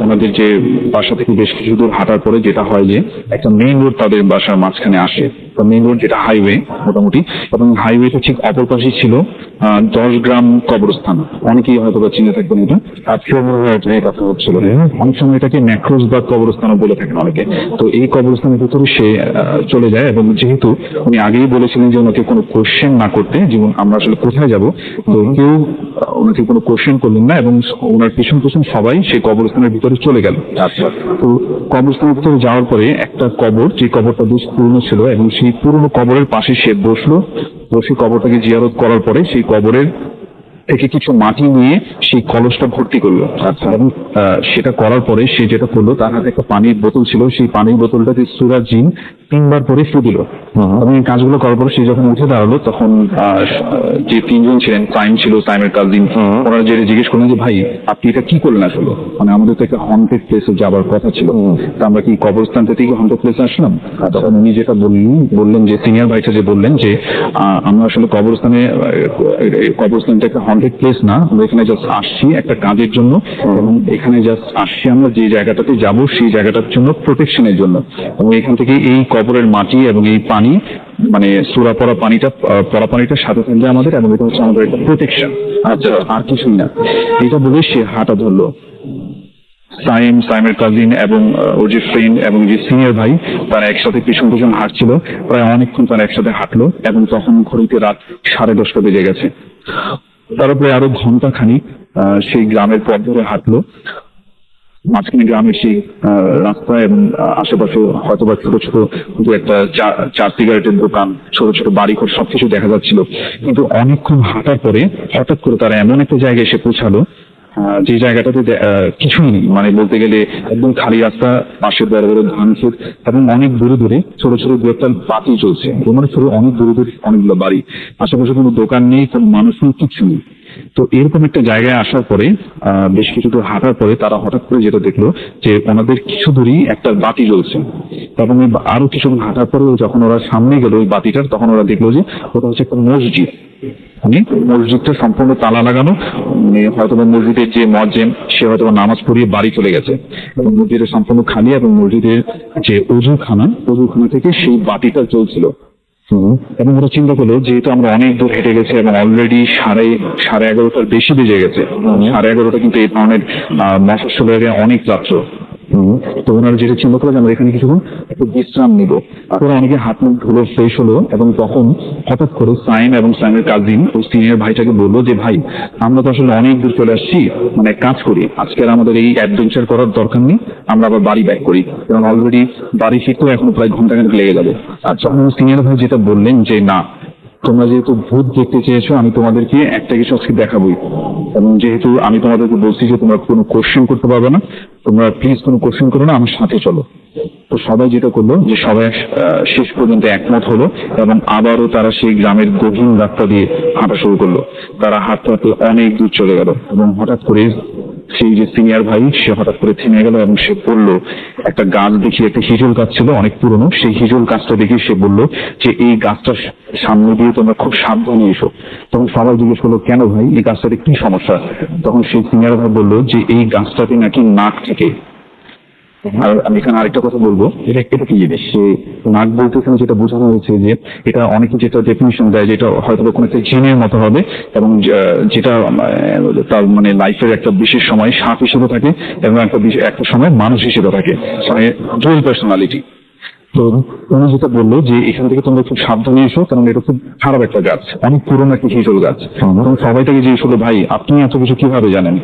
Speaker 8: ওনাদের যে বাসা থেকে বেশ কিছু দূর হাঁটার পরে যেটা হয় যে একটা মেইন রোড তাদের বাসার মাঝখানে আসে। তো মেইন রোড যেটা হাইওয়ে মোটামুটি, এবং হাইওয়েতে ঠিক অপর পাশেই ছিল 10 গ্রাম কবরস্থান। অনেকেই হয়তো বা চিনে থাকবেন এটা, আজকেও মনে হয় এটা কথা হচ্ছিল। অনেক সময় এটাকে নেক্রোজ বা কবরস্থানও বলে থাকেন অনেকে। তো এই কবরস্থানের ভিতরে সে চলে যায় এবং যেহেতু উনি আগেই বলেছিলেন যে ওনাকে কোনো কোশ্চেন না করতে, যেমন আমরা আসলে কোথায় যাব, তো কেউ ওনাকে কোনো কোশ্চেন করলেন না এবং ওনার পিছন পিছন সবাই সেই কবরস্থানের ভিতরে চলে গেল। আচ্ছা, তো কবরস্থানের ভিতরে যাওয়ার পরে একটা কবর, যে কবরটা বেশ পুরনো ছিল, এবং সেই পুরনো কবরের পাশে সে বসে কবরটাকে জিয়ারত করার পরে সেই কবরের থেকে কিছু মাটি নিয়ে সেই কলসটা ভর্তি করলো। আচ্ছা, এবং সেটা করার পরে সে যেটা করলো, তার হাতে একটা পানির বোতল ছিল, সেই পানির বোতলটাকে সূরা জিন 3 বার পরে ফু দিল। এবং এই কাজগুলো করার পরে সে যখন উঠে দাঁড়ালো, তখন যে 3 জন ছিলেন, সাইম ছিল, সাইমের কাজিন, ওনারা যে জিজ্ঞেস করলেন যে ভাই আপনি এটা কি করলেন আসলে, মানে আমাদের তো একটা হন্টেড প্লেসে যাবার কথা ছিল, তা আমরা কি কবরস্থান থেকে হন্টেড প্লেসে আসলাম? তখন উনি যেটা বললেন যে সিনিয়র ভাইটা যে বললেন যে আমরা আসলে কবরস্থানটা একটা হন্টেড প্লেস না, আমরা এখানে জাস্ট আসছি একটা কাজের জন্য, এবং এখানে জাস্ট আসছি আমরা যে জায়গাটাতে যাব সেই জায়গাটার জন্য প্রোটেকশনের জন্য, এবং এখান থেকে এই কবরের মাটি এবং এই পানি মানে সূরা পড়া পানিটা সাথে থাকবে আমাদের, এবং এটা হচ্ছে আমাদের একটা প্রোটেকশন। আচ্ছা, আর কিছুই না। এটা বলে সে হাঁটা ধরলো। সাইমের কাজিন এবং ওর যে ফ্রেন্ড এবং যে সিনিয়র ভাই, তারা একসাথে পিছন পিছন হাঁটছিল। প্রায় অনেকক্ষণ তারা একসাথে হাঁটলো এবং তখন ঘড়িতে রাত 10:30 বেজে গেছে। তারপরে আরো ঘন্টা খানিক সেই গ্রামের পথ ধরে হাঁটলো। মাঝখানে গ্রামের সেই রাস্তা এবং আশেপাশে হয়তোবা ছোট ছোট দু একটা চা সিগারেটের দোকান, ছোট ছোট বাড়িঘর সবকিছু দেখা যাচ্ছিল। কিন্তু অনেকক্ষণ হাঁটার পরে হঠাৎ করে তারা এমন একটা জায়গায় এসে পৌঁছালো যে জায়গাটাতে কিছুই নেই, মানে বলতে গেলে একদম খালি রাস্তা, পাশের বড় বড় ধান ক্ষেত এবং অনেক দূরে দূরে ছোট ছোট দু একটা বাতি চলছে, মানে ছোট অনেক দূরে দূরে অনেকগুলো বাড়ি, আশেপাশে কোনো দোকান নেই, কোনো মানুষ নেই, কিচ্ছু নেই। তো এরকম একটা জায়গায় আসার পরে বেশ কিছু দূর হাঁটার পরে তারা হঠাৎ করে যেটা দেখলো যে ওনাদের কিছু দূরই একটা বাতি জ্বলছে। তখন আরো কিছুক্ষণ হাঁটার পরে যখন ওরা সামনে গেল ওই বাতিটার, তখন ওরা দেখলো যে ওটা হচ্ছে একটা মসজিদ। মানে মসজিদটা সম্পূর্ণ তালা লাগানো, হয়তো মসজিদের যে মুয়াজ্জিন সে হয়তো নামাজ পড়িয়ে বাড়ি চলে গেছে এবং মসজিদের সম্পূর্ণ খালি, এবং মসজিদের যে অজুখানা থেকে সেই বাতিটা জ্বলছিল। এবং ওরা চিন্তা করলো যেহেতু আমরা অনেক দূর হেঁটে গেছি এবং অলরেডি 11:30 বেশি বেজে গেছে, 11:30 কিন্তু এই ধরনের মফস্বল এরিয়া অনেক রাত্র। তো ওনারা যেটা চিন্তা করে আমরা এখানে কিছুক্ষণ একটু বিশ্রাম নিব। ওরা অনেকে হাত মুখ ধুলো, ফ্রেশ হলো, এবং তখন হঠাৎ করে সাইম এবং সাইমের কাজিন ওই সিনিয়র ভাইটাকে বললো যে ভাই আমরা তো আসলে অনেক দূর চলে আসছি, মানে এক কাজ করি, আজকে আর আমাদের এই অ্যাডভেঞ্চার করার দরকার নেই, আমরা আবার বাড়ি ব্যাক করি, কারণ অলরেডি বাড়ি ফিরতেও এখনো প্রায় ঘন্টাখানেক লেগে যাবে। আর তখন সিনিয়র ভাই যেটা বললেন যে না, তোমরা যেহেতু ভূত দেখতে চেয়েছো আমি তোমাদেরকে একটা কিছু আজকে দেখাবোই, এবং যেহেতু আমি তোমাদেরকে বলছি যে তোমরা কোনো কোশ্চেন করতে পারবে না, তোমরা প্লিজ কোনো কোশ্চেন করো না, আমার সাথে চলো। তো সবাই যেটা করলো যে সবাই শেষ পর্যন্ত একমত হলো এবং আবারও তারা সেই গ্রামের গভীর রাস্তা দিয়ে হাঁটা শুরু করলো। তারা হাঁটতে হাঁটতে অনেক দূর চলে গেল এবং হঠাৎ করে সেই যে সিনিয়র ভাই সে হঠাৎ করে থেমে গেল এবং সে বললো, একটা গাছ দেখি, একটা হিজল গাছ ছিল অনেক পুরনো, সেই হিজল গাছটা দেখি সে বললো যে এই গাছটার সামনে দিয়ে তোমরা খুব সাবধানে এসো। তখন সবাই জিজ্ঞেস করলো কেন ভাই, এই গাছটাতে কি সমস্যা? তখন সেই সিনিয়র ভাই বললো যে এই গাছটাতে নাকি নাক থাকে। আর আমি এখানে আরেকটা কথা বলবো, এটা কি জিনিস, সে নাক বলতে এখানে যেটা বোঝানো হয়েছে যে এটা অনেকে যেটা ডেফিনিশন দেয় যেটা হয়তো কোনো একটা জিনের মতো হবে, এবং যেটা তার মানে লাইফের একটা বিশেষ সময় সাপ হিসেবে থাকে এবং একটা সময় মানুষ হিসেবে থাকে, মানে ডুয়াল পার্সোনালিটি। তো উনি যেটা বললো যে এখান থেকে তোমরা খুব সাবধানে এসো, কারণ এটা খুব খারাপ একটা গাছ, অনেক পুরোনো একটা হিজল গাছ। তখন সবাই থেকে জিজ্ঞেস করলো ভাই আপনি এত কিছু কিভাবে জানেন,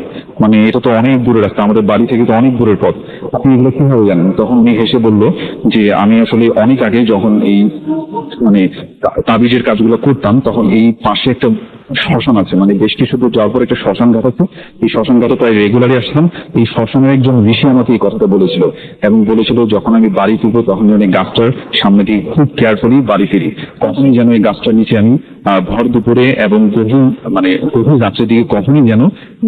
Speaker 8: মানে এটা তো অনেক দূরের রাস্তা, আমাদের বাড়ি থেকে তো অনেক দূরের পথ, আপনি এগুলো কিভাবে জানেন? তখন উনি হেসে বললো যে আমি আসলে অনেক আগে যখন এই মানে তাবিজের কাজগুলো করতাম তখন এই পাশে একটা শ্মশান আছে, মানে বেশ কিছু দূর যাওয়ার পর একটা শ্মশান ঘাট আছে, এই শ্মশান ঘাটে প্রায় রেগুলারই আসতাম। এই শ্মশানের একজন ঋষি আমাকে এই কথাটা বলেছিল এবং বলেছিল যখন আমি বাড়ি ফিরবো তখন যেন এই গাছটার সামনে দিয়ে খুব কেয়ারফুলি বাড়ি ফিরি, কখনই যেন এই গাছটার নিচে আমি ভর দুপুরে এবং গভীর রাত্রের দিকে কখনই যেন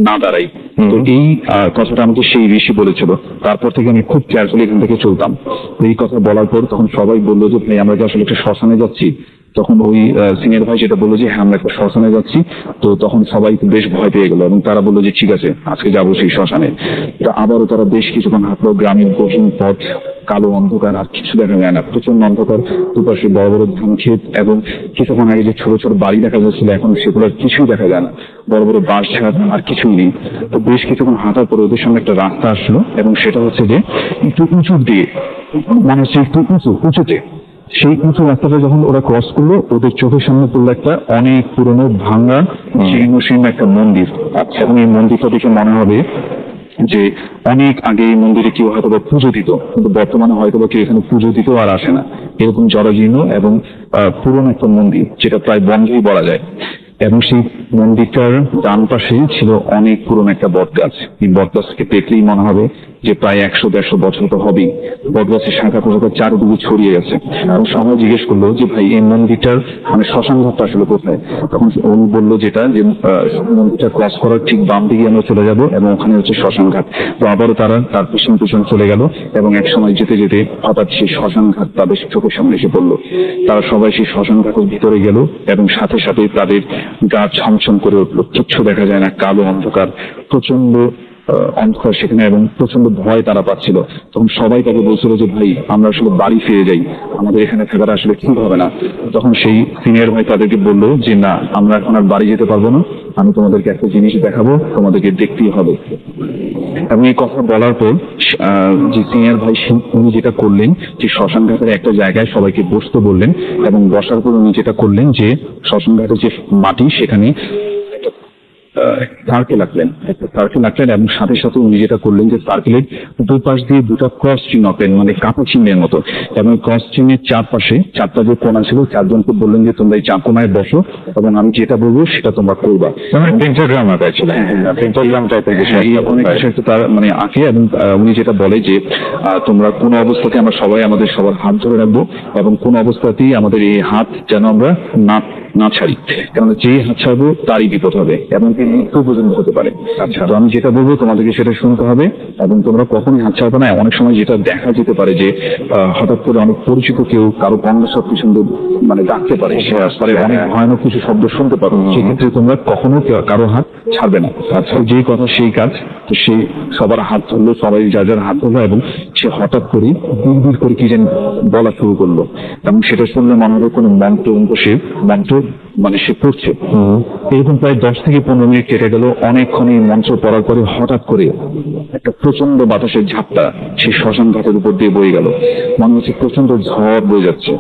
Speaker 8: না দাঁড়াই। তো এই কথাটা আমাকে সেই ঋষি বলেছিল, তারপর থেকে আমি খুব কেয়ারফুলি এখান থেকে চলতাম। এই কথা বলার পর তখন সবাই বললো যে ভাই আমরা কি আসলে একটা শ্মশানে যাচ্ছি? তখন ওই সিনিয়র ভাই যেটা বললো যে হ্যাঁ আমরা একটা শ্মশানে যাচ্ছি। তো তখন সবাই বেশ ভয় পেয়ে গেল এবং তারা বললো যে ঠিক আছে আজকে যাবো সেই শ্মশানে। তো আবারও তারা বেশ কিছুক্ষণ হাঁটলো, গ্রামের গহীন পথ, কালো অন্ধকার, আর কিছু দেখা যায় না, প্রচন্ড অন্ধকার, দুপাশে বড় বড় ধান ক্ষেত এবং কিছুক্ষণ আগে যে ছোট ছোট বাড়ি দেখা যাচ্ছিল এখন সেগুলোর কিছুই দেখা যায় না, বড় বড় বাঁশ ঝাড় আর কিছুই নেই। তো বেশ কিছুক্ষণ হাঁটার পরে ওদের সামনে একটা রাস্তা আসলো এবং সেটা হচ্ছে যে একটু উঁচুর দিকে, মানে হচ্ছে একটু উঁচুতে। সেই উঁচু রাস্তাটা যখন ওরা ক্রস করলো ওদের চোখের সামনে পড়লো একটা অনেক পুরনো ভাঙা জীর্ণ একটা মন্দির। আচ্ছা, এবং এই মন্দিরটা দেখে মনে হবে যে অনেক আগে এই মন্দিরে কেউ হয়তো বা পুজো দিত, কিন্তু বর্তমানে হয়তো বা কেউ এখানে পুজো দিতেও আর আসে না। এরকম জরাজীর্ণ এবং পুরনো একটা মন্দির যেটা প্রায় বন্ধই বলা যায়। এবং সেই মন্দিরটার ডান পাশে ছিল অনেক পুরনো একটা বট গাছ। এই বট গাছকে দেখলেই মনে হবে যে প্রায় 100-150 বছর তো হবেই। বট গাছের শাখা প্রশাখা চারদিকে ছড়িয়ে গেছে। এবং সবাই জিজ্ঞেস করলো যে ভাই এই মন্দিরটার মানে শ্মশান ঘাটটা আসলে কোথায়? তখন উনি বললো যেটা যে মন্দিরটা ক্রস করার ঠিক বাম দিকে আমরা চলে যাব এবং ওখানে হচ্ছে শ্মশান ঘাট। তো আবারও তারা তার পিছন চলে গেল এবং এক সময় যেতে যেতে হঠাৎ সেই শ্মশান ঘাট তাদের চোখের সামনে এসে পড়লো। তারা সবাই সেই শ্মশান ঘাটের ভিতরে গেল এবং সাথে সাথে তাদের গা ছমছম করে উঠলো, কিচ্ছু দেখা যায় না, কালো অন্ধকার, প্রচন্ড অন্ধকার সেখানে এবং প্রচন্ড ভয় তারা পাচ্ছিল। তখন সবাই তাকে বলছিল যে ভাই আমরা আসলে বাড়ি ফিরে যাই, আমাদের এখানে থাকাটা আসলে ঠিক হবে না। তখন সেই সিনিয়র ভাই তাদেরকে বললো যে না, আমরা এখন আর বাড়ি যেতে পারবো না, আমি তোমাদেরকে একটা জিনিস দেখাবো, তোমাদেরকে দেখতেই হবে। এবং এই কথা বলার পর যে সিনিয়র ভাই উনি যেটা করলেন যে শ্মশান ঘাটের একটা জায়গায় সবাইকে বসতে বললেন এবং বসার পর উনি যেটা করলেন যে শ্মশান ঘাটের যে মাটি সেখানে সার্কেল আঁকলেন, একটা সার্কেল আঁকলেন এবং সাথে সাথে উনি যেটা করলেন যে সার্কেলের দুপাশ দিয়ে দুটো ক্রস চিহ্ন আঁকলেন, মানে কাঁটা চিহ্নের মতো, এবং ক্রস চিহ্নের চারপাশে চারটা যে কোণা ছিল, চারজনকে বললেন যে তোমরা এই চার কোণায় বসো এবং আমি যেটা বলবো সেটা তোমরা করবা।
Speaker 2: পেন্টাগ্রাম আঁকা ছিল, পেন্টাগ্রাম টাইপের কিছু
Speaker 8: অনেক কিছু একটা তার মানে আঁকে, এবং উনি যেটা বলে যে তোমরা কোনো অবস্থাতে আমরা সবাই আমাদের সবার হাত ধরে রাখবো এবং কোন অবস্থাতেই আমাদের এই হাত যেন আমরা না ছাড়ি, কারণ যে হাত ছাড়বো তারই বিপদ হবে এবং মৃত্যু পর্যন্ত হতে পারে। আচ্ছা, তো আমি যেটা বলবো তোমাদেরকে সেটা শুনতে হবে এবং তোমরা কখনোই হাত ছাড়বে না। অনেক সময় যেটা দেখা যেতে পারে যে হঠাৎ করে অনেক পরিচিত কেউ কারো কণ্ঠস্বর পিছন মানে ডাকতে পারে, সে আসলে অনেক ভয়ানক কিছু শব্দ শুনতে পারো, সেক্ষেত্রে তোমরা কখনো কারো হাত ছাড়বে না। আচ্ছা, যেই কথা সেই কাজ। তো সেই সবার হাত ধরলো, সবাই যার হাত ধরলো এবং সে হঠাৎ করে বিড় করে কি যেন বলা শুরু করলো এবং সেটা শুনলে মনে হলো কোনো মন্ত্র মানে সে পড়ছে। এরকম প্রায় 10 থেকে 15 মিনিট কেটে গেল। অনেকক্ষণ এই মন্ত্র পড়ার পরে হঠাৎ করে একটা প্রচন্ড বাতাসের ঝাপটা সেই শ্মশান ঘাটের উপর দিয়ে বয়ে গেল, মনে হচ্ছে প্রচন্ড ঝড় বয়ে যাচ্ছে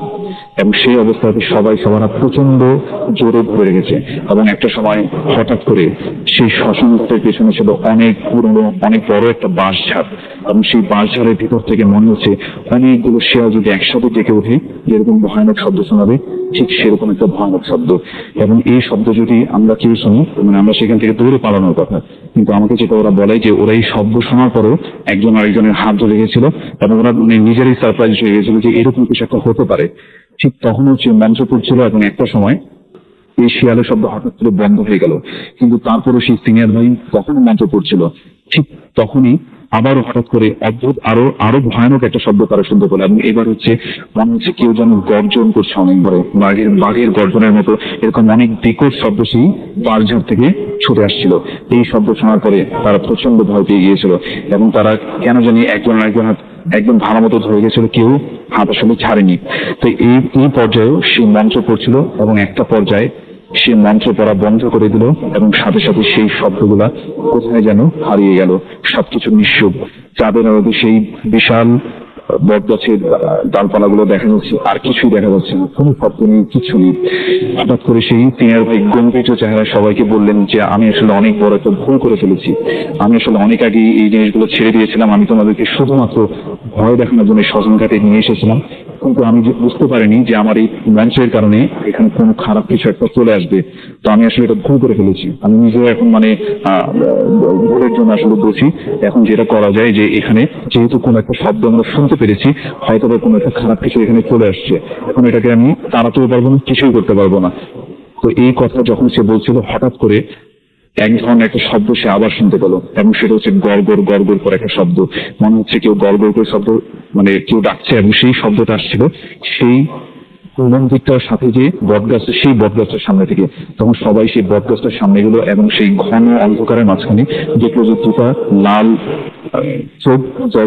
Speaker 8: এবং সেই অবস্থাতে সবার হাত প্রচন্ড জোরে ধরে রেখেছে এবং একটা সময় হঠাৎ করে সেই শ্মশান ঘাটের পেছনে ছিল অনেক পুরনো অনেক বড় একটা বাঁশঝাড় এবং সেই বাঁশঝাড়ের ভিতর থেকে মনে হচ্ছে অনেকগুলো শেয়াল যদি একসাথে ডেকে ওঠে যেরকম ভয়ানক শব্দ শোনাবে, ঠিক সেরকম একটা ভয়ানক শব্দ। এবং এই শব্দ যদি আমরা কেউ শুনি মানে আমরা সেখান থেকে দৌড়ে পালানোর কথা, কিন্তু আমাকে যেটা ওরা বলে যে ওরা এই শব্দ শোনার পরেও একজন আরেকজনের হাত ধরে গেছিল এবং ওরা নিজেরই সারপ্রাইজ হয়ে গেছিল যে এরকম কিছু একটা হতে পারে। ঠিক তখন হচ্ছে মন্ত্র পড়ছিল এবং একটা সময় এই শিয়ালের শব্দ হঠাৎ করে বন্ধ হয়ে গেল, কিন্তু তারপরও সেই সিনিয়র ভাই তখনও মন্ত্র পড়ছিল। ঠিক তখনই আবারও হঠাৎ করে অদ্ভুত আরো ভয়ানক একটা শব্দ তারা শুনতে পেল এবং এবার হচ্ছে মনে হচ্ছে কেউ যেন গর্জন করছে অনেক বড় বাঘের গর্জনের মতো, এরকম অনেক বিকট শব্দ সেই বাঁশঝাড় থেকে ছুটে আসছিল। এই শব্দ শোনার পরে তারা প্রচন্ড ভয় পেয়ে গিয়েছিল এবং তারা কেন জানি একদম ভালো মতো ধরে গেছিল, কেউ হাত আসলে ছাড়েনি। তো এই পর্যায়েও সেই মন্ত্র পড়ছিল এবং একটা পর্যায়ে সে মন্ত্র পড়া বন্ধ করে দিল এবং সাথে সাথে সেই শব্দগুলা কোথায় যেন হারিয়ে গেল, সবকিছু নিঃশব্দ। চাঁদের আলোতে সেই বিশাল বটগাছের ডালপালাগুলো দেখা যাচ্ছে, আর কিছুই দেখা যাচ্ছে না, কোনো শব্দ নেই, কিছু নেই। হঠাৎ করে সেই সিনিয়র ভাই গম্ভীর চেহারা সবাইকে বললেন যে আমি আসলে অনেক বড় একটা ভুল করে ফেলেছি, আমি আসলে অনেক আগে এই জিনিসগুলো ছেড়ে দিয়েছিলাম, আমি তোমাদেরকে শুধুমাত্র ভয় দেখানোর জন্য শ্মশান ঘাটে নিয়ে এসেছিলাম, কিন্তু আমি বুঝতে পারিনি যে আমার এই মঞ্চের কারণে এখানে কোনো খারাপ কিছু একটা চলে আসবে। তো আমি আসলে এটা ভুল করে ফেলেছি, আমি নিজেও এখন মানে ভুলের জন্য আসলে দোষী। এখন যেটা করা যায় যে এখানে যেহেতু কোনো একটা শব্দ আমরা শুনতে পেরেছি, হয়তো কোনো একটা খারাপ কিছু এখানে চলে আসছে, এখন এটাকে আমি তাড়াতেও পারবো না, কিছুই করতে পারবো না। তো এই কথা যখন সে বলছিল হঠাৎ করে এক ধরনের একটা শব্দ সে আবার শুনতে পেল এবং সেটা হচ্ছে গড়গড় করে একটা শব্দ, মনে হচ্ছে কেউ গড়গড় করে শব্দ মানে কেউ ডাকছে এবং সেই শব্দটা আসছিল সেই মন্দিরটার সাথে যে বটগাছটা, সেই বটগাছটার সামনে থেকে। তখন সবাই সেই বটগাছটার সামনে গেল এবং সেই ঘন অন্ধকারের মাঝখানে দেখলো যে দুটা লাল চোখ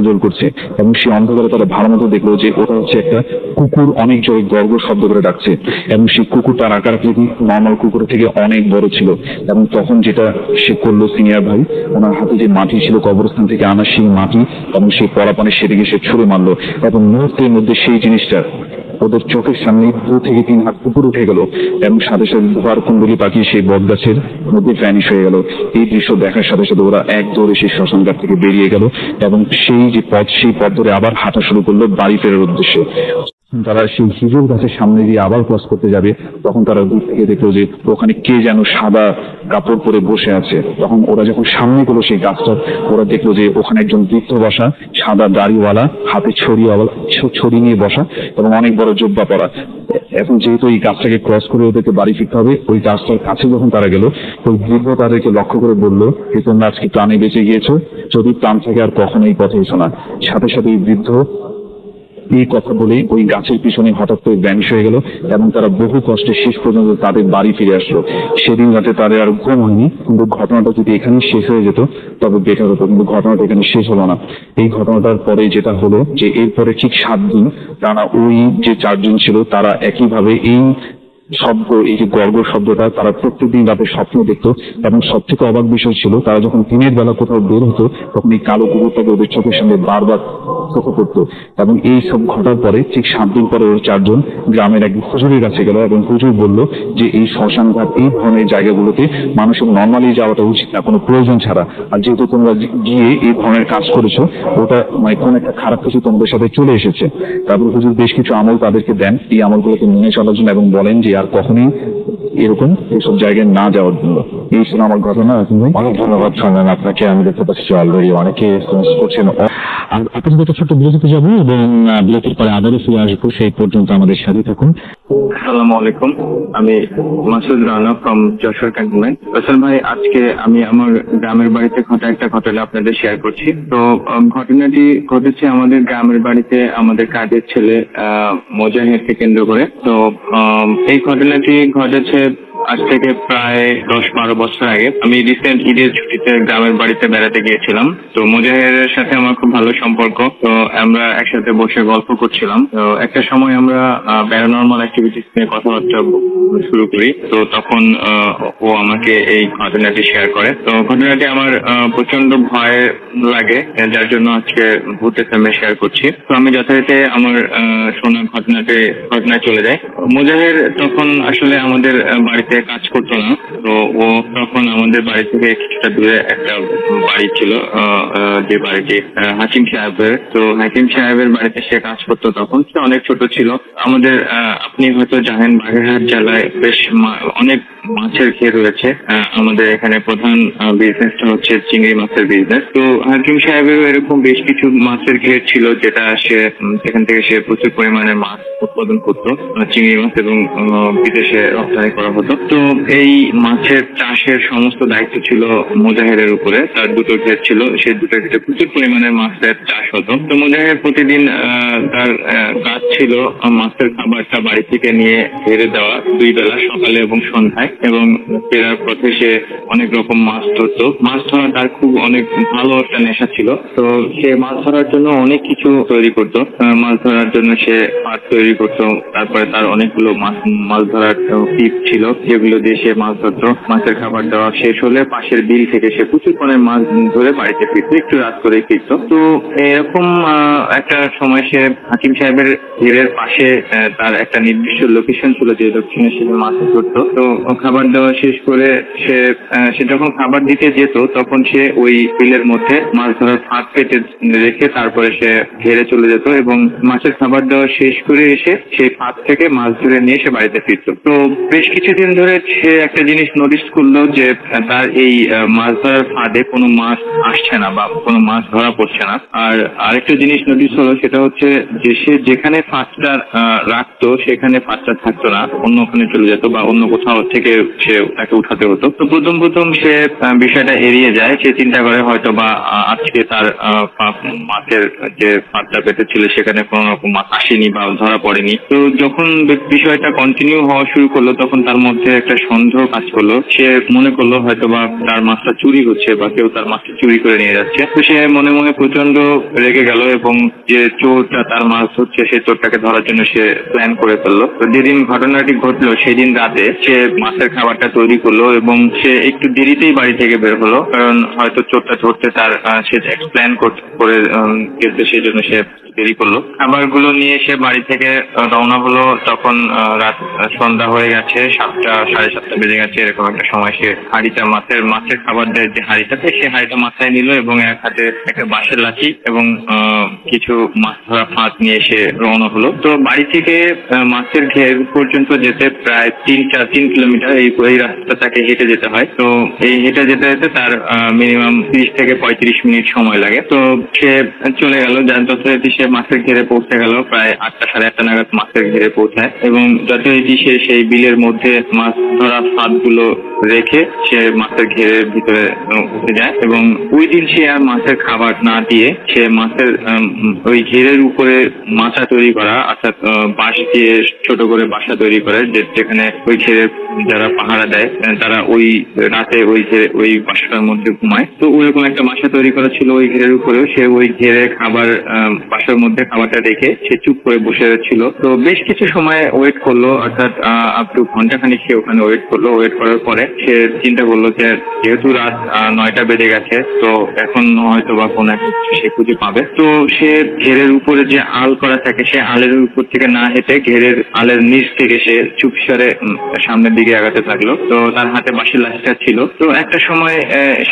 Speaker 8: জল করছে এবং সেই অন্ধকারে তারা ভালো মতো দেখলো যে ওটা হচ্ছে একটা কুকুর অনেক জোরে গড়গড় শব্দ করে ডাকছে এবং সেই কুকুরটার আকার নর্মাল কুকুরের থেকে অনেক বড় ছিল। এবং তখন যেটা সে করলো সিনিয়র ভাই, ওনার হাতে যে মাটি ছিল কবরস্থান থেকে আনা সেই মাটি এবং সেই পরাপানে সেদিকে সে ছুঁড়ে মারলো এবং মুহূর্তের মধ্যে সেই জিনিসটা ওদের চোখের সামনে 2 থেকে 3 হাত উপর উঠে গেল এবং সাথে সাথে ধোয়ার কুণ্ডলি পাখি সেই বটগাছের মধ্যে ভ্যানিশ হয়ে গেল। এই দৃশ্য দেখার সাথে সাথে ওরা এক দৌড়ে সেই শ্মশান ঘাট থেকে বেরিয়ে গেল এবং সেই যে পথ, সেই পথ ধরে আবার হাঁটা শুরু করলো বাড়ি ফেরার উদ্দেশ্যে। তারা সেই হিজুর গাছের সামনে দিয়ে আবার ক্রস করতে যাবে, তখন তারা দূর থেকে দেখলো যে ওখানে কে যেন সাদা কাপড় পরে বসে আছে। তখন ওরা যখন সামনে গেলো সেই গাছটা, ওরা দেখলো যে ওখানে একজন বৃদ্ধ বসা, সাদা দাড়িওয়ালা, হাতে ছড়ি নিয়ে বসা এবং অনেক বড় জুব্বা পরা। এখন যেহেতু এই গাছটাকে ক্রস করে ওদেরকে বাড়ি ফিরতে হবে, ওই গাছটার কাছে যখন তারা গেল, ওই বৃদ্ধ তাদেরকে লক্ষ্য করে বললো যে তোমরা আজকে প্রাণে বেঁচে গিয়েছো, যদি প্রাণ থেকে আর কখনো এই পথে এসো না। সাথে সাথে এই বৃদ্ধ এই কথা বলে ওই গাছের পিছনে হঠাৎ করে ভ্যানিশ হয়ে গেল এবং তারা বহু কষ্টে শেষ পর্যন্ত তাদের বাড়ি ফিরে আসলো। সেদিন রাতে তাদের আর ঘুম হয়নি, কিন্তু ঘটনাটা যদি এখানে শেষ হয়ে যেত তবে বেটার হতো, কিন্তু ঘটনাটা এখানে শেষ হলো না। এই ঘটনাটার পরে যেটা হলো যে এরপরে ঠিক 7 দিন টানা ওই যে 4 জন ছিল তারা একইভাবে এই শব্দ, এই যে গর্গ শব্দটা তারা প্রত্যেকদিন রাতে স্বপ্ন দেখতো। এবং সব থেকে অবাক বিষয় ছিল, তারা যখন দিনের বেলা কোথাও বের হতো তখন এই কালো কুকুরটাকে ওদের চোখের সামনে বারবার চোখে পড়তো। এবং এই সব ঘটার পরে ঠিক 7 দিন পরে ওরা 4 জন গ্রামের এক হুজুরের কাছে গেল এবং হুজুর বলল যে এই শ্মশান ঘাট, এই ধরনের জায়গাগুলোতে মানুষের নর্মালি যাওয়াটা উচিত না কোনো প্রয়োজন ছাড়া। আর যেহেতু তোমরা গিয়ে এই ধরনের কাজ করেছো, ওটা মানে কোন একটা খারাপ কিছু তোমাদের সাথে চলে এসেছে। তারপর হুজুর বেশ কিছু আমল তাদেরকে দেন এই আমলগুলোকে মেনে চলার জন্য এবং বলেন যে আর কখনোই এরকম এইসব জায়গায় না যাওয়ার জন্য। এই ছিল আমার ঘটনা।
Speaker 2: অনেক ধন্যবাদ শোনেন আপনাকে। আমি দেখতে পাচ্ছি যে অলরেডি অনেকে এসএমএস করছেন। আর আপনাদের একটা ছোট্ট বিরতিতে যাবো এবং বিরতির পরে আবারও ফিরে আসবো। সেই পর্যন্ত আমাদের সাথে থাকুন।
Speaker 9: আসসালামু আলাইকুম, আমি মাসুদ রানা ফ্রম যশোর ক্যান্টনমেন্ট। আসল ভাই, আজকে আমি আমার গ্রামের বাড়িতে ঘটা একটা ঘটনা আপনাদের শেয়ার করছি। তো ঘটনাটি ঘটেছে আমাদের গ্রামের বাড়িতে আমাদের কাজের ছেলে মোজাহিদকে কেন্দ্র করে। তো এই ঘটনাটি ঘটেছে আজ থেকে প্রায় 10-12 বছর আগে। আমি রিসেন্ট ঈদের ছুটিতে গ্রামের বাড়িতে বেড়াতে গিয়েছিলাম। তো মোজাহিদের সাথে আমার খুব ভালো সম্পর্ক। তো আমরা একসাথে বসে গল্প করছিলাম। তো একটা সময় আমরা প্যারানরমাল অ্যাক্টিভিটিস নিয়ে কথাবার্তা শুরু করি। তো তখন ও আমাকে এই ঘটনাটি শেয়ার করে। তো ঘটনাটি আমার প্রচন্ড ভয় লাগে, যার জন্য আজকে ভূতের সামনে শেয়ার করছি। তো আমি যথারীতি আমার শোনা ঘটনায় চলে যাই। মোজাহিদ তখন আসলে আমাদের বাড়িতে কাজ করতো না। তো ও তখন আমাদের বাড়ি থেকে কিছুটা দূরে একটা বাড়ি ছিল, যে বাড়িটি হাকিম সাহেবের। তো হাকিম সাহেবের বাড়িতে সে কাজ করতো। তখন সে অনেক ছোট ছিল। আমাদের আপনি হয়তো জানেন, বাগেরহাট জেলায় বেশ অনেক মাছের ঘের রয়েছে। আমাদের এখানে প্রধান বিজনেসটা হচ্ছে চিংড়ি মাছের বিজনেস। তো হাকিম সাহেবেরও এরকম বেশ কিছু মাছের ঘের ছিল, যেটা সেখান থেকে সে প্রচুর পরিমাণে মাছ উৎপাদন করতো, চিংড়ি মাছ, এবং বিদেশে রপ্তানি করা হতো। তো এই মাছের চাষের সমস্ত দায়িত্ব ছিল মোজাহিদের উপরে। তার 2টো ঘের ছিল, সেই 2টো ঘেরে প্রচুর পরিমাণে মাছের চাষ হতো। তো মোজাহিদ প্রতিদিন তার কাজ ছিল মাছের খাবারটা বাড়ি থেকে নিয়ে ঘেরে দেওয়া 2 বেলা, সকালে এবং সন্ধ্যায়। এবং ফেরার পথে সে অনেক রকম মাছ ধরতো। মাছ ধরা তার খুব অনেক ভালো একটা নেশা ছিল। তো সে মাছ ধরার জন্য অনেক কিছু তৈরি করতো। মাছ ধরার জন্য সে পাট তৈরি করতো। তারপরে তার অনেকগুলো মাছ ধরার টিপ ছিল, যেগুলো দিয়ে সে মাছ ধরতো। মাছের খাবার দেওয়া শেষ হলে পাশের বিল থেকে সে প্রচুর পরিমাণে মাছ ধরে বাড়িতে ফিরতো, একটু রাত করে ফিরতো। তো এরকম একটা সময় সে হাকিম সাহেবের ঘেরের পাশে তার একটা নির্দিষ্ট লোকেশন ছিল, যে লোকেশনে সে মাছ ধরতো। তো খাবার দেওয়া শেষ করে সে যখন খাবার দিতে যেত, তখন সে ওই বিলের মধ্যে মাছ ধরার ফাঁদ পেতে রেখে তারপরে সে ঘেরে চলে যেত এবং মাছের খাবার দেওয়া শেষ করে এসে সেই ফাঁদ থেকে মাছ ধরে নিয়ে সে বাড়িতে ফিরত। তো বেশ কিছুদিন ধরে সে একটা জিনিস নোটিস করলো, যে তার এই মাছ ধরার ফাঁদে কোনো মাছ আসছে না বা কোনো মাছ ধরা পড়ছে না। আর আরেকটা জিনিস নোটিস হলো, সেটা হচ্ছে যে সে যেখানে ফাঁদটা রাখতো সেখানে ফাঁদটা থাকতো না, অন্য ওখানে চলে যেত বা অন্য কোথাও থেকে সে তাকে উঠাতে হতো। তো প্রথম সে বিষয়টা এড়িয়ে যায়। সে চিন্তা করে হয়তো বা আজকে তার মাছের যে ফাঁদটা পেতেছিল সেখানে কোনো রকম মাছ আসেনি বা ধরা পড়েনি। তো যখন বিষয়টা কন্টিনিউ হওয়া শুরু করলো, তখন তার মধ্যে একটা সন্দেহ কাজ করলো। সে মনে করলো হয়তো বা তার মাছটা চুরি হচ্ছে বা কেউ তার মাছটা চুরি করে নিয়ে যাচ্ছে। তো সে মনে মনে প্রচন্ড রেগে গেল এবং যে চোরটা তার মাছ ধরছে সেই চোরটাকে ধরার জন্য সে প্ল্যান করে ফেললো। তো যেদিন ঘটনাটি ঘটলো সেদিন রাতে সে মাছের খাবারটা তৈরি করলো এবং সে একটু দেরিতেই বাড়ি থেকে বের হলো, কারণ হয়তো চোরটা ধরতে তার সে এক্সপ্লেন করে গেছে, সেই জন্য সে দেরি করলো। খাবারগুলো নিয়ে সে বাড়ি থেকে রওনা হলো। তখন রাত সন্ধ্যা হয়ে গেছে, 7টা 7:30 বেজে গেছে, এরকম একটা সময়। সে হাঁড়িটা মাছের খাবার দেয় যে হাঁড়িটাতে, সে হাঁড়িটা মাথায় নিল এবং এক হাতে একটা বাঁশের লাঠি এবং কিছু মাছ ধরা ফাঁদ নিয়ে সে রওনা হলো। তো বাড়ি থেকে মাছের ঘের পর্যন্ত যেতে প্রায় 3 কিলোমিটার এই রাস্তা তাকে হেঁটে যেতে হয়। তো এই হেঁটে যেতে যেতে তার মিনিমাম 30 থেকে 35 মিনিট সময় লাগে। তো সে চলে গেল, যথারীতি সে মাছের ঘেরে পৌঁছে গেল। প্রায় 8টা 8:30 নাগাদ মাছের ঘেরে পৌঁছায় এবং যথারীতি সে সেই বিলের মধ্যে মাছ ধরা ফাঁদগুলো রেখে সে মাছের ঘেরের ভিতরে উঠে যায় এবং ওই দিন সে আর মাছের খাবার না দিয়ে সে মাছের ওই ঘেরের উপরে মাচা তৈরি করা, অর্থাৎ বাঁশ দিয়ে ছোট করে বাসা তৈরি করে, যেখানে ওই ঘেরের যারা যারা পাহারা দেয় তারা ওই রাতে ওই বাসাটার মধ্যে ঘুমায়। তো ওইরকম একটা বাসা তৈরি করা ছিল ওই ঘেরের উপরেও। সে ওই ঘেরে খাবার বাসার মধ্যে খাবারটা রেখে সে চুপ করে বসে ছিল। তো বেশ কিছু সময় ওয়েট করলো, অর্থাৎ আপ টু ঘন্টাখানিক সে ওখানে ওয়েট করলো। ওয়েট করার পরে সে চিন্তা করলো যে যেহেতু রাত 9টা বেজে গেছে, তো এখন হয়তো বা কোনো একটা সে খুঁজে পাবে। তো সে ঘেরের উপরে যে আল করা থাকে সে আলের উপর থেকে না হেঁটে ঘেরের আলের নিচ থেকে সে চুপসারে সামনের দিকে আগাতে থাকলো। তো তার হাতে বাঁশের লাঠিটা ছিল। তো একটা সময়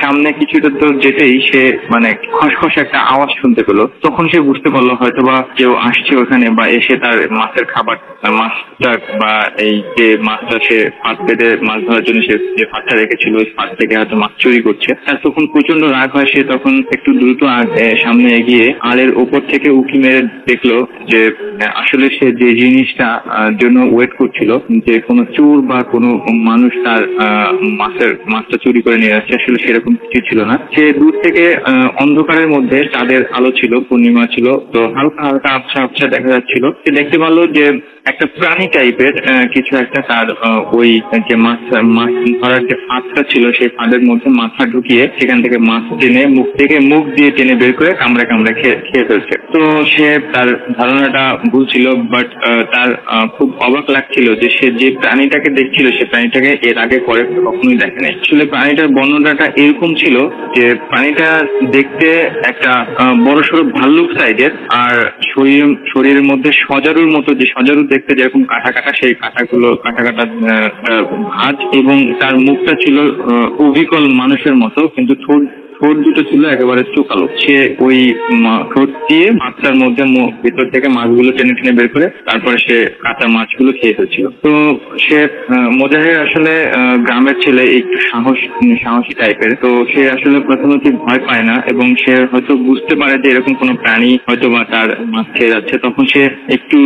Speaker 9: সামনে কিছুটা তো যেতেই সে মানে খসখস একটা আওয়াজ শুনতে পেলো। তখন সে বুঝতে পারলো হয়তো বা কেউ আসছে ওখানে, বা এসে তার মাছের খাবার মাছটা বা এই যে মাছটা সে ফাঁদ পেতে মাছ ধরার জন্য সে যে ফাঁদটা রেখেছিল ওই ফাঁদ থেকে হয়তো মাছ চুরি করছে। তার তখন প্রচন্ড রাগ হয়। সে তখন একটু দ্রুত সামনে এগিয়ে আলের ওপর থেকে উঁকি মেরে দেখলো যে আসলে সে যে জিনিসটা জন্য ওয়েট করছিল, যে কোনো চোর বা কোনো মানুষ তার মাছটা চুরি করে নিয়ে যাচ্ছে, আসলে সেরকম কিছু ছিল না। সে দূর থেকে অন্ধকারের মধ্যে চাঁদের আলো ছিল, পূর্ণিমা ছিল, তো হালকা হালকা আবছা আবছা দেখা যাচ্ছিল। সে দেখতে পারলো যে একটা প্রাণী টাইপের কিছু একটা তার ওই যে মাছ ধরার যে ফাঁদটা ছিল সেই ফাঁদের মধ্যে মাথা ঢুকিয়ে সেখান থেকে মাছ টেনে মুখ দিয়ে টেনে বের করে কামড়ে কামড়ে খেয়ে ফেলছে। তো সে তার ধারণাটা ভুল ছিল, বাট তার খুব অবাক লাগছিল যে সে যে প্রাণীটাকে দেখছিল সে প্রাণীটাকে এর আগে পরে কখনোই দেখে নাই। আসলে প্রাণীটার বর্ণনাটা এরকম ছিল যে প্রাণীটা দেখতে একটা বড়সড় ভাল্লুক সাইজের, আর শরীরের মধ্যে সজারুর মতো, যে সজারু দেখতে যেরকম কাটা কাটা সেই কাটা কাটা ভাঁজ, এবং তার মুখটা ছিল অবিকল মানুষের মতো, কিন্তু ঠোঁট দুটো ছিল একেবারে চোকালো। সে ওই ঠোঁট দিয়ে মাছটার মধ্যে ভিতর থেকে মাছগুলো টেনে টেনে বের করে তারপরে সে কাঁচা মাছগুলো খেয়ে ফেলছিল। তো সে মোজাহের আসলে গ্রামের ছেলে, একটু সাহসী টাইপের। তো সে আসলে প্রথমে ঠিক ভয় পায় না, এবং সে হয়তো বুঝতে পারে যে এরকম কোনো প্রাণী হয়তো বা তার মাছ খেয়ে যাচ্ছে। তখন সে একটু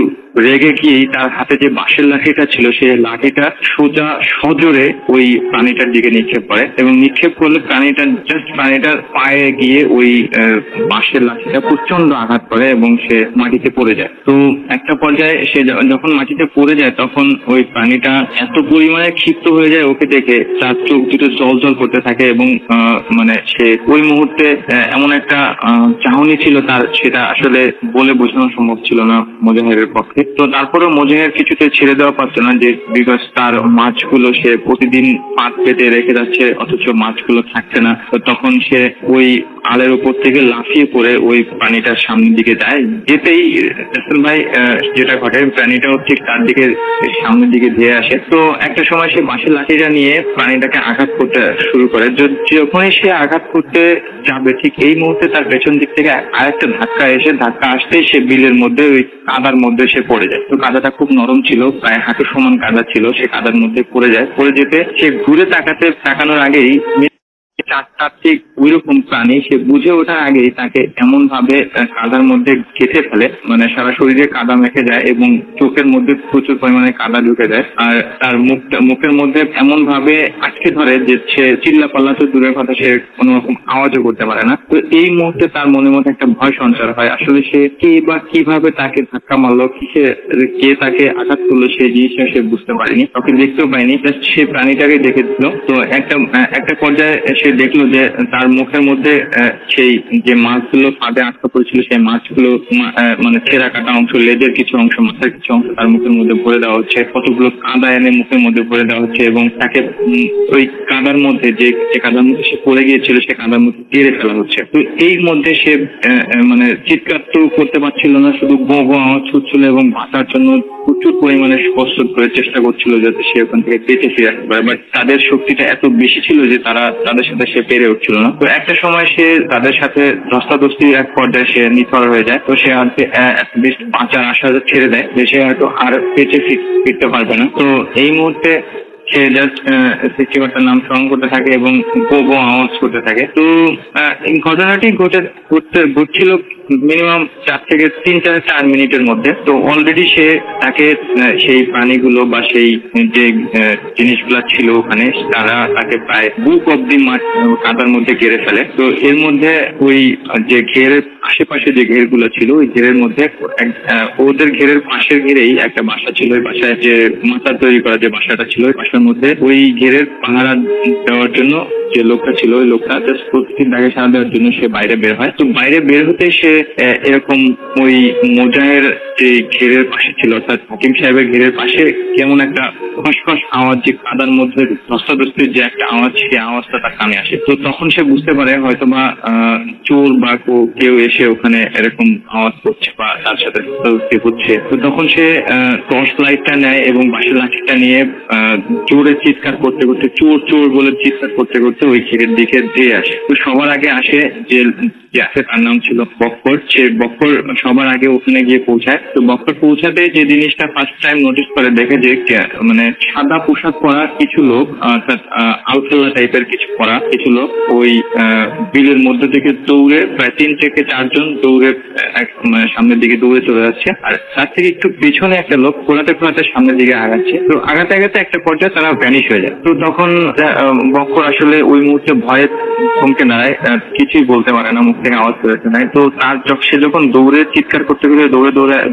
Speaker 9: রেগে গিয়েই তার হাতে যে বাঁশের লাঠিটা ছিল সেই লাঠিটা সোজা সজোরে ওই প্রাণীটার দিকে নিক্ষেপ করে, এবং নিক্ষেপ করলে প্রাণীটার পায়ে গিয়ে ওই বাঁশের লাঠিটা প্রচন্ড আঘাত করে এবং সে মাটিতে পড়ে যায়। তো একটা পর্যায়ে সে যখন মাটিতে পড়ে যায় তখন ওই প্রাণীটা এত পরিমাণে ক্ষিপ্ত হয়ে যায় ওকে দেখে, তার চোখ দুটো জল জল করতে থাকে, এবং মানে সে ওই মুহূর্তে এমন একটা চাহনি ছিল তার, সেটা আসলে বলে বোঝানো সম্ভব ছিল না মোজাহেরের পক্ষে। তো তারপরেও মোজাহের কিছুতে ছেড়ে দেওয়া পারতো না, যে বিকজ তার মাছগুলো সে প্রতিদিন পাত পেতে রেখে যাচ্ছে, অথচ মাছগুলো থাকছে না। তো তখন সে ওই আলের উপর থেকে লাফিয়ে পড়ে ওই প্রাণীটার সামনের দিকে যায়। যেতেই রাসেল ভাই যেটা ঘটে, প্রাণীটাও ঠিক তার দিকে সামনের দিকে ধেয়ে আসে। তো একটা সময় সে বাঁশের লাঠিটা নিয়ে প্রাণীটাকে আঘাত করতে শুরু করে। যখনই সে আঘাত করতে যাবে ঠিক এই মুহূর্তে তার পেছন দিক থেকে আরেকটা ধাক্কা আসতেই সে বিলের মধ্যে ওই কাদার মধ্যে সে পড়ে যায়। তো কাদাটা খুব নরম ছিল, প্রায় হাঁটু সমান কাদা ছিল, সে কাদার মধ্যে পড়ে যায়। পড়ে যেতে সে ঘুরে তাকানোর আগেই চারটা ঠিক ওই রকম প্রাণী সে বুঝে ওঠার আগেই তাকে এমন ভাবে কাদার মধ্যে গেঁথে ফেলে, মানে সারা শরীরে কাদা মেখে যায় এবং চোখের মধ্যে প্রচুর পরিমাণে কাদা ঢুকে যায়, আর তার মুখের মধ্যে এমন ভাবে আটকে ধরে যে সে চিল্লা পাল্লা তো দূরের কথা, সে কোনো রকম আওয়াজও করতে পারে না। তো এই মুহূর্তে তার মনের মধ্যে একটা ভয় সঞ্চার হয়, আসলে সে কে বা কিভাবে তাকে ধাক্কা মারলো, কে তাকে আঘাত করলো সেই জিনিসটা সে বুঝতে পারেনি, তাকে দেখতেও পায়নি, সে প্রাণীটাকে দেখে দিল। তো একটা পর্যায়ে সে দেখলো যে তার মুখের মধ্যে সেই যে মাছগুলো ফাঁদে আটকা পড়েছিল সেই মাছগুলো মানে ছেঁড়া কাটা অংশ, লেজের কিছু অংশ, মাথার কিছু অংশ তার মুখের মধ্যে ভরে দেওয়া হচ্ছে, কতগুলো কাদা এনে মুখের মধ্যে ভরে দেওয়া হচ্ছে, এবং তাকে ওই কাদার মধ্যে যে কাদার মধ্যে সে পড়ে গিয়েছিল সে কাদার মধ্যে তেড়ে ফেলা হচ্ছে। তো এই মধ্যে সে মানে চিৎকার তো করতে পারছিল না, শুধু গো গো আওয়াজ ছুটছিল এবং বাঁচার জন্য প্রচুর পরিমাণে কষ্ট করে চেষ্টা করছিল যাতে সে ওখান থেকে বেঁচে ফিরে আসতে পারে। বাট তাদের শক্তিটা এত বেশি ছিল যে তাদের সাথে সে পেরে উঠছিল না। তো একটা সময় সে তাদের সাথে ধস্তাধস্তি এক পর্যায়ে সে নিথর হয়ে যায়। তো সে বেশ বাঁচার আশা ছেড়ে দেয় যে সে হয়তো আর বেঁচে ফিরতে পারবে না। তো এই মুহূর্তে সে জাস্ট সৃষ্টিকর্তার নাম স্মরণ করতে থাকে এবং গো গো আওয়াজ করতে থাকে। তো এই ঘটনাটি ঘটছিল মিনিমাম 4 থেকে 4 মিনিটের মধ্যে। তো অলরেডি সে তাকে সেই প্রাণীগুলো বা সেই যে জিনিসগুলা ছিল ওখানে তারা তাকে প্রায় বুক অব্দি কাদার মধ্যে ঘেরে ফেলে। তো এর মধ্যে ওই যে ঘেরের আশেপাশে যে ঘেরগুলো ছিল ওই ঘেরের মধ্যে ওদের ঘেরের পাশের ঘেরেই একটা বাসা ছিল। ওই বাসায় যে মাথা তৈরি করা যে বাসাটা ছিল ওই বাসার মধ্যে ওই ঘেরের পাহারা দেওয়ার জন্য যে লোকটা ছিল, ওই লোকটা জাস্ট প্রতিদিন তাকে সারা দেওয়ার জন্য সে বাইরে বের হয়। তো বাইরে বের হতে সে এরকম ওই মোজাহের যে ঘেরের পাশে ছিল, অর্থাৎ হাকিম সাহেবের ঘেরের পাশে কেমন একটা খসখস আওয়াজ, যে কাদার মধ্যে ধস্তাধস্তির যে একটা আওয়াজ, সেই আওয়াজটা তার কানে আসে। তো তখন সে বুঝতে পারে হয়তোবা চোর বা কেউ এসে ওখানে এরকম আওয়াজ করছে বা তার সাথে ধস্তাধস্তি হচ্ছে। তো তখন সে টর্চ লাইটটা নেয় এবং বাঁশের লাঠিটা নিয়ে জোরে চিৎকার করতে করতে, চোর চোর বলে চিৎকার করতে করতে ওই ঘেরের দিকে দিয়ে আসে। তো সবার আগে আসে যে আছে, তার নাম ছিল বক্কর। সে বক্কর সবার আগে ওখানে গিয়ে পৌঁছায়। তো বক্কর পৌঁছাতে যে জিনিসটা ফার্স্ট টাইম নোটিস করে, দেখে যে মানে সাদা পোশাক পরা কিছু লোক, অর্থাৎ আলফেল্লা টাইপের কিছু পরা কিছু লোক ওই বিলের মধ্যে থেকে দৌড়ে, প্রায় 3 থেকে 4 জন দৌড়ে সামনের দিকে দৌড়ে চলে যাচ্ছে। আর তার থেকে একটু পিছনে একটা লোক খোলাতে খোলাতে সামনের দিকে আগাচ্ছে। তো আগাতে আগাতে একটা পর্যায়ে তারা ভ্যানিশ হয়ে যায়। তো তখন বক্কর আসলে ওই মুহূর্তে ভয়ে থমকে দাঁড়ায়, কিছুই বলতে পারে না, মুখ থেকে আওয়াজ বেরোতে নাই। তো সে যখন দৌড়ে চিৎকার করতে করতে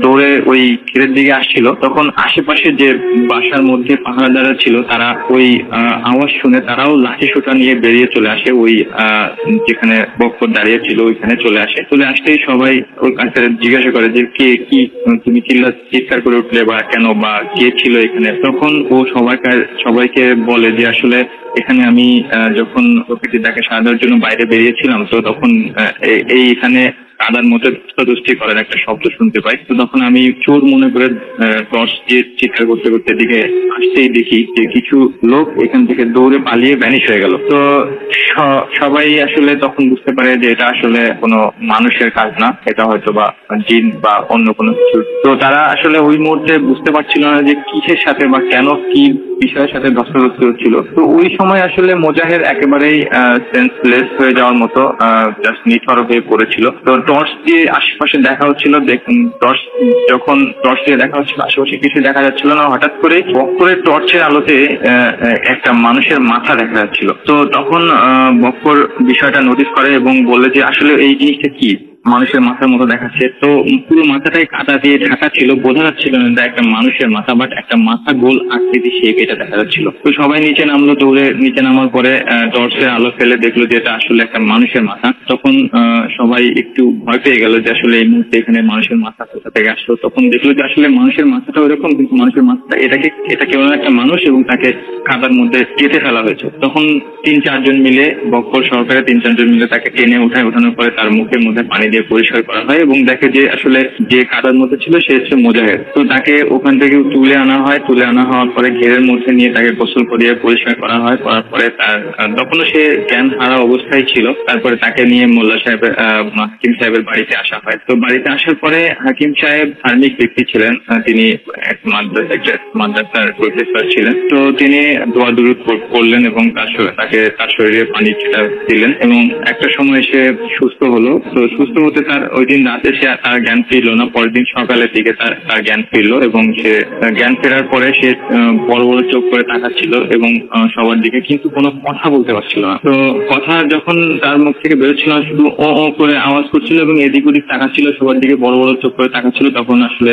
Speaker 9: দৌড়ে ওই ঘেরের দিকে আসছিল, তখন আশেপাশে যে বাসার মধ্যে পাহারাদাররা ছিল, তারা ওই আওয়াজ শুনে তারাও লাঠি সোটা নিয়ে বেরিয়ে চলে আসে। ওই যেখানে বক্কর দাঁড়িয়ে ছিল ওইখানে চলে আসতেই সবাই ওর কাছে জিজ্ঞাসা করে যে কে, কি তুমি চিৎকার করে উঠলে বা কেন, বা কে ছিল এখানে। তখন ও সবাইকে বলে যে আসলে এখানে আমি যখন প্রকৃতির ডাকে সাড়া দেওয়ার জন্য বাইরে বেরিয়েছিলাম, তো তখন এখানে কাদার মধ্যে ধস্তাধস্তি করার একটা শব্দ শুনতে পাই। তো তখন আমি চোর মনে করে টর্চ দিয়ে চিৎকার করতে করতে এদিকে আসতেই দেখি যে কিছু লোক এখান থেকে দৌড়ে পালিয়ে ভ্যানিশ হয়ে গেল। তো সবাই আসলে তখন বুঝতে পারে যে এটা আসলে কোনো মানুষের কাজ না, এটা হয়তো বা জিন বা অন্য কোনো কিছু। তো তারা আসলে ওই মুহূর্তে বুঝতে পারছিল না যে কিসের সাথে বা কেন কি বিষয়ের সাথে ধস্তাধস্তি হচ্ছিল। তো ওই সময় আসলে মোজাহের একেবারেই সেন্সলেস হয়ে যাওয়ার মতো জাস্ট নিথর হয়ে পড়েছিল। তো টর্চ দিয়ে আশেপাশে দেখা হচ্ছিল, যখন টর্চ দিয়ে দেখা হচ্ছিল আশেপাশে কিছু দেখা যাচ্ছিল না। হঠাৎ করে বক্করের টর্চের আলোতে একটা মানুষের মাথা দেখা যাচ্ছিল। তো তখন বক্কর বিষয়টা নোটিস করে এবং বলে যে আসলে এই জিনিসটা কি, মানুষের মাথার মতো দেখাচ্ছে। তো পুরো মাথাটাই কাদা দিয়ে ঢাকা ছিল, বোঝা যাচ্ছিল না একটা মানুষের মাথা, বাট একটা মাথা গোল আকৃতি শেপ এটা দেখা যাচ্ছিল। তো সবাই নিচে নামলো, দৌড়ে নিচে নামার পরে টর্চের আলো ফেলে দেখলো যে এটা আসলে একটা মানুষের মাথা। তখন সবাই একটু ভয় পেয়ে গেল যে আসলে এই মুহূর্তে এখানে মানুষের মাথা কোথা থেকে আসলো। তখন দেখলো যে আসলে মানুষের মাথাটা ওইরকম, কিন্তু মানুষের মাথাটা এটা কেবল একটা মানুষ এবং তাকে কাদার মধ্যে কেটে ফেলা হয়েছে। তখন 3-4 জন মিলে, বক্কর সহকারে 3-4 জন মিলে তাকে টেনে ওঠানোর পরে তার মুখের মধ্যে পানি দিয়ে পরিষ্কার করা হয় এবং দেখে যে আসলে যে কাদার মধ্যে ছিল সে হচ্ছে মোজাহেদ। তো তাকে ওখান থেকে তুলে আনা হওয়ার পরে ঘেরের মধ্যে নিয়ে তাকে গোসল করিয়ে পরিষ্কার করা হয়। করার পরে তখনও সে জ্ঞান হারা অবস্থায় ছিল। তারপরে তাকে নিয়ে হাকিম সাহেবের বাড়িতে আসা হয়। তো বাড়িতে আসার পরে হাকিম সাহেব ধার্মিক ব্যক্তি ছিলেন, তিনি এক মাদ্রাসার প্রফেসর ছিলেন। তো তিনি দোয়া দুরুদ করলেন এবং তার শরীরে পানি দিলেন এবং একটা সময় সে সুস্থ হলো। তো সুস্থ হতে তার ওই দিন রাতে সে তার জ্ঞান ফিরলো না, পরের দিন সকালের দিকে তার জ্ঞান ফিরলো এবং সে জ্ঞান ফেরার পরে সে বড় বড় চোখ করে তাকাচ্ছিল এবং সবার দিকে, কিন্তু কোনো কথা বলতে পারছিল না। তো কথা যখন তার মুখ থেকে বেরোচ্ছিল না, শুধু ও করে আওয়াজ করছিল এবং এদিক ওদিক তাকাচ্ছিল, সবার দিকে বড় বড় চোখ করে তাকাচ্ছিল। তখন আসলে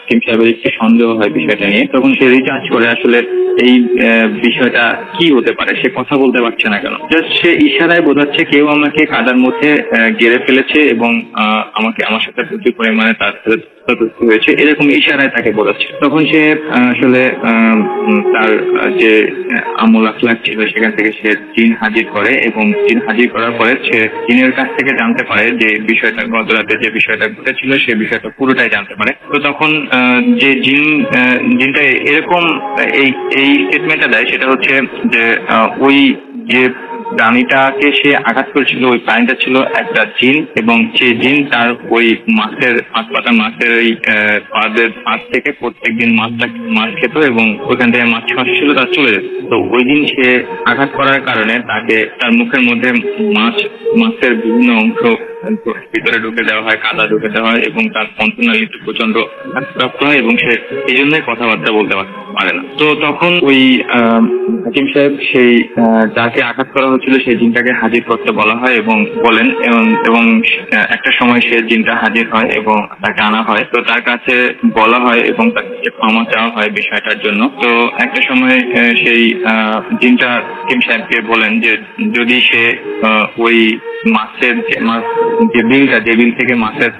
Speaker 9: হাকিম সাহেবের একটু সন্দেহ হয় বিষয়টা নিয়ে। তখন সে রিসার্চ করে আসলে এই বিষয়টা কি হতে পারে, সে কথা বলতে পারছে না কেন। জাস্ট সে ইশারায় বোঝাচ্ছে কেউ আমাকে কাদার মধ্যে গেড়ে ফেলেছে এবং আমার সাথে প্রচুর পরিমাণে তার হয়েছে, এরকম ইশারায় তাকে বোঝাচ্ছে। তখন সে আসলে তার যে আমল আখলাক ছিল সেখান থেকে সে জিন হাজির করে এবং জিন হাজির করার পরে সে জিনের কাছ থেকে জানতে পারে যে বিষয়টা গত রাতে যে বিষয়টা ঘটেছিল সে বিষয়টা পুরোটাই জানতে পারে। তো তখন যে জিনটা এরকম এই স্টেটমেন্টটা দেয়, সেটা হচ্ছে যে ওই যে প্রাণীটাকে সে আঘাত করেছিল ওই প্রাণীটা ছিল একটা জিন এবং সেই জিন তার ওই মাছের মাছের ওই হাত থেকে প্রত্যেকদিন মাছ খেত এবং ওইখান থেকে মাছ ছিল তার চলে যেত। তো ওই দিন সে আঘাত করার কারণে তাকে তার মুখের মধ্যে মাছের বিভিন্ন অংশ ভিতরে ঢুকে দেওয়া হয়, কাদা ঢুকে দেওয়া হয় এবং তার কণ্ঠনালীতে প্রচন্ড আঘাতপ্রাপ্ত হয় এবং সে এই জন্যই কথাবার্তা বলতে পারে না। তো তখন ওই হাকিম সাহেব সেই যাকে আঘাত করা হচ্ছিল সেই জিনটাকে হাজির করতে বলা হয় এবং বলেন এবং একটা সময় সে জিনটা হাজির হয় এবং তাকে আনা হয়। তো তার কাছে বলা হয় এবং তাকে ক্ষমা চাওয়া হয় বিষয়টার জন্য। তো একটা সময় সেই জিনটা হাকিম সাহেবকে বলেন যে যদি সে ওই মাছের যে বিল থেকে মাছের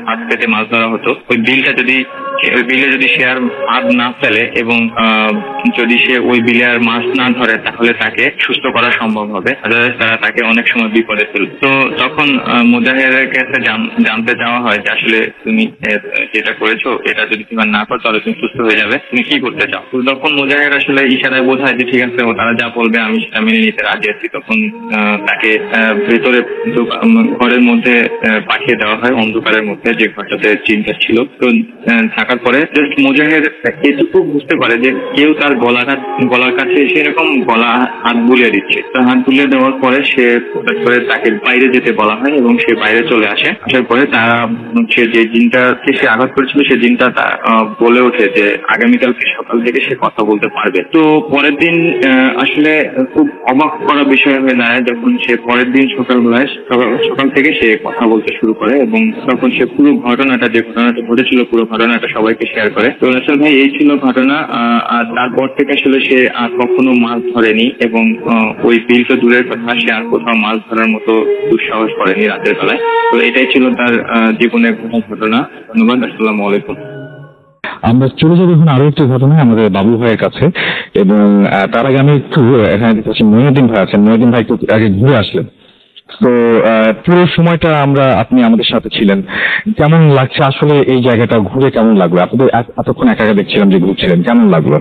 Speaker 9: ফাঁদ পেতে মাছ ধরা হতো, ওই বিলে যদি সে আর হাত না ফেলে এবং যদি সে ওই বিলে আর মাছ না ধরে তাহলে তাকে সুস্থ করা সম্ভব হবে, তারা তাকে অনেক সময় বিপদে ফেলবে। তো তখন মুজাহিদের কাছে জানতে চাওয়া হয় যে আসলে তুমি যেটা করেছো এটা যদি তুমি না করো তাহলে তুমি সুস্থ হয়ে যাবে, তুমি কি করতে চাও? তো তখন মুজাহিদ আসলে ইশারায় বোঝায় যে ঠিক আছে তারা যা বলবে আমি সেটা মেনে নিতে রাজি আছি। তখন তাকে ভেতরে ঘরের মধ্যে পাঠিয়ে দেওয়া হয়, অন্ধকারের মধ্যে যে ঘরটাতে চিন্তা ছিল। তো থাকার পরে জাস্ট মুজাহিদ এটুকু বুঝতে পারে যে কেউ তার গলার কাছে এসে এরকম গলা হাত বুলিয়ে দিচ্ছে। তো হাত বুলিয়ে দেওয়ার পরে সে তাকে বাইরে যেতে বলা হয় এবং সে বাইরে চলে আসে। আসার পরে তারা সে যে জিনটাকে সে আঘাত করেছিল সে জিনটা বলে ওঠে যে আগামীকালকে সকাল থেকে সে কথা বলতে পারবে। তো পরের দিন আসলে খুব অবাক করা বিষয় হয়ে দাঁড়ায় যখন সে পরের দিন সকাল থেকে সে কথা বলতে শুরু করে এবং তখন সে পুরো ঘটনাটা যে ঘটনাটা ঘটেছিল পুরো ঘটনাটা সবাইকে শেয়ার করে। তো রাসেল ভাই এই ছিল ঘটনা। আর তারপর থেকে আসলে সে আর কখনো মাছ ধরেনি এবং ওই বিল তো দূরের কথা, সে আর কোথাও মাছ ধরার মতো দুঃসাহস করেনি রাতের বেলায়। তো এটাই ছিল তার জীবনের ঘটনা। ধন্যবাদ। আসসালামু আলাইকুম।
Speaker 2: আমরা চলে যাবো এখন আরো একটি ঘটনায় আমাদের বাবু ভাইয়ের কাছে, এবং তার আগে আমি একটু এখানে দেখতেছি মহিউদ্দিন ভাই আছেন। মহিউদ্দিন ভাই একটু আগে ঘুরে আসলেন, তো পুরো সময়টা আপনি আমাদের সাথে ছিলেন। কেমন লাগছে আসলে এই জায়গাটা ঘুরে? কেমন লাগলো? আপনাদের এতক্ষণ একা একা দেখছিলাম যে ঘুরছিলেন, কেমন লাগলো?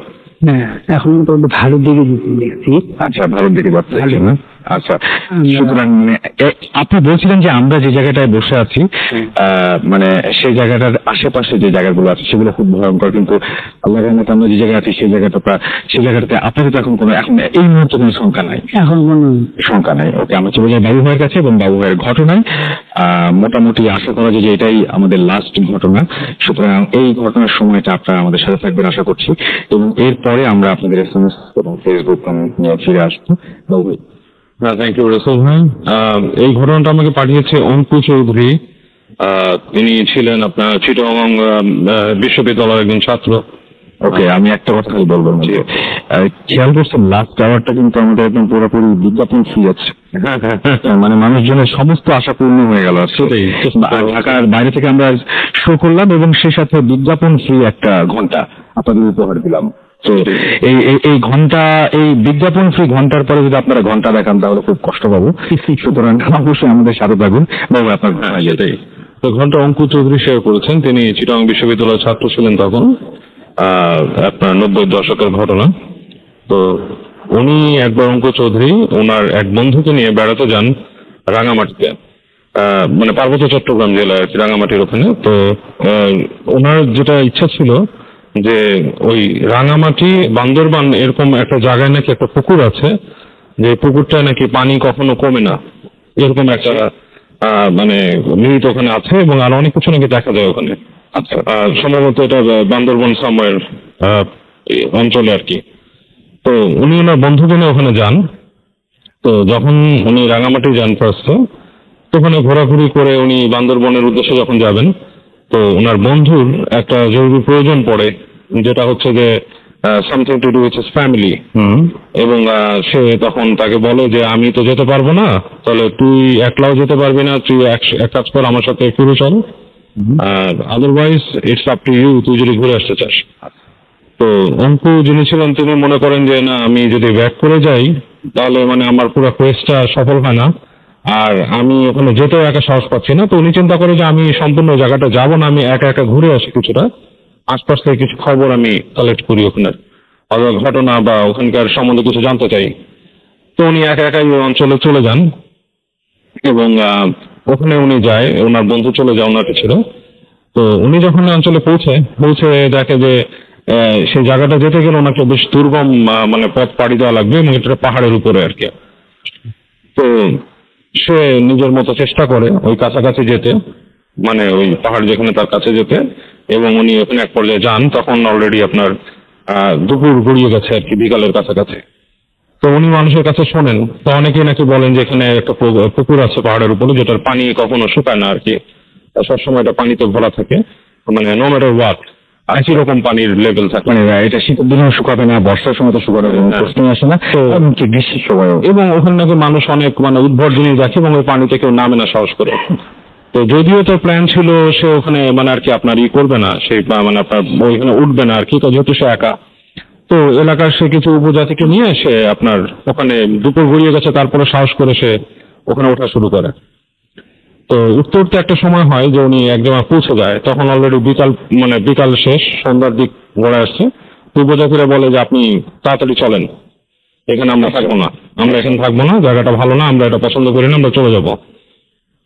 Speaker 3: হ্যাঁ, এখন তো ভালোর দিকে দেখছি।
Speaker 2: আচ্ছা, ভালোর দিকে যাচ্ছেন না? আচ্ছা, সুতরাং আপনি বলছিলেন যে আমরা যে জায়গাটায় বসে আছি মানে সেই জায়গাটার আশেপাশে যে জায়গাগুলো আছে সেগুলো খুব ভয়ঙ্কর, কিন্তু আল্লাহর রহমতে আমরা যে জায়গায় আছি সেই জায়গাটাতে আপনাদের এখন এই মুহূর্তে কোনো শঙ্কা নাই? এখন কোনো শঙ্কা নাই। ওকে, আমরা চলে যাই বাবু ভাইয়ের কাছে এবং বাবু ভাইয়ের ঘটনায়। মোটামুটি আশা করা যায় যে এটাই আমাদের লাস্ট ঘটনা, সুতরাং এই ঘটনার সময়টা আপনারা আমাদের সাথে থাকবেন আশা করছি, এবং এরপরে আমরা আপনাদের SMS এবং ফেসবুক নিয়ে ফিরে আসবো। বাবু ভাই।
Speaker 6: হ্যাঁ, থ্যাংক ইউ রসুল ভাই। এই ঘটনাটা আমাকে পাঠিয়েছে অঙ্কু চৌধুরী। তিনি ছিলেন আপনার চিটাগং বিশ্ববিদ্যালয়ের একজন ছাত্র।
Speaker 2: ওকে, আমি একটা কথা বলবো, খেয়াল করছেন লাস্ট আওয়ারটা কিন্তু আমাদের একদম পুরোপুরি বিজ্ঞাপন ফ্রি আছে। মানে মানুষজনের সমস্ত আশা পূর্ণ হয়ে গেল। ঢাকার বাইরে থেকে আমরা শো করলাম এবং সেই সাথে বিজ্ঞাপন ফ্রি একটা ঘন্টা আপনাদের উপহার দিলাম। তো এই ঘন্টা, এই বিজ্ঞাপন ফ্রি ঘন্টার পরে যদি আপনারা ঘন্টা দেখান তাহলে খুব কষ্ট পাবো। সুতরাং অবশ্যই আমাদের সাথে থাকুন। বাবু, আপনার ঘটনা যেটাই।
Speaker 6: তো ঘন্টা অঙ্কু চৌধুরী শেয়ার করেছেন। তিনি চিটাগং বিশ্ববিদ্যালয়ের ছাত্র ছিলেন তখন, আপনার 90-এর দশকের ঘটনা। তো উনি একবার অঙ্কু চৌধুরী ওনার এক বন্ধুকে নিয়ে বেড়াতে যান রাঙামাটিতে, মানে পার্বত্য চট্টগ্রাম জেলায় রাঙামাটির ওখানে। তো ওনার যেটা ইচ্ছা ছিল যে ওই রাঙামাটি বান্দরবান এরকম একটা জায়গায় নাকি একটা পুকুর আছে, যে পুকুরটায় নাকি পানি কখনো কমে না, এরকম একটা মানে মিনিট ওখানে আছে এবং আর অনেক কিছু নাকি দেখা যায় ওখানে। আচ্ছা, সম্ভবত এটা বান্দরবান সাময়ের অঞ্চলে আর কি। তো উনি ওনার বন্ধুকে নিয়ে ওখানে যান। তো যখন উনি রাঙামাটি যান ফার্স্টে, তো ওখানে ঘোরাঘুরি করে উনি বান্দরবনের উদ্দেশ্যে যখন যাবেন, তো ওনার বন্ধুর একটা জরুরি প্রয়োজন পড়ে, যেটা হচ্ছে যে something to do with his family. এবং সে তখন তাকে বলে যে আমি তো যেতে পারবো না, তাহলে তুই একলাও যেতে পারবি না, তুই এক কাজ কর, আমার সাথে ফিরে চল, otherwise it's up to you, তুই যদি ঘুরে আসতে চাস। তো অঙ্কু যিনি ছিলেন তিনি মনে করেন যে না, আমি যদি ব্যাক করে যাই তাহলে মানে আমার পুরো কোয়েস্টটা সফল হয় না, আর আমি ওখানে যেতেও একা সাহস পাচ্ছি না। তো উনি চিন্তা করে যে আমি সম্পূর্ণ জায়গাটা যাবো না, আমি একা একা ঘুরে আসি, কিছুটা আশপাশ থেকে কিছু খবর আমি কালেক্ট করি, ওখানের ঘটনা বা ওখানকার সম্বন্ধে কিছু জানতে চাই। তো উনি একা একাই ওই অঞ্চলে চলে যান এবং ওখানে উনি যায়, ওনার বন্ধু চলে যায় ওনার ছিল। তো উনি যখন অঞ্চলে পৌঁছে দেখে যে সেই জায়গাটা যেতে গেলে ওনাকে বেশ দুর্গম মানে পথ পাড়ি দেওয়া লাগবে এবং এটা পাহাড়ের উপরে আর কি। তো সে নিজের মতো চেষ্টা করে ওই কাছাকাছি যেতে, মানে ওই পাহাড় যেখানে তার কাছে যেতে, এবং উনি ওখানে এক পর্যায়ে যান। তখন অলরেডি আপনার দুপুর গড়িয়ে গেছে আর কি, বিকালের কাছাকাছি। তো উনি মানুষের কাছে শোনেন, তো অনেকেই নাকি বলেন যে এখানে একটা পুকুর আছে পাহাড়ের উপরে, যেটার পানি কখনো শুকায় না আর কি, সবসময় এটা পানিতে ভরা থাকে, মানে নো ম্যাটার হোয়াট একই রকম পানির লেভেল থাকে।
Speaker 2: মানে এটা শীতের দিনেও শুকাবে না, বর্ষার সময় তো শুকাবে না, প্রশ্নই আসে না, এমনকি গ্রীষ্মের সময়ও।
Speaker 6: এবং ওখানে নাকি মানুষ অনেক মানে উদ্ভট জিনিস দেখে এবং ওই পানিতে কেউ নামে না সাহস করে। তো যদিও তো প্ল্যান ছিল সে ওখানে মানে আর কি আপনার করবে না, সেই মানে আপনার ওইখানে উঠবে না আর কি, যেহেতু সে একা। তো এলাকার সে কিছু উপজাতিকে নিয়ে সে আপনার ওখানে দুপুর গড়িয়ে গেছে, তারপরে সাহস করে সে ওখানে ওঠা শুরু করে। তো উঠতে উঠতে একটা সময় হয় যে উনি এক জায়গায় পৌঁছে যায়, তখন অলরেডি বিকাল শেষ, সন্ধ্যার দিক গড়ে আসছে। উপজাতিরা বলে যে আপনি তাড়াতাড়ি চলেন, এখানে আমরা থাকবো না, জায়গাটা ভালো না, আমরা এটা পছন্দ করি না, আমরা চলে যাব।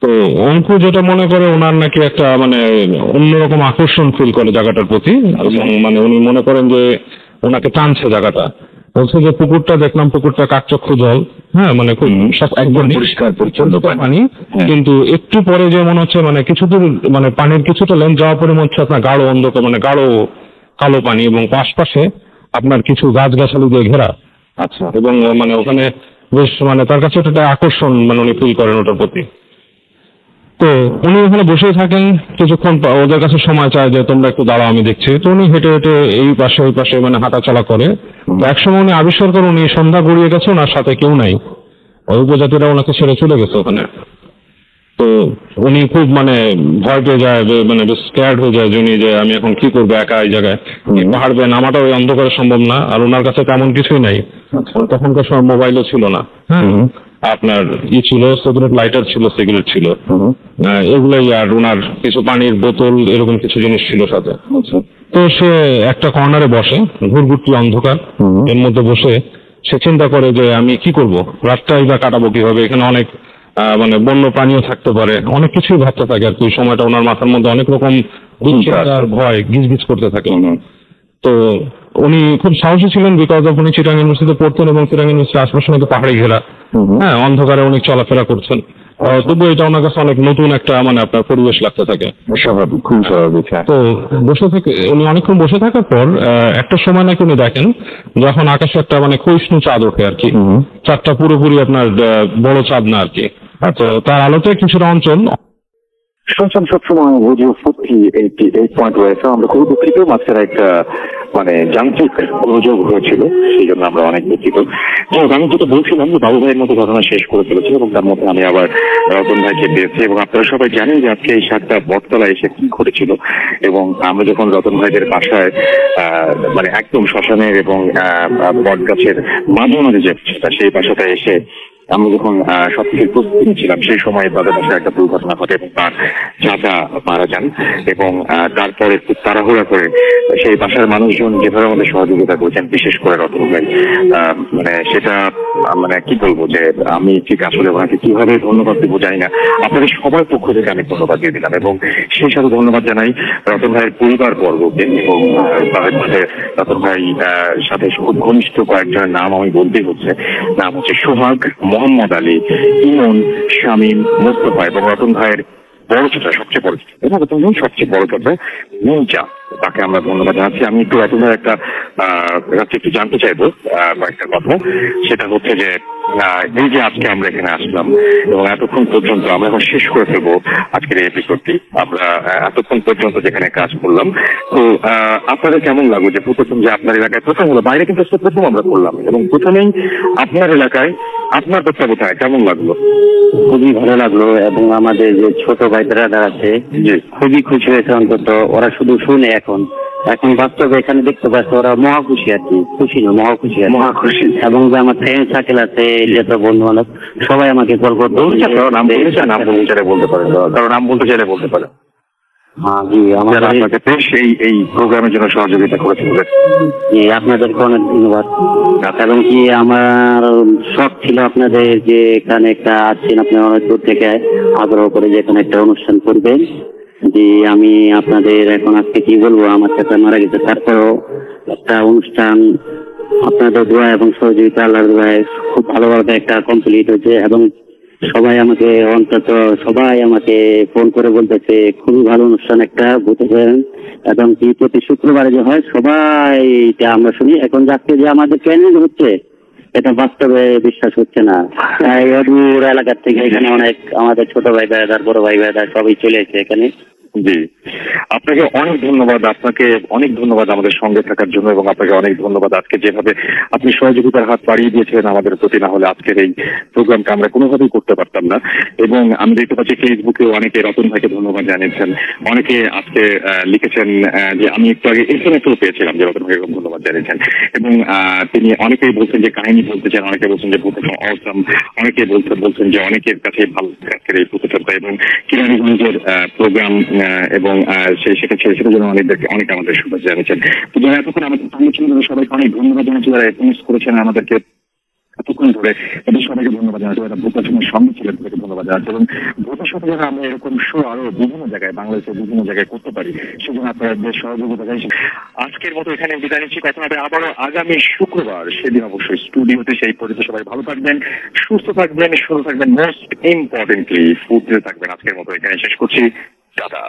Speaker 6: তো অঙ্কু যেটা মনে করে ওনার নাকি একটা মানে অন্যরকম আকর্ষণ ফিল করে জায়গাটার প্রতি, এবং মানে উনি মনে করেন যে ওনাকে টানছে জায়গাটা। বলছে যে পুকুরটা দেখলাম, পুকুরটা কাকচক্ষু জল, হ্যাঁ মানে খুব একদম পরিষ্কার পরিচ্ছন্ন পানি, কিন্তু একটু পরে যে মনে হচ্ছে মানে কিছু দূর মানে পানির কিছুটা লেন যাওয়ার পরে মনে হচ্ছে আপনার গাঢ় অন্ধকার, মানে গাঢ় কালো পানি, এবং আশপাশে আপনার কিছু গাছগাছালি দিয়ে ঘেরা। আচ্ছা, এবং মানে ওখানে বেশ মানে তার কাছে একটা আকর্ষণ মানে উনি ফিল করেন ওটার প্রতি। তো উনি ওখানে বসেই থাকেন কিছুক্ষণ, ওদের কাছে সময় চায় যে তোমরা একটু দাঁড়াও আমি দেখছি। তো উনি হেঁটে হেঁটে এই পাশে ওই পাশে মানে হাঁটাচলা করে। একসময় উনি আবিষ্কার করেন উনি সন্ধ্যা গড়িয়ে গেছে, ওনার সাথে কেউ নাই, ওই উপজাতিরা ওনাকে ছেড়ে চলে গেছে ওখানে। তো উনি খুব মানে ভয় পেয়ে যায়, মানে স্ক্যার্ড হয়ে যায় যে উনি যে আমি এখন কি করবো একা এই জায়গায়, পাহাড় বেয়ে নামাটা ওই অন্ধকারে সম্ভব না, আর ওনার কাছে তেমন কিছুই নাই, তখনকার সময় মোবাইলও ছিল না, হ্যাঁ আপনার ছিল সিগারেট লাইটার ছিল, সিগারেট ছিল, এগুলোই, আর ওনার কিছু পানির বোতল এরকম কিছু জিনিস ছিল সাথে। তো সে একটা কর্নারে বসে, ঘুরঘুরটি অন্ধকার, এর মধ্যে বসে সে চিন্তা করে যে আমি কি করব, রাতটাই বা কাটাবো কিভাবে, এখানে অনেক মানে বন্য প্রাণীও থাকতে পারে, অনেক কিছুই ভাবতে থাকে আর কি। সময়টা ওনার মাথার মধ্যে অনেক রকম আর ভয় গিজগিজ করতে থাকে। তো উনি খুব সাহসী ছিলেন, বিকজ অফ উনি চিটাং ইউনিভার্সিটিতে পড়তেন, এবং চিটাং ইউনিভার্সিটির আশপাশে নাকি পাহাড়ে ঘেরা, হ্যাঁ অন্ধকারে অনেক চলাফেরা করছেন। তবু এটা ওনার কাছে অনেক নতুন একটা মানে আপনার পরিবেশ লাগতে থাকে।
Speaker 2: স্বাভাবিক, খুব স্বাভাবিক।
Speaker 6: তো বসে থেকে উনি অনেকক্ষণ বসে থাকার পর একটা সময় নাকি উনি দেখেন যখন আকাশে একটা মানে ক্ষয়িষ্ণু চাঁদ ওঠে আর কি, চাঁদটা পুরোপুরি আপনার বড় চাঁদ না আর কি, তো তার আলোতে কিছুটা অঞ্চল
Speaker 7: শুনছেন সবসময় অডিও সত্যি এই পয়েন্ট রয়েছে। আমরা খুব দুঃখিত, মাঝখানে একটা মানে যান্ত্রিক গোলযোগ হয়েছিল, সেই জন্য আমরা অনেক দুঃখিত। আমি যেটা বলছিলাম যে বাবু ভাইয়ের মতো ঘটনা শেষ করে ফেলেছি, এবং তার মধ্যে আমি আবার রতন ভাইকে পেয়েছি, এবং আপনারা সবাই জানেন যে আজকে এই সাতটা বটতলা এসে কি ঘটেছিল। এবং আমরা যখন রতন ভাইদের বাসায় মানে একদম শ্মশানের এবং বট গাছের মাঝে মাঝে যে সেই বাসাটা এসে আমরা যখন সবকিছু প্রস্তুতি ছিলাম, সেই সময় তাদের বাসায় একটা দুর্ঘটনা ঘটে এবং তার চাচা মারা যান। এবং তারপরে খুব তাড়াহুড়া করে সেই বাসার মানুষজন যেভাবে আমাদের সহযোগিতা করেছেন, বিশেষ করে রতন ভাই, মানে সেটা মানে কি বলবো যে আমি ঠিক আসলে ওনাকে কিভাবে ধন্যবাদ দেবো জানি না। আপনাদের সবার পক্ষ থেকে আমি ধন্যবাদ দিয়ে দিলাম, এবং সেই সাথে ধন্যবাদ জানাই রতন ভাইয়ের পরিবার বর্গকে, এবং তাদের মধ্যে রতন ভাই সাথে খুব ঘনিষ্ঠ কয়েকজনের নাম আমি বলতেই হচ্ছে। নাম হচ্ছে সোহাগ, মোহাম্মদ আলী, ইমন, শামীম, মোস্তফা, এবং রতন ভাইয়ের বড় ছোটা, সবচেয়ে বড় ছোটা, এবং রতন ভাই সবচেয়ে বড় ছোটা মির্জা, তাকে আমরা ধন্যবাদ জানাচ্ছি। আমি একটু রতন ভাইয়ের একটা কাছে একটু জানতে চাইবো কয়েকটা কথা। সেটা হচ্ছে যে এই যে আজকে আমরা এখানে আসলাম এবং এতক্ষণ পর্যন্ত আমরা এখন শেষ করে ফেলবো আজকের এই এপিসোডটি, আমরা এতক্ষণ পর্যন্ত যেখানে কাজ করলাম, তো আপনাদের কেমন লাগলো যে প্রথম যে আপনার এলাকায় প্রথম হলো, বাইরে কিন্তু প্রথম আমরা করলাম, এবং প্রথমেই আপনার এলাকায় আপনার তত্ত্বাবধানে কেমন লাগলো?
Speaker 4: খুবই ভালো লাগলো, এবং আমাদের যে ছোট ভাই যারা আছে খুবই খুশি হয়েছে। অন্তত ওরা শুধু শুনে, এখন বাস্তবে এখানে দেখতে পাচ্ছে, ওরা মহা খুশি আর কি, খুশি না মহা খুশি, মহা খুশি। এবং যে আমার ফ্রেন্ড সার্কেল আছে, যত বন্ধু বান্ধব সবাই আমাকে কল করতে,
Speaker 7: নাম বলতে চাইলে বলতে পারে, কারণ নাম বলতে চাইলে বলতে পারে।
Speaker 4: জি, আমাদের
Speaker 7: এই প্রোগ্রামের জন্য সহযোগিতা করেছিল,
Speaker 4: আপনাদেরকে অনেক ধন্যবাদ। এবং কি আমার শখ ছিল আপনাদের যে এখানে একটা আছেন, আপনি অনেক দূর থেকে আগ্রহ করে যে এখানে একটা অনুষ্ঠান করবেন। যে আমি আপনাদের এখন আজকে কি বলবো, আমার চাচা মারা গেছে, তারপরেও একটা অনুষ্ঠান আপনাদের দোয়া এবং সহযোগিতা, আল্লাহর দোয়ায় খুব ভালোভাবে একটা কমপ্লিট হয়েছে। এবং সবাই আমাকে ফোন করে বলতেছে খুবই ভালো অনুষ্ঠান একটা বুঝেছেন, এবং কি প্রতি শুক্রবারে যে হয় সবাই এটা আমরা শুনি। এখন যাচ্ছে যে আমাদের ট্রেনিং হচ্ছে, এটা বাস্তবে বিশ্বাস হচ্ছে না। তাই অদূর এলাকার থেকে এখানে অনেক আমাদের ছোট ভাই ভাইদার, বড় ভাই ভাইদার সবাই চলে এসেছে এখানে।
Speaker 7: জি, আপনাকে অনেক ধন্যবাদ আমাদের সঙ্গে থাকার জন্য, এবং আপনাকে অনেক ধন্যবাদ আজকে যেভাবে আপনি সহযোগিতার হাত বাড়িয়ে দিয়েছিলেন আমাদের প্রতি। না হলে আজকের এই প্রোগ্রামটা আমরা কোনোভাবেই করতে পারতাম না। এবং আমি দেখতে পাচ্ছি ফেসবুকে অনেকে রতন ভাইকে ধন্যবাদ জানিয়েছেন, অনেকে আজকে লিখেছেন যে আমি একটু আগে এসএমএসও পেয়েছিলাম যে রতন ভাইকে ধন্যবাদ জানিয়েছেন, এবং তিনি অনেকেই বলছেন যে কাহিনী বলতে চান, অনেকে বলছেন যে ভূতের অসম, অনেকে বলছেন যে অনেকের কাছে ভালো আজকের এই প্রতিষ্ঠানটা এবং কিরানীগঞ্জের প্রোগ্রাম, এবং সেটার জন্য অনেকে আমাদের শুভেচ্ছা জানিয়েছেন। তো যারা এতক্ষণ আমাদের সঙ্গে ছিলেন তাদের সবাইকে অনেক ধন্যবাদ জানাচ্ছি, যারা এসএমএস করেছেন আমাদেরকে এতক্ষণ ধরে তাদের সবাইকে ধন্যবাদ জানাচ্ছি, যারা ভূতের সঙ্গে ছিলেন তাদেরকে ধন্যবাদ জানাচ্ছি, এবং ভূতের সাথে যারা আমরা এরকম শো আরো বিভিন্ন জায়গায় বাংলাদেশের বিভিন্ন জায়গায় করতে পারি সেজন্য আপনাদের সহযোগিতা চাইছি। আজকের মতো এখানে বিদায় নিচ্ছি, কথা হবে আবারও আগামী শুক্রবার, সেদিন অবশ্যই স্টুডিওতে। সেই পর্যন্ত সবাই ভালো থাকবেন, সুস্থ থাকবেন, মোস্ট ইম্পর্টেন্টলি ফুড থাকবেন। আজকের মতো এখানে শেষ করছি, টাটা।